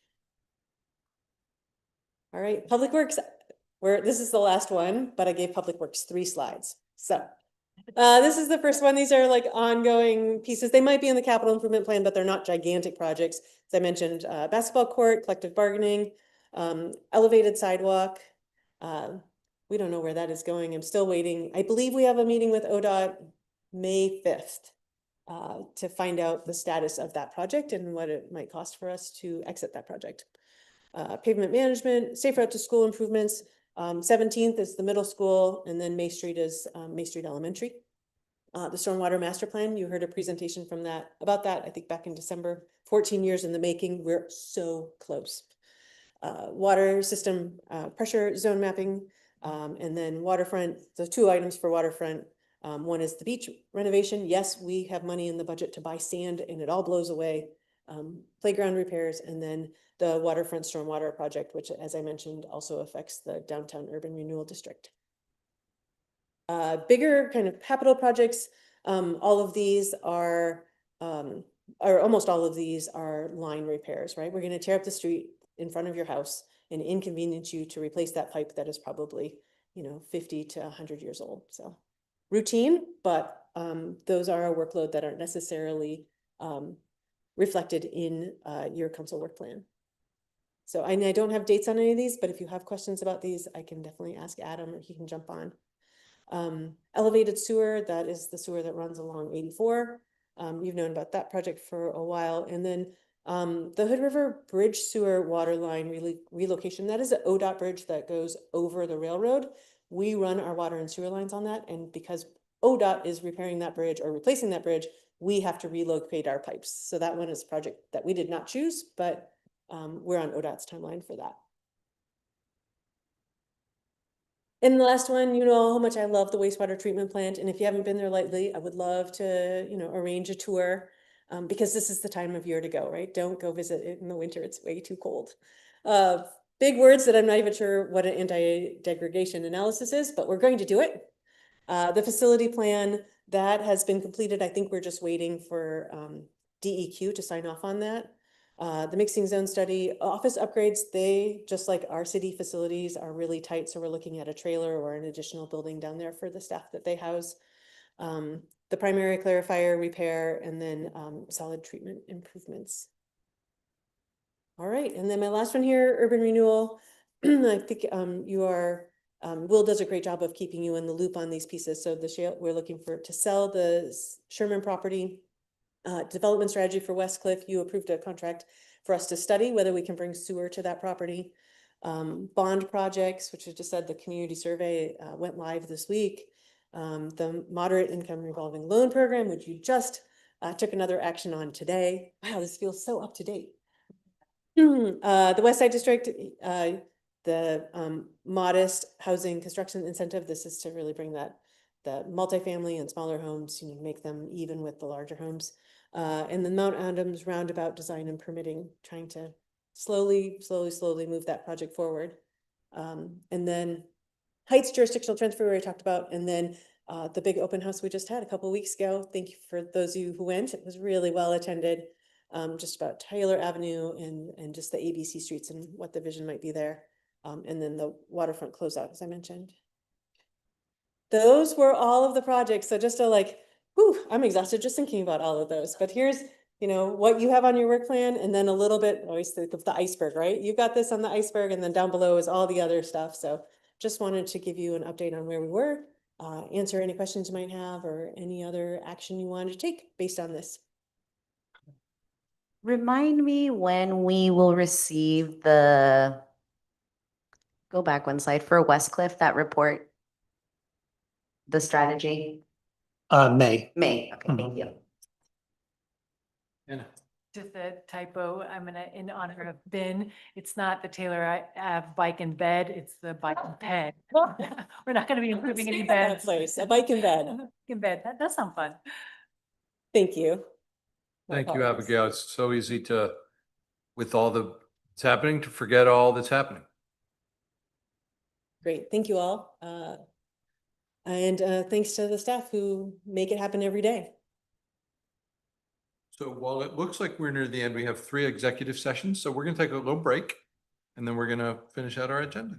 All right, Public Works, this is the last one, but I gave Public Works 3 slides. So this is the first one. These are like ongoing pieces. They might be in the capital improvement plan, but they're not gigantic projects. As I mentioned, basketball court, collective bargaining, elevated sidewalk. We don't know where that is going. I'm still waiting. I believe we have a meeting with ODOT May 5th to find out the status of that project and what it might cost for us to exit that project. Pavement management, safe route to school improvements. 17th is the middle school, and then May Street is May Street Elementary. The Stormwater Master Plan, you heard a presentation about that, I think back in December. 14 years in the making, we're so close. Water system pressure zone mapping, and then waterfront, the 2 items for waterfront. One is the beach renovation. Yes, we have money in the budget to buy sand, and it all blows away playground repairs, and then the waterfront stormwater project, which, as I mentioned, also affects the downtown urban renewal district. Bigger kind of capital projects, all of these are, or almost all of these are line repairs, right? We're gonna tear up the street in front of your house and inconvenience you to replace that pipe that is probably, 50 to 100 years old. So routine, but those are a workload that aren't necessarily reflected in your council work plan. So I don't have dates on any of these, but if you have questions about these, I can definitely ask Adam, or he can jump on. Elevated sewer, that is the sewer that runs along 84. You've known about that project for a while. And then the Hood River Bridge sewer water line relocation, that is an ODOT bridge that goes over the railroad. We run our water and sewer lines on that. And because ODOT is repairing that bridge or replacing that bridge, we have to relocate our pipes. So that one is a project that we did not choose, but we're on ODOT's timeline for that. And the last one, you know how much I love the wastewater treatment plant. And if you haven't been there lately, I would love to, arrange a tour because this is the time of year to go, right? Don't go visit it in the winter. It's way too cold. Big words that I'm not even sure what an anti-degradation analysis is, but we're going to do it. The facility plan that has been completed. I think we're just waiting for DEQ to sign off on that. The mixing zone study, office upgrades, they, just like our city facilities, are really tight. So we're looking at a trailer or an additional building down there for the staff that they house. The primary clarifier repair, and then solid treatment improvements. All right, and then my last one here, urban renewal. I think Will does a great job of keeping you in the loop on these pieces. So we're looking to sell the Sherman property. Development strategy for Westcliff, you approved a contract for us to study whether we can bring sewer to that property. Bond projects, which I just said the community survey went live this week. The moderate income revolving loan program, which you just took another action on today. Wow, this feels so up to date. The West Side District, the modest housing construction incentive. This is to really bring the multifamily and smaller homes, make them even with the larger homes. And then Mount Adams roundabout design and permitting, trying to slowly move that project forward. And then Heights jurisdictional transfer we talked about, and then the big open house we just had a couple of weeks ago. Thank you for those of you who went. It was really well attended. Just about Taylor Avenue and just the ABC streets and what the vision might be there. And then the waterfront closeout, as I mentioned. Those were all of the projects. So just I'm exhausted just thinking about all of those. But here's, what you have on your work plan, and then a little bit, always think of the iceberg, right? You got this on the iceberg, and then down below is all the other stuff. So just wanted to give you an update on where we were, answer any questions you might have, or any other action you wanted to take based on this. Remind me when we will receive go back one slide for Westcliff, that report, the strategy. May. May, okay, thank you. Just a typo, in honor of Ben, it's not the Taylor Ave bike in bed, it's the bike in bed. We're not gonna be improving any beds. Place, a bike in bed. In bed, that does sound fun. Thank you. Thank you, Abigail. It's so easy with all that's happening, to forget all that's happening. Great, thank you all. And thanks to the staff who make it happen every day. So while it looks like we're near the end, we have 3 executive sessions. So we're going to take a little break, and then we're going to finish out our agenda.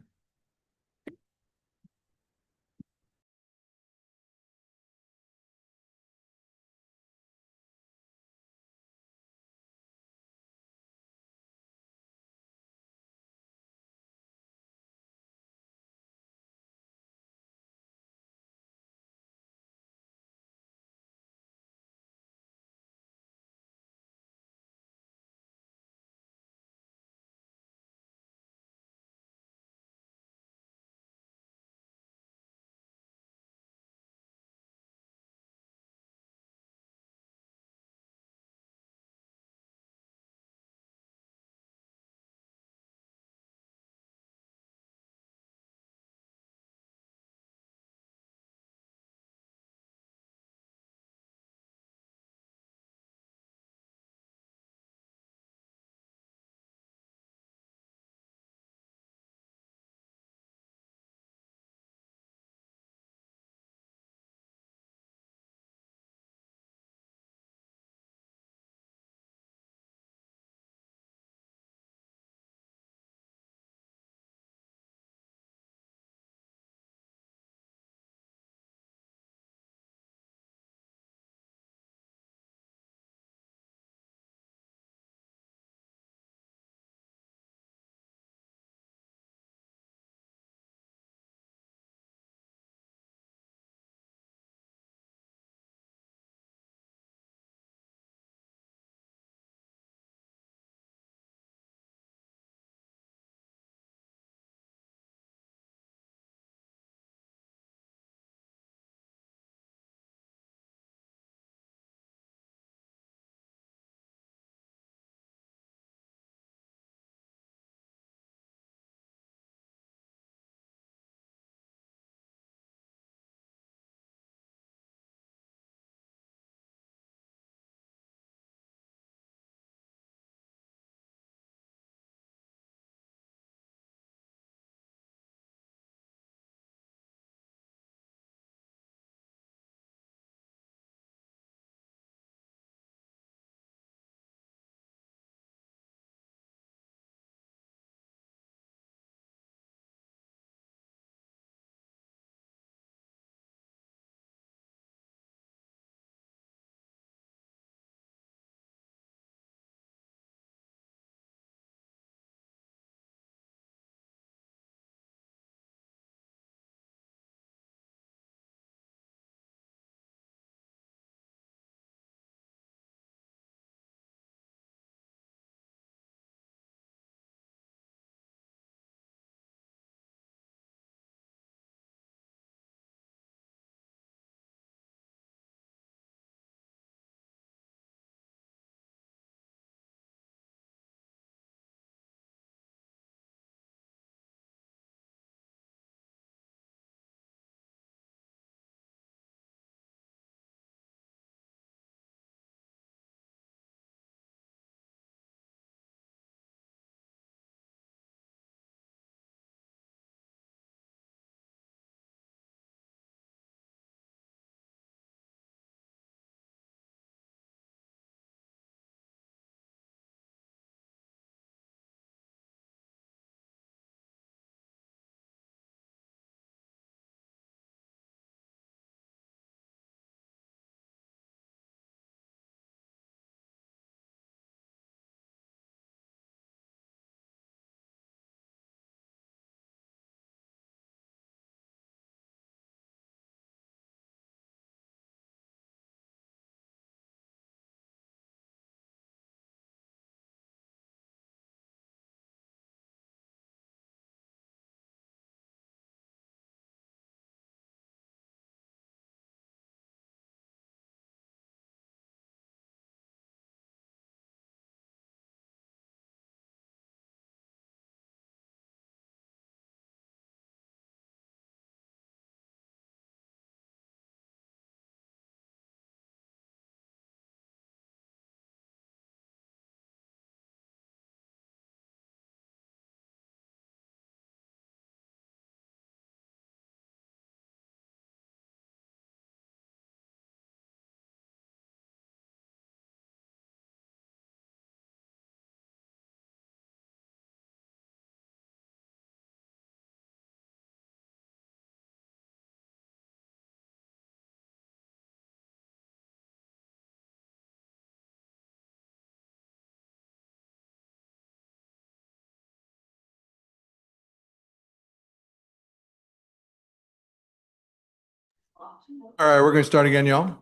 All right, we're going to start again, y'all.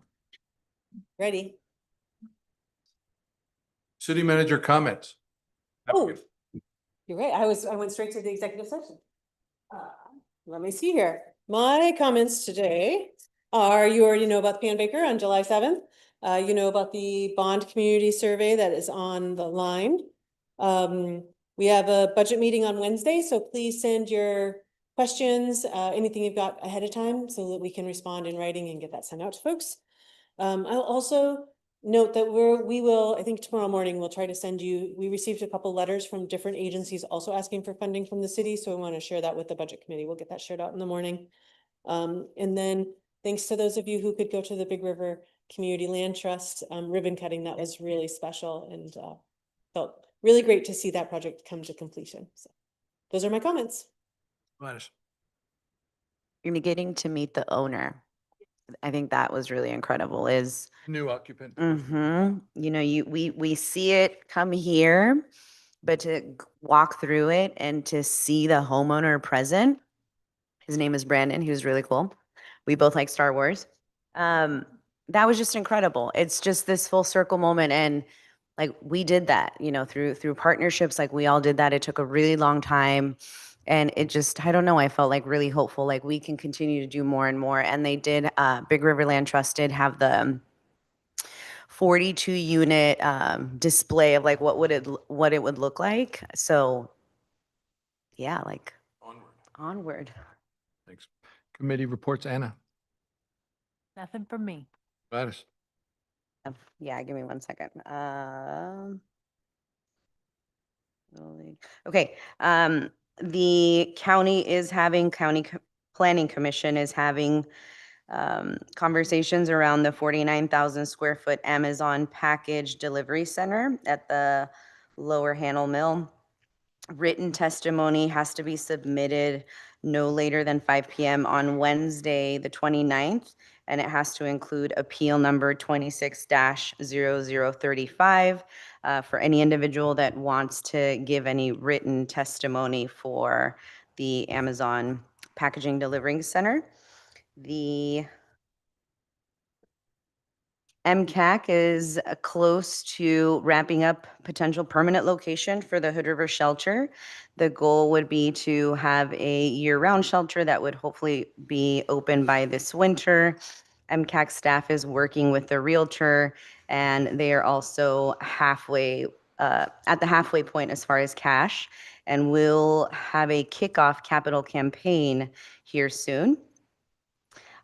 Ready? City manager comments. Oh, you're right. I went straight to the executive session. Let me see here. My comments today are, you already know about Pan Baker on July 7th. You know about the bond community survey that is on the line. We have a budget meeting on Wednesday, so please send your questions, anything you've got ahead of time so that we can respond in writing and get that sent out to folks. I'll also note that we will, I think tomorrow morning, we'll try to send you, we received a couple letters from different agencies also asking for funding from the city. So we want to share that with the budget committee. We'll get that shared out in the morning. And then thanks to those of you who could go to the Big River Community Land Trust ribbon cutting. That was really special and felt really great to see that project come to completion. So those are my comments. Gladys. You're getting to meet the owner. I think that was really incredible. Is New occupant. you know, we see it come here, but to walk through it and to see the homeowner present. His name is Brandon. He was really cool. We both like Star Wars. That was just incredible. It's just this full circle moment, and like we did that, you know, through partnerships. Like we all did that. It took a really long time. And it just, I don't know, I felt like really hopeful, like we can continue to do more and more. And they did, Big River Land Trust did have the 42 unit display of like what it would look like. So yeah, like onward. Thanks. Committee reports, Anna. Nothing from me. Gladys. Yeah, give me 1 second. Okay. The county is having, Planning Commission is having conversations around the 49,000 square foot Amazon package delivery center at the Lower Handle Mill. Written testimony has to be submitted no later than 5 p.m. on Wednesday, the 29th, and it has to include appeal number 26-0035 for any individual that wants to give any written testimony for the Amazon Packaging Delivering Center. The MCAC is close to wrapping up potential permanent location for the Hood River Shelter. The goal would be to have a year-round shelter that would hopefully be open by this winter. MCAC staff is working with the realtor, and they are also halfway at the halfway point as far as cash, and we'll have a kickoff capital campaign here soon.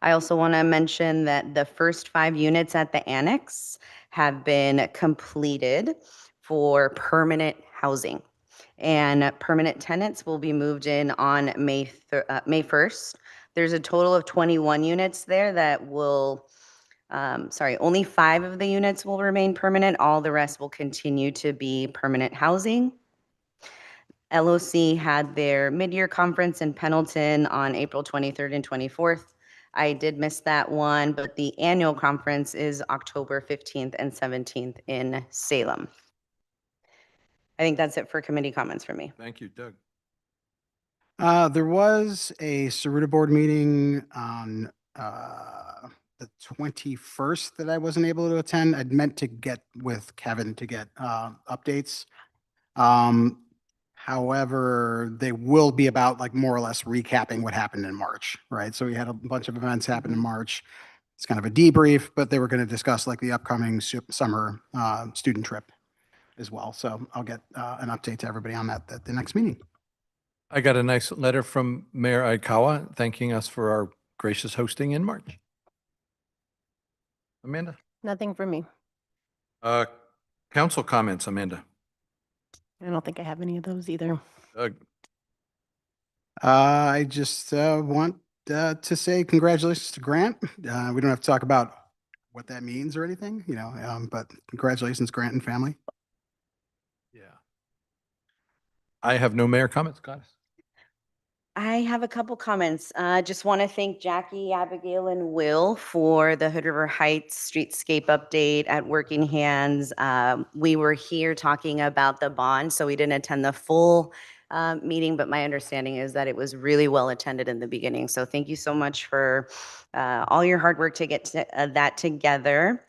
I also want to mention that the first 5 units at the annex have been completed for permanent housing, and permanent tenants will be moved in on May 1st. There's a total of 21 units there that will, only 5 of the units will remain permanent. All the rest will continue to be permanent housing. LOC had their mid-year conference in Pendleton on April 23rd and 24th. I did miss that one, but the annual conference is October 15th and 17th in Salem. I think that's it for committee comments for me. Thank you, Doug. There was a Saruta board meeting on the 21st that I wasn't able to attend. I'd meant to get with Kevin to get updates. However, they will be about like more or less recapping what happened in March, right? So we had a bunch of events happen in March. It's kind of a debrief, but they were going to discuss like the upcoming summer student trip as well. So I'll get an update to everybody on that at the next meeting. I got a nice letter from Mayor Aikawa thanking us for our gracious hosting in March. Amanda. Nothing from me. Council comments, Amanda. I don't think I have any of those either. Doug. I just want to say congratulations to Grant. We don't have to talk about what that means or anything, you know, but congratulations, Grant and family. Yeah. I have no mayor comments, guys. I have a couple comments. Just want to thank Jackie, Abigail, and Will for the Hood River Heights streetscape update at Working Hands. We were here talking about the bond, so we didn't attend the full meeting, but my understanding is that it was really well attended in the beginning. So thank you so much for all your hard work to get that together.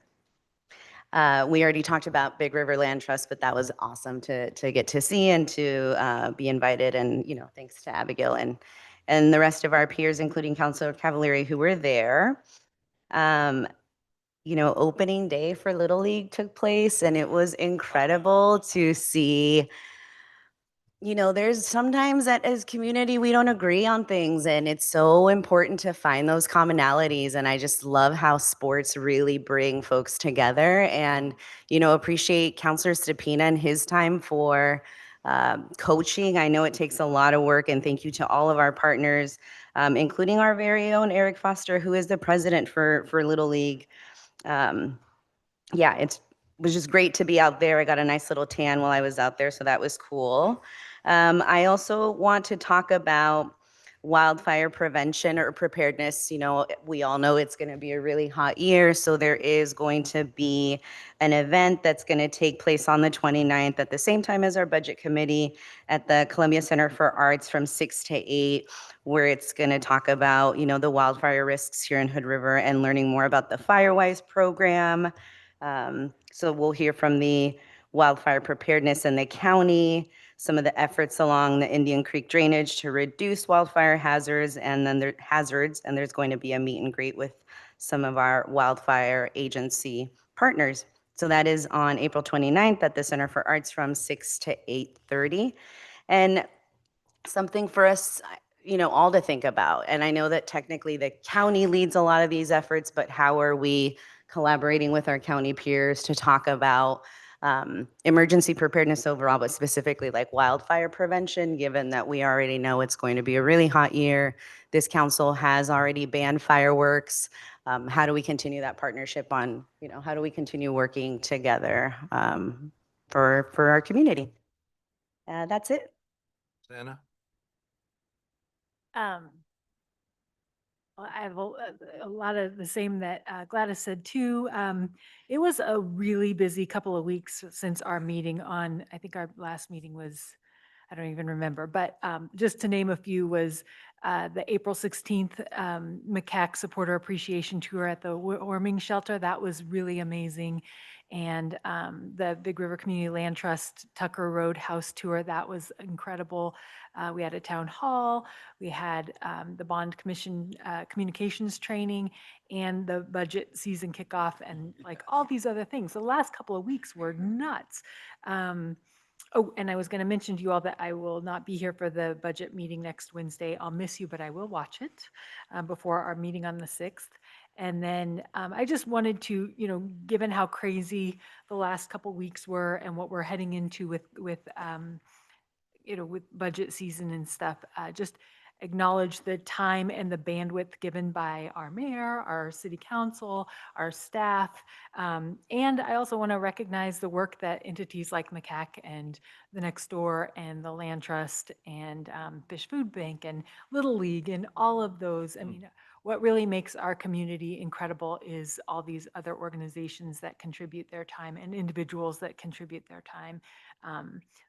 We already talked about Big River Land Trust, but that was awesome to get to see and to be invited. And, you know, thanks to Abigail and the rest of our peers, including Councilor Cavalieri, who were there. You know, opening day for Little League took place, and it was incredible to see. You know, there's sometimes that as community, we don't agree on things, and it's so important to find those commonalities. And I just love how sports really bring folks together, and, you know, appreciate Counselor Stepina and his time for coaching. I know it takes a lot of work, and thank you to all of our partners, including our very own Eric Foster, who is the president for Little League. Yeah, it was just great to be out there. I got a nice little tan while I was out there, so that was cool. I also want to talk about wildfire prevention or preparedness. You know, we all know it's going to be a really hot year, so there is going to be an event that's going to take place on the 29th at the same time as our budget committee at the Columbia Center for Arts from 6 to 8, where it's going to talk about, you know, the wildfire risks here in Hood River and learning more about the Firewise program. So we'll hear from the wildfire preparedness in the county, some of the efforts along the Indian Creek drainage to reduce wildfire hazards, and then there's going to be a meet and greet with some of our wildfire agency partners. So that is on April 29th at the Center for Arts from 6 to 8:30. And something for us, you know, all to think about. And I know that technically the county leads a lot of these efforts, but how are we collaborating with our county peers to talk about emergency preparedness overall, but specifically like wildfire prevention, given that we already know it's going to be a really hot year. This council has already banned fireworks. How do we continue that partnership on, you know, how do we continue working together for our community? That's it. Anna? Well, I have a lot of the same that Gladys said too. It was a really busy couple of weeks since our meeting on, I think our last meeting was, I don't even remember, but just to name a few was the April 16th MCAC Supporter Appreciation Tour at the warming shelter. That was really amazing. And the Big River Community Land Trust Tucker Road House Tour, that was incredible. We had a town hall, we had the Bond Commission communications training, and the budget season kickoff, and like all these other things. The last couple of weeks were nuts. Oh, and I was going to mention to you all that I will not be here for the budget meeting next Wednesday. I'll miss you, but I will watch it before our meeting on the 6th. And then I just wanted to, you know, given how crazy the last couple weeks were and what we're heading into with you know, with budget season and stuff, just acknowledge the time and the bandwidth given by our mayor, our city council, our staff. And I also want to recognize the work that entities like MCAC and the Next Door and the Land Trust and Fish Food Bank and Little League and all of those. I mean, what really makes our community incredible is all these other organizations that contribute their time and individuals that contribute their time.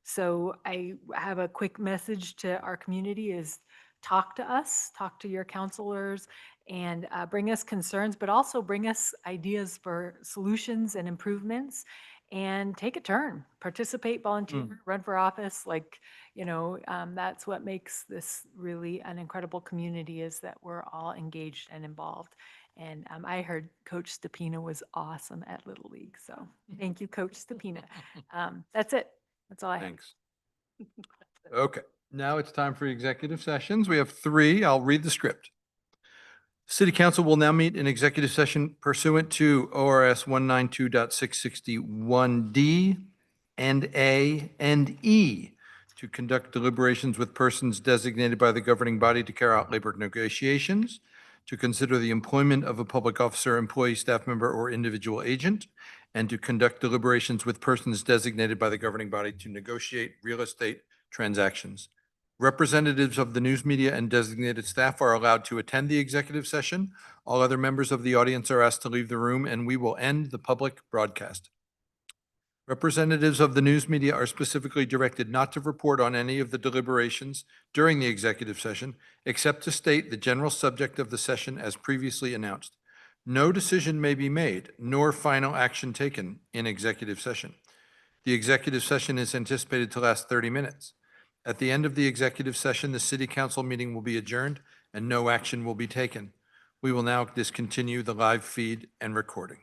So I have a quick message to our community is talk to us, talk to your counselors, and bring us concerns, but also bring us ideas for solutions and improvements, and take a turn, participate, volunteer, run for office. Like, you know, that's what makes this really an incredible community, is that we're all engaged and involved. And I heard Coach Stepina was awesome at Little League. So thank you, Coach Stepina. That's it. That's all I have. Thanks. Okay, now it's time for executive sessions. We have 3. I'll read the script. City Council will now meet in executive session pursuant to ORS 192.661D and A and E to conduct deliberations with persons designated by the governing body to carry out labor negotiations, to consider the employment of a public officer, employee, staff member, or individual agent, and to conduct deliberations with persons designated by the governing body to negotiate real estate transactions. Representatives of the news media and designated staff are allowed to attend the executive session. All other members of the audience are asked to leave the room, and we will end the public broadcast. Representatives of the news media are specifically directed not to report on any of the deliberations during the executive session, except to state the general subject of the session as previously announced. No decision may be made, nor final action taken in executive session. The executive session is anticipated to last 30 minutes. At the end of the executive session, the city council meeting will be adjourned and no action will be taken. We will now discontinue the live feed and recording.